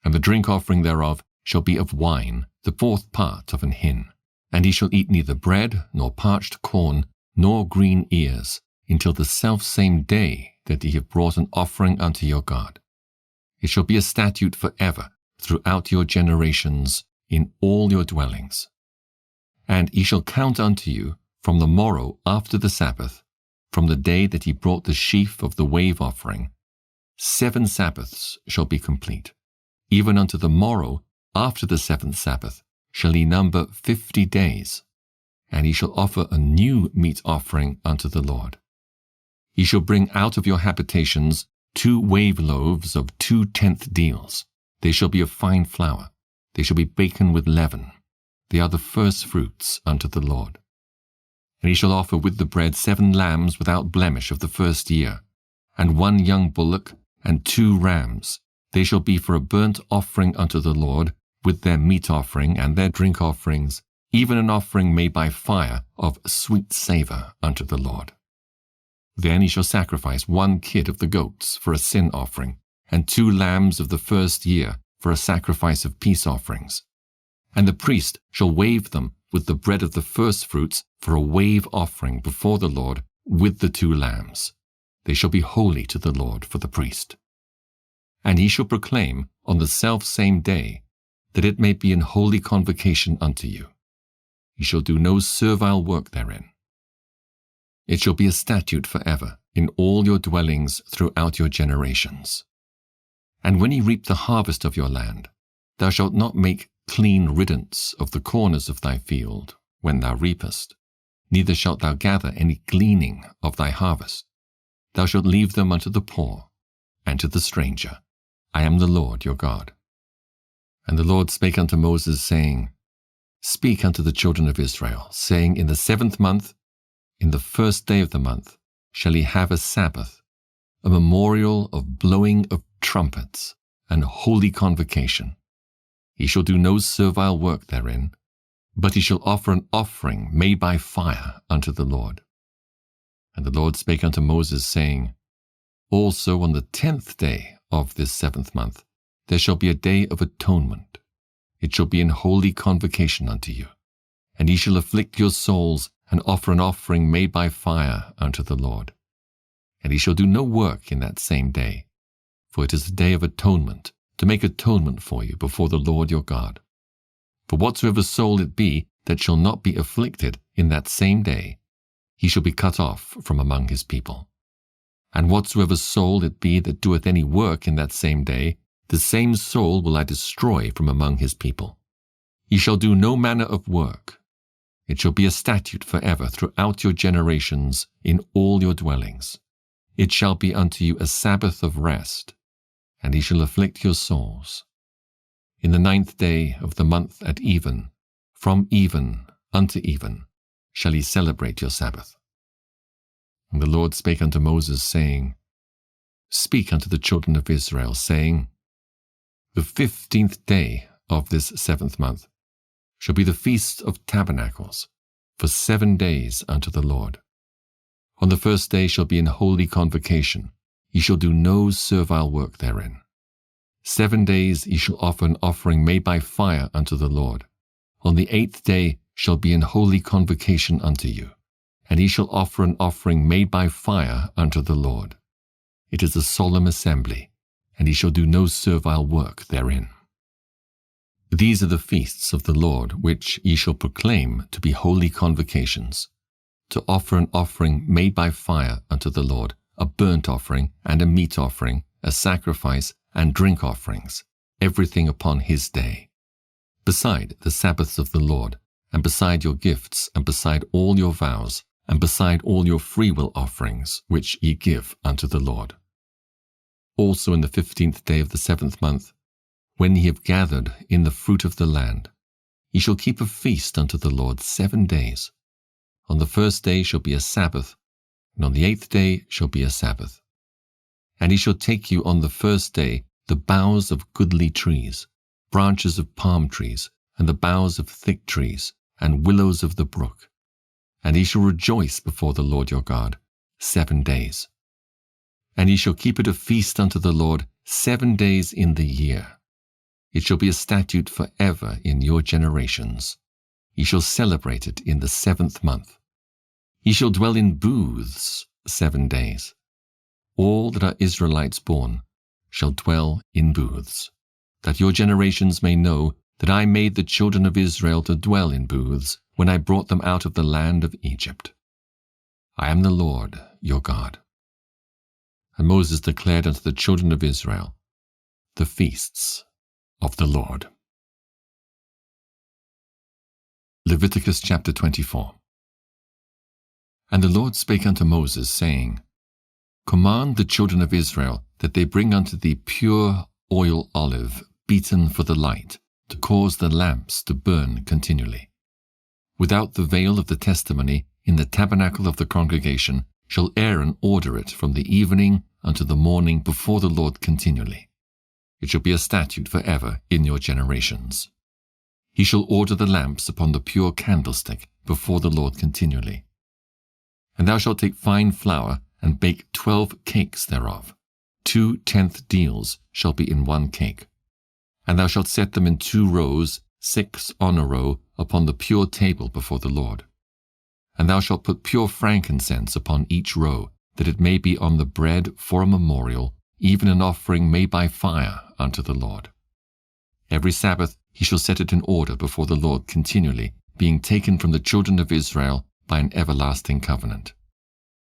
And the drink offering thereof shall be of wine, the 4th part of an hin. And he shall eat neither bread, nor parched corn, nor green ears, until the selfsame day that ye have brought an offering unto your God. It shall be a statute for ever throughout your generations in all your dwellings. And ye shall count unto you from the morrow after the Sabbath, from the day that ye brought the sheaf of the wave offering, 7 Sabbaths shall be complete. Even unto the morrow after the 7th Sabbath shall ye number 50 days, and ye shall offer a new meat offering unto the Lord. Ye shall bring out of your habitations 2 wave loaves of 2/10 deals. They shall be of fine flour. They shall be baken with leaven. They are the first fruits unto the Lord. And ye shall offer with the bread 7 lambs without blemish of the 1st year, and 1 young bullock, and 2 rams. They shall be for a burnt offering unto the Lord, with their meat offering and their drink offerings, even an offering made by fire of sweet savour unto the Lord. Then ye shall sacrifice 1 kid of the goats for a sin offering, and 2 lambs of the 1st year for a sacrifice of peace offerings. And the priest shall wave them with the bread of the firstfruits for a wave offering before the Lord with the 2 lambs. They shall be holy to the Lord for the priest. And he shall proclaim on the selfsame day, that it may be an holy convocation unto you. Ye shall do no servile work therein. It shall be a statute for ever in all your dwellings throughout your generations. And when ye reap the harvest of your land, thou shalt not make clean riddance of the corners of thy field when thou reapest, neither shalt thou gather any gleaning of thy harvest. Thou shalt leave them unto the poor and to the stranger. I am the Lord your God. And the Lord spake unto Moses, saying, Speak unto the children of Israel, saying, In the 7th month, in the 1st day of the month, shall he have a Sabbath, a memorial of blowing of trumpets, and holy convocation. He shall do no servile work therein, but he shall offer an offering made by fire unto the Lord. And the Lord spake unto Moses, saying, Also on the 10th day of this 7th month there shall be a day of atonement. It shall be in holy convocation unto you, and ye shall afflict your souls, and offer an offering made by fire unto the Lord. And he shall do no work in that same day, for it is a day of atonement, to make atonement for you before the Lord your God. For whatsoever soul it be that shall not be afflicted in that same day, he shall be cut off from among his people. And whatsoever soul it be that doeth any work in that same day, the same soul will I destroy from among his people. Ye shall do no manner of work. It shall be a statute forever throughout your generations in all your dwellings. It shall be unto you a Sabbath of rest, and he shall afflict your souls. In the 9th day of the month at even, from even unto even, shall ye celebrate your Sabbath. And the Lord spake unto Moses, saying, Speak unto the children of Israel, saying, The 15th day of this 7th month shall be the Feast of Tabernacles, for 7 days unto the Lord. On the 1st day shall be in holy convocation. Ye shall do no servile work therein. 7 days ye shall offer an offering made by fire unto the Lord. On the 8th day shall be in holy convocation unto you, and ye shall offer an offering made by fire unto the Lord. It is a solemn assembly, and ye shall do no servile work therein. These are the feasts of the Lord, which ye shall proclaim to be holy convocations, to offer an offering made by fire unto the Lord, a burnt offering and a meat offering, a sacrifice and drink offerings, everything upon his day. Beside the Sabbaths of the Lord, and beside your gifts, and beside all your vows, and beside all your freewill offerings, which ye give unto the Lord. Also in the 15th day of the 7th month, when ye have gathered in the fruit of the land, ye shall keep a feast unto the Lord 7 days. On the 1st day shall be a Sabbath, and on the 8th day shall be a Sabbath. And he shall take you on the 1st day the boughs of goodly trees, branches of palm trees, and the boughs of thick trees, and willows of the brook. And ye shall rejoice before the Lord your God 7 days. And ye shall keep it a feast unto the Lord 7 days in the year. It shall be a statute forever in your generations. Ye shall celebrate it in the 7th month. Ye shall dwell in booths 7 days. All that are Israelites born shall dwell in booths, that your generations may know that I made the children of Israel to dwell in booths when I brought them out of the land of Egypt. I am the Lord your God. And Moses declared unto the children of Israel the feasts of the Lord. Leviticus chapter 24. And the Lord spake unto Moses, saying, Command the children of Israel that they bring unto thee pure oil olive, beaten for the light, to cause the lamps to burn continually. Without the veil of the testimony, in the tabernacle of the congregation, shall Aaron order it from the evening unto the morning before the Lord continually. It shall be a statute forever in your generations. He shall order the lamps upon the pure candlestick before the Lord continually. And thou shalt take fine flour, and bake 12 cakes thereof. 2 tenth deals shall be in 1 cake. And thou shalt set them in 2 rows, 6 on a row, upon the pure table before the Lord. And thou shalt put pure frankincense upon each row, that it may be on the bread for a memorial, even an offering made by fire unto the Lord. Every Sabbath he shall set it in order before the Lord continually, being taken from the children of Israel by an everlasting covenant.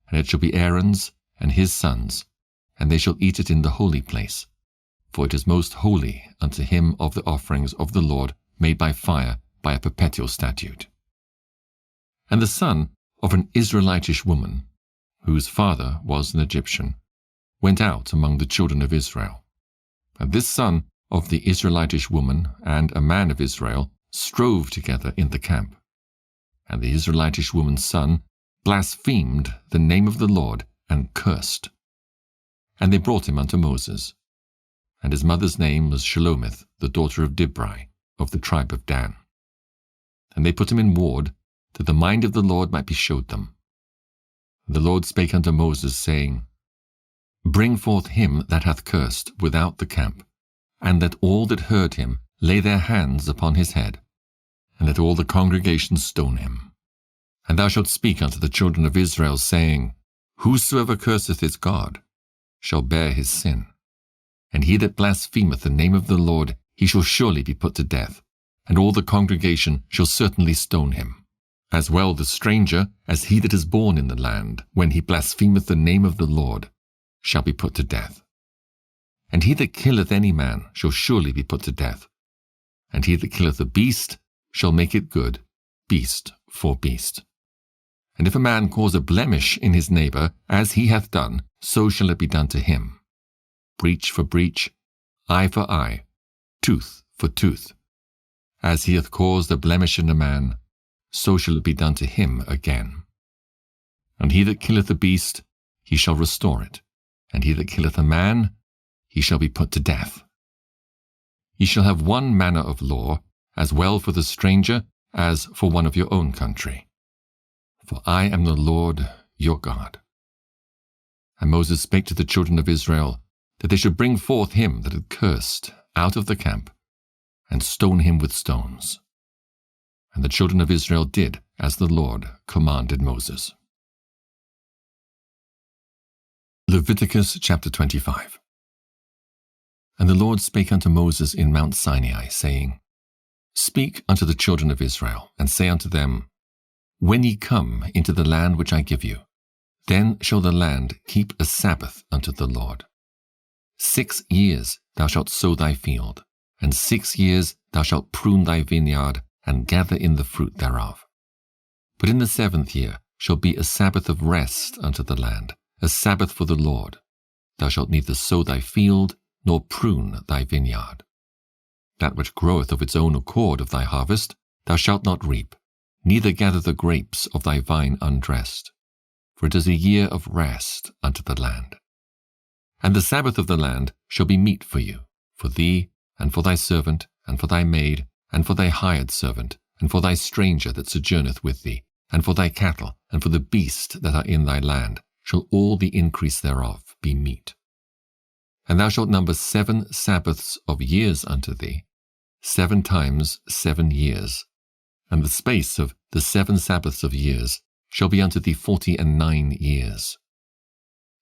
And it shall be Aaron's and his sons, and they shall eat it in the holy place, for it is most holy unto him of the offerings of the Lord made by fire by a perpetual statute. And the son of an Israelitish woman, whose father was an Egyptian, went out among the children of Israel. And this son of the Israelitish woman and a man of Israel strove together in the camp. And the Israelitish woman's son blasphemed the name of the Lord and cursed. And they brought him unto Moses. And his mother's name was Shelomith, the daughter of Dibri, of the tribe of Dan. And they put him in ward, that the mind of the Lord might be showed them. And the Lord spake unto Moses, saying, Bring forth him that hath cursed without the camp, and let all that heard him lay their hands upon his head, and let all the congregation stone him. And thou shalt speak unto the children of Israel, saying, Whosoever curseth his God shall bear his sin. And he that blasphemeth the name of the Lord, he shall surely be put to death, and all the congregation shall certainly stone him. As well the stranger as he that is born in the land, when he blasphemeth the name of the Lord, shall be put to death. And he that killeth any man shall surely be put to death. And he that killeth a beast shall make it good, beast for beast. And if a man cause a blemish in his neighbour, as he hath done, so shall it be done to him. Breach for breach, eye for eye, tooth for tooth. As he hath caused a blemish in a man, so shall it be done to him again. And he that killeth a beast, he shall restore it. And he that killeth a man, he shall be put to death. Ye shall have one manner of law, as well for the stranger as for one of your own country. For I am the Lord your God. And Moses spake to the children of Israel, that they should bring forth him that had cursed out of the camp, and stone him with stones. And the children of Israel did as the Lord commanded Moses. Leviticus chapter 25. And the Lord spake unto Moses in Mount Sinai, saying, Speak unto the children of Israel, and say unto them, When ye come into the land which I give you, then shall the land keep a Sabbath unto the Lord. 6 years thou shalt sow thy field, and 6 years thou shalt prune thy vineyard, and gather in the fruit thereof. But in the 7th year shall be a Sabbath of rest unto the land, a Sabbath for the Lord. Thou shalt neither sow thy field, nor prune thy vineyard. That which groweth of its own accord of thy harvest thou shalt not reap, neither gather the grapes of thy vine undressed. For it is a year of rest unto the land. And the Sabbath of the land shall be meat for you, for thee, and for thy servant, and for thy maid, and for thy hired servant, and for thy stranger that sojourneth with thee, and for thy cattle, and for the beast that are in thy land, shall all the increase thereof be meat. And thou shalt number 7 Sabbaths of years unto thee, 7 times 7 years. And the space of the 7 Sabbaths of years shall be unto thee 49 years.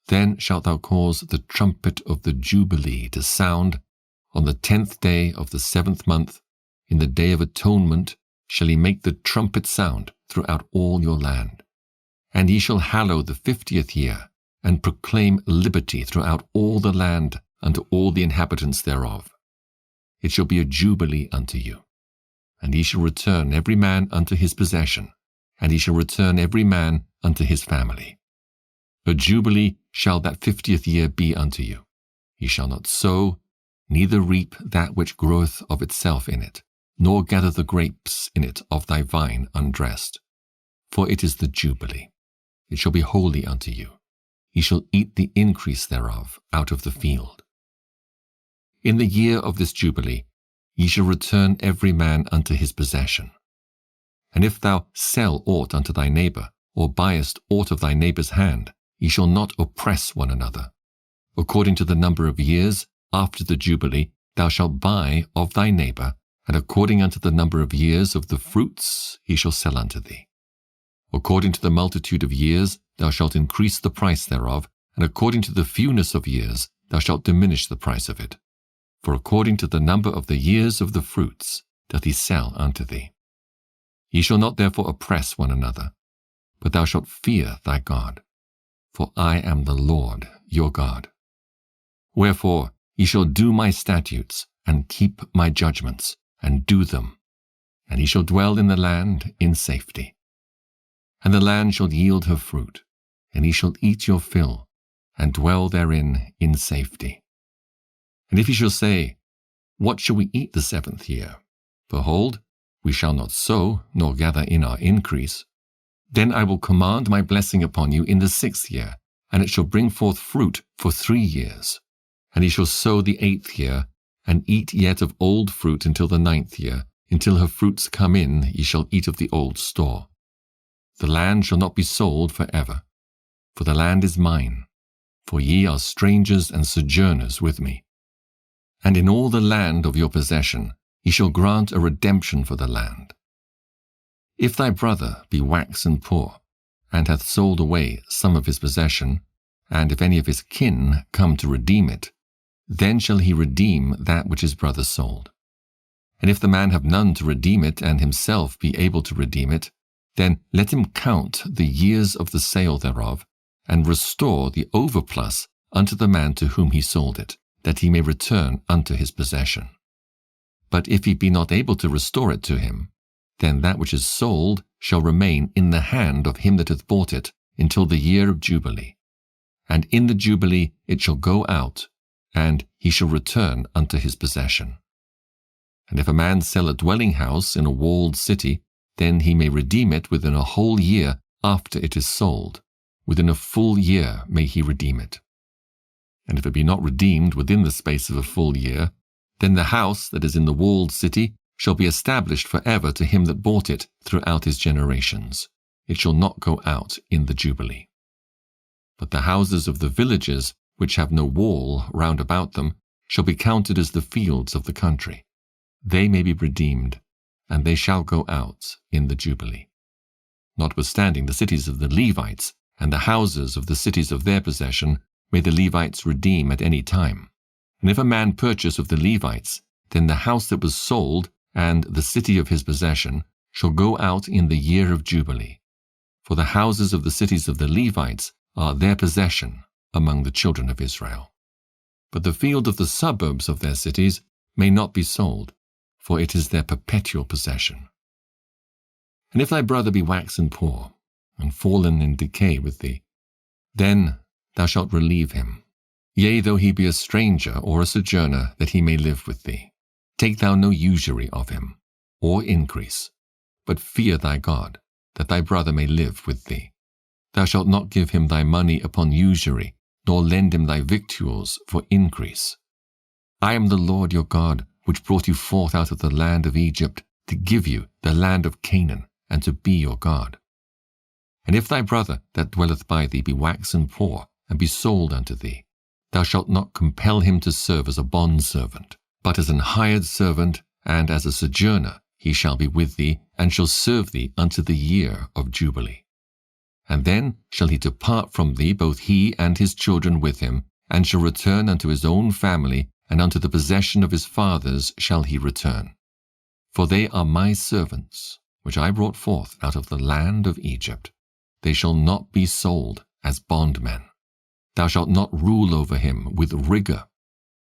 Then shalt thou cause the trumpet of the Jubilee to sound on the 10th day of the 7th month. In the day of atonement shall he make the trumpet sound throughout all your land. And ye shall hallow the 50th year, and proclaim liberty throughout all the land unto all the inhabitants thereof. It shall be a jubilee unto you. And ye shall return every man unto his possession, and he shall return every man unto his family. A jubilee shall that 50th year be unto you. Ye shall not sow, neither reap that which groweth of itself in it, nor gather the grapes in it of thy vine undressed. For it is the jubilee. It shall be holy unto you. Ye shall eat the increase thereof out of the field. In the year of this jubilee ye shall return every man unto his possession. And if thou sell aught unto thy neighbour, or buyest aught of thy neighbour's hand, ye shall not oppress one another. According to the number of years after the jubilee thou shalt buy of thy neighbour, and according unto the number of years of the fruits he shall sell unto thee. According to the multitude of years thou shalt increase the price thereof, and according to the fewness of years thou shalt diminish the price of it. For according to the number of the years of the fruits doth he sell unto thee. Ye shall not therefore oppress one another, but thou shalt fear thy God. For I am the Lord your God. Wherefore ye shall do my statutes, and keep my judgments, and do them, and ye shall dwell in the land in safety. And the land shall yield her fruit, and ye shall eat your fill, and dwell therein in safety. And if ye shall say, What shall we eat the 7th year? Behold, we shall not sow, nor gather in our increase. Then I will command my blessing upon you in the 6th year, and it shall bring forth fruit for 3 years. And he shall sow the 8th year, and eat yet of old fruit until the 9th year. Until her fruits come in, ye shall eat of the old store. The land shall not be sold for ever, for the land is mine, for ye are strangers and sojourners with me. And in all the land of your possession ye shall grant a redemption for the land. If thy brother be waxen poor, and hath sold away some of his possession, and if any of his kin come to redeem it, then shall he redeem that which his brother sold. And if the man have none to redeem it, and himself be able to redeem it, then let him count the years of the sale thereof, and restore the overplus unto the man to whom he sold it, that he may return unto his possession. But if he be not able to restore it to him, then that which is sold shall remain in the hand of him that hath bought it until the year of Jubilee. And in the Jubilee it shall go out, and he shall return unto his possession. And if a man sell a dwelling house in a walled city, then he may redeem it within a whole year after it is sold. Within a full year may he redeem it. And if it be not redeemed within the space of a full year, then the house that is in the walled city shall be established for ever to him that bought it throughout his generations. It shall not go out in the Jubilee. But the houses of the villages, which have no wall round about them, shall be counted as the fields of the country. They may be redeemed, and they shall go out in the Jubilee. Notwithstanding the cities of the Levites, and the houses of the cities of their possession, may the Levites redeem at any time. And if a man purchase of the Levites, then the house that was sold, and the city of his possession, shall go out in the year of Jubilee. For the houses of the cities of the Levites are their possession among the children of Israel. But the field of the suburbs of their cities may not be sold, for it is their perpetual possession. And if thy brother be waxen poor, and fallen in decay with thee, then thou shalt relieve him. Yea, though he be a stranger or a sojourner, that he may live with thee. Take thou no usury of him, or increase, but fear thy God, that thy brother may live with thee. Thou shalt not give him thy money upon usury, nor lend him thy victuals for increase. I am the Lord your God, which brought you forth out of the land of Egypt, to give you the land of Canaan, and to be your God. And if thy brother that dwelleth by thee be waxen poor, and be sold unto thee, thou shalt not compel him to serve as a bondservant, but as an hired servant, and as a sojourner he shall be with thee, and shall serve thee unto the year of Jubilee. And then shall he depart from thee, both he and his children with him, and shall return unto his own family, and unto the possession of his fathers shall he return. For they are my servants, which I brought forth out of the land of Egypt. They shall not be sold as bondmen. Thou shalt not rule over him with rigor,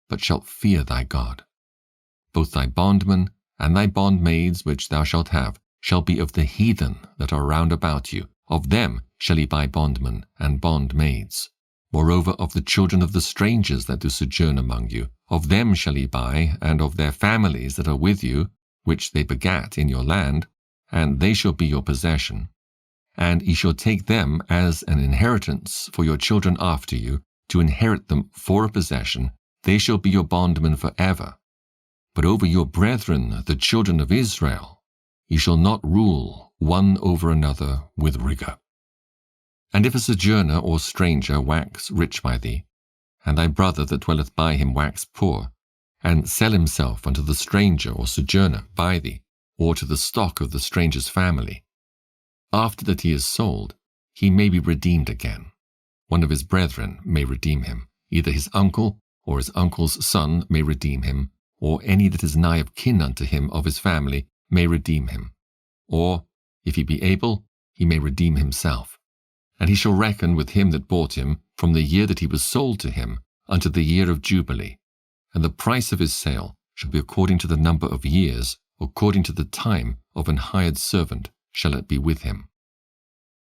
but shalt fear thy God. Both thy bondmen and thy bondmaids which thou shalt have shall be of the heathen that are round about you. Of them shall he buy bondmen and bondmaids. Moreover, of the children of the strangers that do sojourn among you, of them shall he buy, and of their families that are with you, which they begat in your land, and they shall be your possession. And ye shall take them as an inheritance for your children after you, to inherit them for a possession. They shall be your bondmen for ever. But over your brethren, the children of Israel, ye shall not rule one over another with rigor. And if a sojourner or stranger wax rich by thee, and thy brother that dwelleth by him wax poor, and sell himself unto the stranger or sojourner by thee, or to the stock of the stranger's family, after that he is sold, he may be redeemed again. One of his brethren may redeem him, either his uncle or his uncle's son may redeem him, or any that is nigh of kin unto him of his family may redeem him. Or, if he be able, he may redeem himself. And he shall reckon with him that bought him from the year that he was sold to him unto the year of Jubilee. And the price of his sale shall be according to the number of years, according to the time of an hired servant shall it be with him.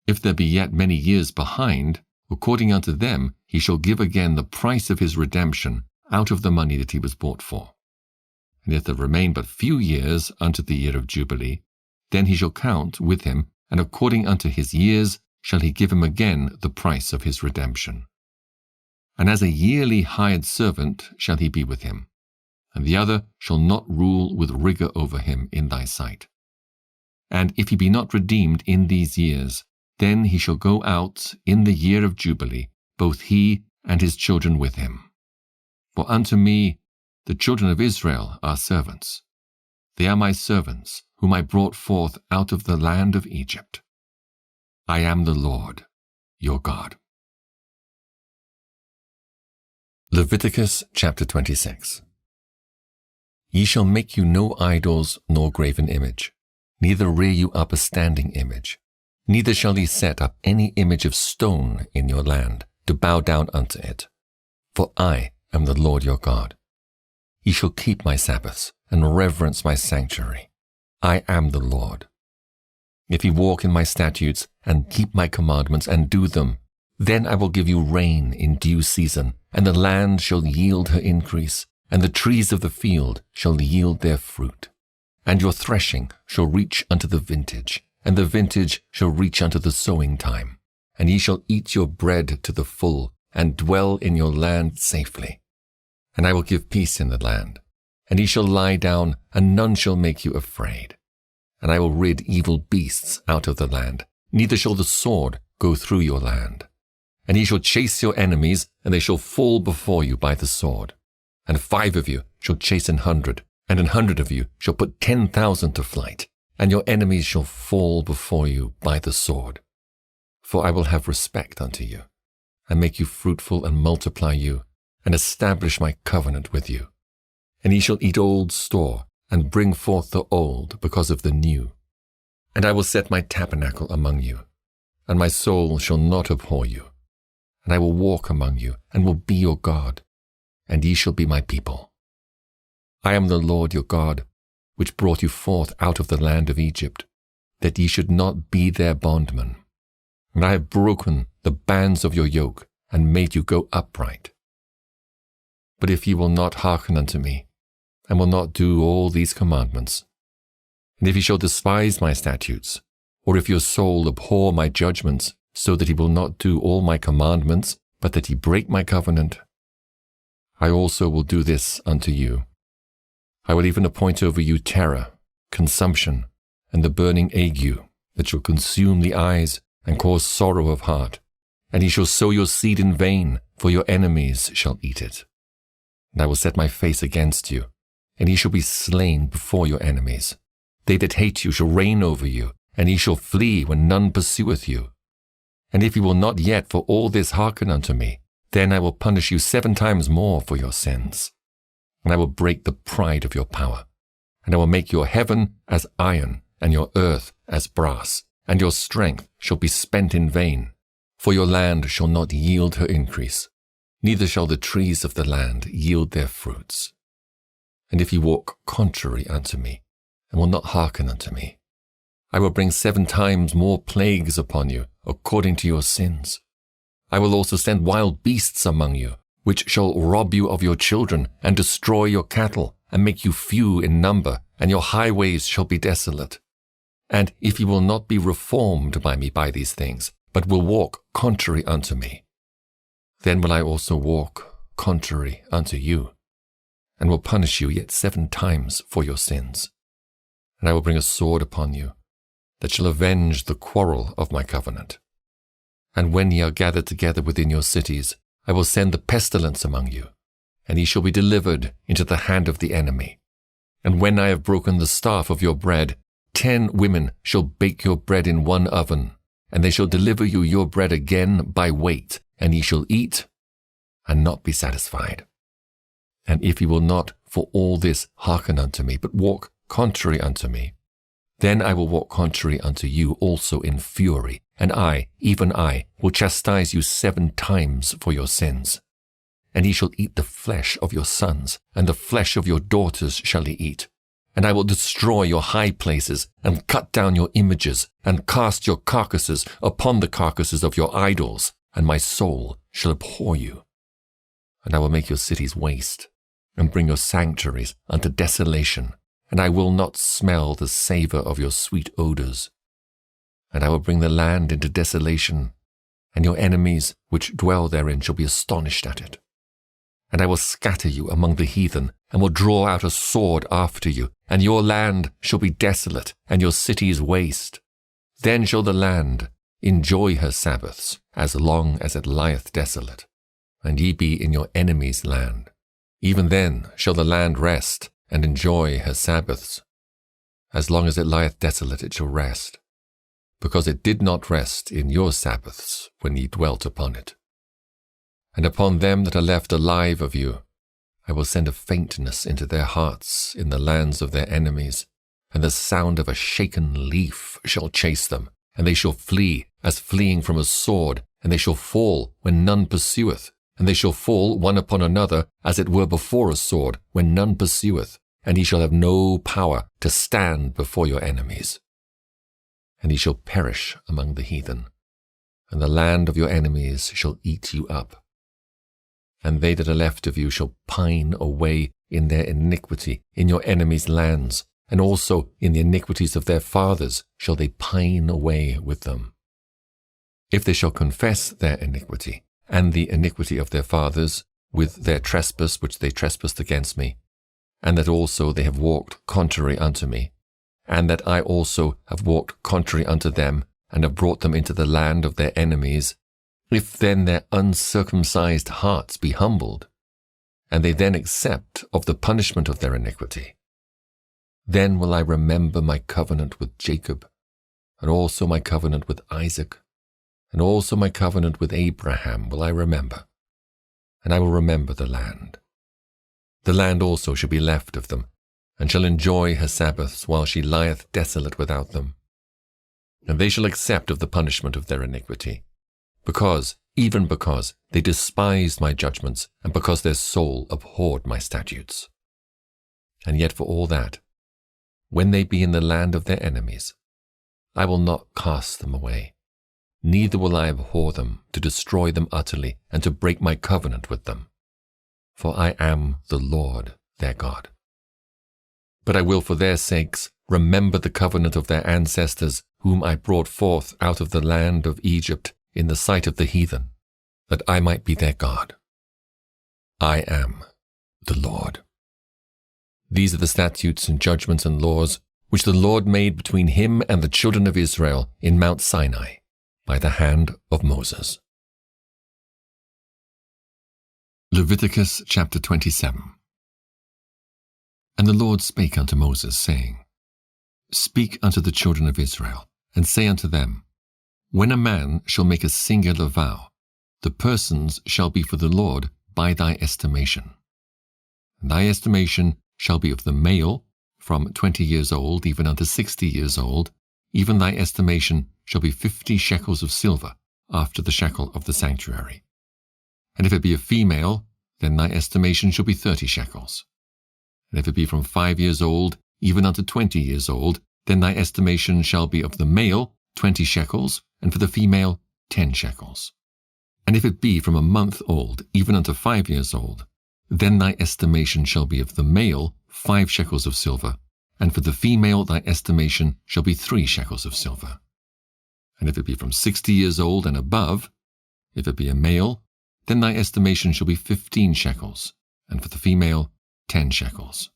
If there be yet many years behind, according unto them he shall give again the price of his redemption out of the money that he was bought for. And if there remain but few years unto the year of Jubilee, then he shall count with him, and according unto his years shall he give him again the price of his redemption. And as a yearly hired servant shall he be with him, and the other shall not rule with rigor over him in thy sight. And if he be not redeemed in these years, then he shall go out in the year of Jubilee, both he and his children with him. For unto me the children of Israel are servants. They are my servants, whom I brought forth out of the land of Egypt. I am the Lord, your God. Leviticus chapter 26. Ye shall make you no idols nor graven image, neither rear you up a standing image, neither shall ye set up any image of stone in your land, to bow down unto it. For I am the Lord your God. Ye shall keep my Sabbaths, and reverence my sanctuary. I am the Lord. If ye walk in my statutes, and keep my commandments, and do them, then I will give you rain in due season, and the land shall yield her increase, and the trees of the field shall yield their fruit. And your threshing shall reach unto the vintage, and the vintage shall reach unto the sowing time. And ye shall eat your bread to the full, and dwell in your land safely. And I will give peace in the land, and ye shall lie down, and none shall make you afraid. And I will rid evil beasts out of the land, neither shall the sword go through your land. And ye shall chase your enemies, and they shall fall before you by the sword. And 5 of you shall chase 100, and 100 of you shall put 10,000 to flight, and your enemies shall fall before you by the sword. For I will have respect unto you, and make you fruitful and multiply you, and establish my covenant with you. And ye shall eat old store, and bring forth the old because of the new. And I will set my tabernacle among you, and my soul shall not abhor you. And I will walk among you, and will be your God, and ye shall be my people. I am the Lord your God, which brought you forth out of the land of Egypt, that ye should not be their bondmen. And I have broken the bands of your yoke, and made you go upright. But if ye will not hearken unto me, and will not do all these commandments, and if ye shall despise my statutes, or if your soul abhor my judgments, so that ye will not do all my commandments, but that ye break my covenant, I also will do this unto you. I will even appoint over you terror, consumption, and the burning ague, that shall consume the eyes, and cause sorrow of heart. And ye shall sow your seed in vain, for your enemies shall eat it. And I will set my face against you, and ye shall be slain before your enemies. They that hate you shall reign over you, and ye shall flee when none pursueth you. And if ye will not yet for all this hearken unto me, then I will punish you 7 times more for your sins. And I will break the pride of your power, and I will make your heaven as iron, and your earth as brass, and your strength shall be spent in vain. For your land shall not yield her increase, neither shall the trees of the land yield their fruits. And if ye walk contrary unto me, and will not hearken unto me, I will bring 7 times more plagues upon you, according to your sins. I will also send wild beasts among you, which shall rob you of your children, and destroy your cattle, and make you few in number, and your highways shall be desolate. And if ye will not be reformed by me by these things, but will walk contrary unto me, then will I also walk contrary unto you, and will punish you yet 7 times for your sins. And I will bring a sword upon you, that shall avenge the quarrel of my covenant. And when ye are gathered together within your cities, I will send the pestilence among you, and ye shall be delivered into the hand of the enemy. And when I have broken the staff of your bread, 10 women shall bake your bread in one oven, and they shall deliver you your bread again by weight, and ye shall eat and not be satisfied. And if ye will not for all this hearken unto me, but walk contrary unto me, then I will walk contrary unto you also in fury, and I, even I, will chastise you 7 times for your sins. And ye shall eat the flesh of your sons, and the flesh of your daughters shall ye eat. And I will destroy your high places, and cut down your images, and cast your carcasses upon the carcasses of your idols, and my soul shall abhor you. And I will make your cities waste, and bring your sanctuaries unto desolation, and I will not smell the savour of your sweet odours. and I will bring the land into desolation, and your enemies which dwell therein shall be astonished at it. And I will scatter you among the heathen, and will draw out a sword after you, and your land shall be desolate, and your cities waste. Then shall the land enjoy her Sabbaths, as long as it lieth desolate, and ye be in your enemies' land. Even then shall the land rest, and enjoy her Sabbaths. As long as it lieth desolate it shall rest, because it did not rest in your Sabbaths when ye dwelt upon it. And upon them that are left alive of you, I will send a faintness into their hearts in the lands of their enemies, and the sound of a shaken leaf shall chase them, and they shall flee as fleeing from a sword, and they shall fall when none pursueth, and they shall fall one upon another as it were before a sword when none pursueth, and ye shall have no power to stand before your enemies. And ye shall perish among the heathen, and the land of your enemies shall eat you up. And they that are left of you shall pine away in their iniquity in your enemies' lands, and also in the iniquities of their fathers shall they pine away with them. If they shall confess their iniquity, and the iniquity of their fathers, with their trespass which they trespassed against me, and that also they have walked contrary unto me, and that I also have walked contrary unto them, and have brought them into the land of their enemies, if then their uncircumcised hearts be humbled, and they then accept of the punishment of their iniquity, then will I remember my covenant with Jacob, and also my covenant with Isaac, and also my covenant with Abraham will I remember, and I will remember the land. The land also shall be left of them, and shall enjoy her Sabbaths while she lieth desolate without them. And they shall accept of the punishment of their iniquity, even because they despised my judgments, and because their soul abhorred my statutes. And yet for all that, when they be in the land of their enemies, I will not cast them away, neither will I abhor them to destroy them utterly, and to break my covenant with them. For I am the Lord their God. But I will for their sakes remember the covenant of their ancestors, whom I brought forth out of the land of Egypt in the sight of the heathen, that I might be their God. I am the Lord. These are the statutes and judgments and laws which the Lord made between him and the children of Israel in Mount Sinai by the hand of Moses. Leviticus chapter 27. And the Lord spake unto Moses, saying, Speak unto the children of Israel, and say unto them, When a man shall make a singular vow, the persons shall be for the Lord by thy estimation. And thy estimation shall be of the male, from 20 years old even unto 60 years old, even thy estimation shall be 50 shekels of silver, after the shekel of the sanctuary. And if it be a female, then thy estimation shall be 30 shekels. And if it be from 5 years old even unto 20 years old, then thy estimation shall be of the male 20 shekels, and for the female 10 shekels. And if it be from a month old even unto 5 years old, then thy estimation shall be of the male 5 shekels of silver, and for the female thy estimation shall be 3 shekels of silver. And if it be from 60 years old and above, if it be a male, then thy estimation shall be 15 shekels, and for the female 10 shekels.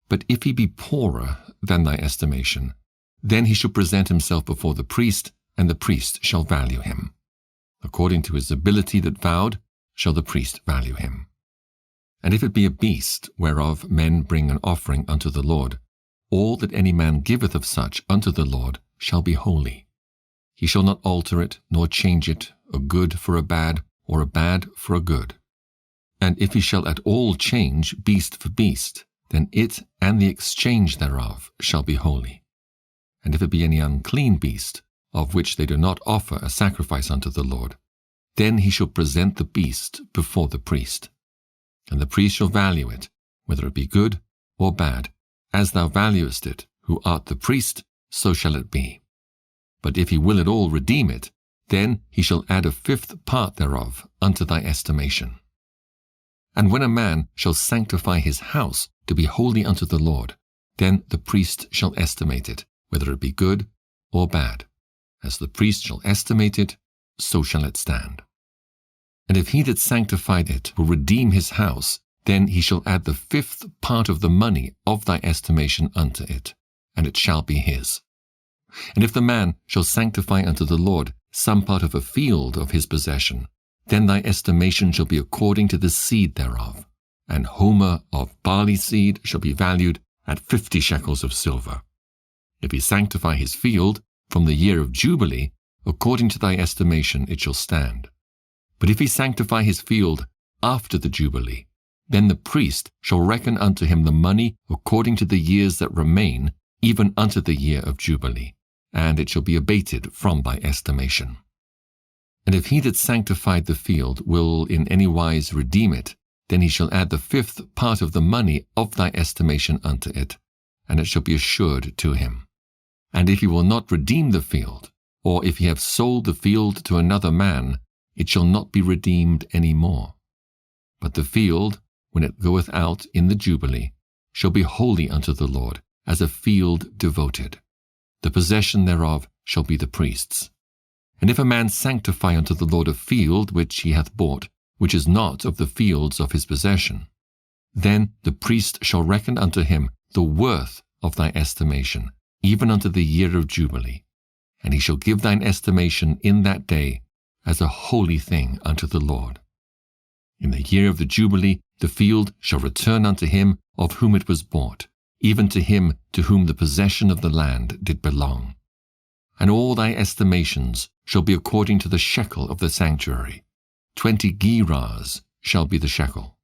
But if he be poorer than thy estimation, then he shall present himself before the priest, and the priest shall value him. According to his ability that vowed, shall the priest value him. And if it be a beast, whereof men bring an offering unto the Lord, all that any man giveth of such unto the Lord shall be holy. He shall not alter it, nor change it, a good for a bad, or a bad for a good. And if he shall at all change beast for beast, then it and the exchange thereof shall be holy. And if it be any unclean beast, of which they do not offer a sacrifice unto the Lord, then he shall present the beast before the priest. And the priest shall value it, whether it be good or bad, as thou valuest it, who art the priest, so shall it be. But if he will at all redeem it, then he shall add a 5th part thereof unto thy estimation. And when a man shall sanctify his house to be holy unto the Lord, then the priest shall estimate it, whether it be good or bad. As the priest shall estimate it, so shall it stand. And if he that sanctified it will redeem his house, then he shall add the 5th part of the money of thy estimation unto it, and it shall be his. And if the man shall sanctify unto the Lord some part of a field of his possession, then thy estimation shall be according to the seed thereof. An homer of barley seed shall be valued at 50 shekels of silver. If he sanctify his field from the year of Jubilee, according to thy estimation it shall stand. But if he sanctify his field after the Jubilee, then the priest shall reckon unto him the money according to the years that remain, even unto the year of Jubilee, and it shall be abated from thy estimation. And if he that sanctified the field will in any wise redeem it, then he shall add the 5th part of the money of thy estimation unto it, and it shall be assured to him. And if he will not redeem the field, or if he have sold the field to another man, it shall not be redeemed any more. But the field, when it goeth out in the Jubilee, shall be holy unto the Lord, as a field devoted. The possession thereof shall be the priest's. And if a man sanctify unto the Lord a field which he hath bought, which is not of the fields of his possession, then the priest shall reckon unto him the worth of thy estimation, even unto the year of Jubilee. And he shall give thine estimation in that day as a holy thing unto the Lord. In the year of the Jubilee the field shall return unto him of whom it was bought, even to him to whom the possession of the land did belong. And all thy estimations shall be according to the shekel of the sanctuary. 20 gerahs shall be the shekel.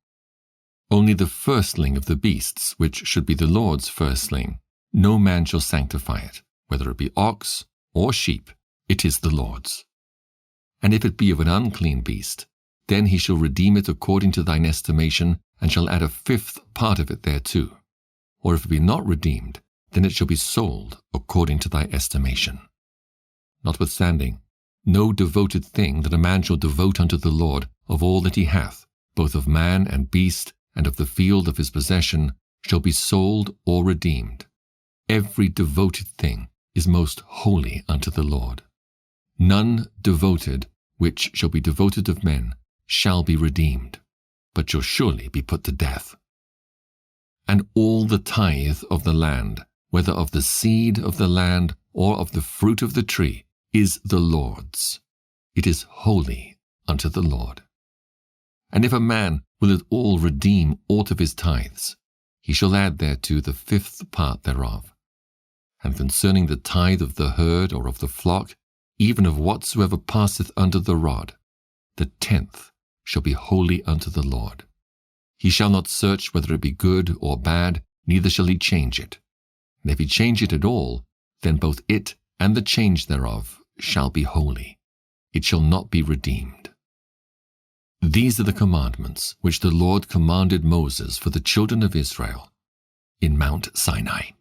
Only the firstling of the beasts, which should be the Lord's firstling, no man shall sanctify it, whether it be ox or sheep, it is the Lord's. And if it be of an unclean beast, then he shall redeem it according to thine estimation, and shall add a 5th part of it thereto. Or if it be not redeemed, then it shall be sold according to thy estimation. Notwithstanding, no devoted thing that a man shall devote unto the Lord of all that he hath, both of man and beast, and of the field of his possession, shall be sold or redeemed. Every devoted thing is most holy unto the Lord. None devoted, which shall be devoted of men, shall be redeemed, but shall surely be put to death. And all the tithe of the land, whether of the seed of the land or of the fruit of the tree, is the Lord's. It is holy unto the Lord. And if a man will at all redeem aught of his tithes, he shall add thereto the 5th part thereof. And concerning the tithe of the herd or of the flock, even of whatsoever passeth under the rod, the 10th shall be holy unto the Lord. He shall not search whether it be good or bad, neither shall he change it. And if he change it at all, then both it and the change thereof shall be holy. It shall not be redeemed. These are the commandments which the Lord commanded Moses for the children of Israel in Mount Sinai.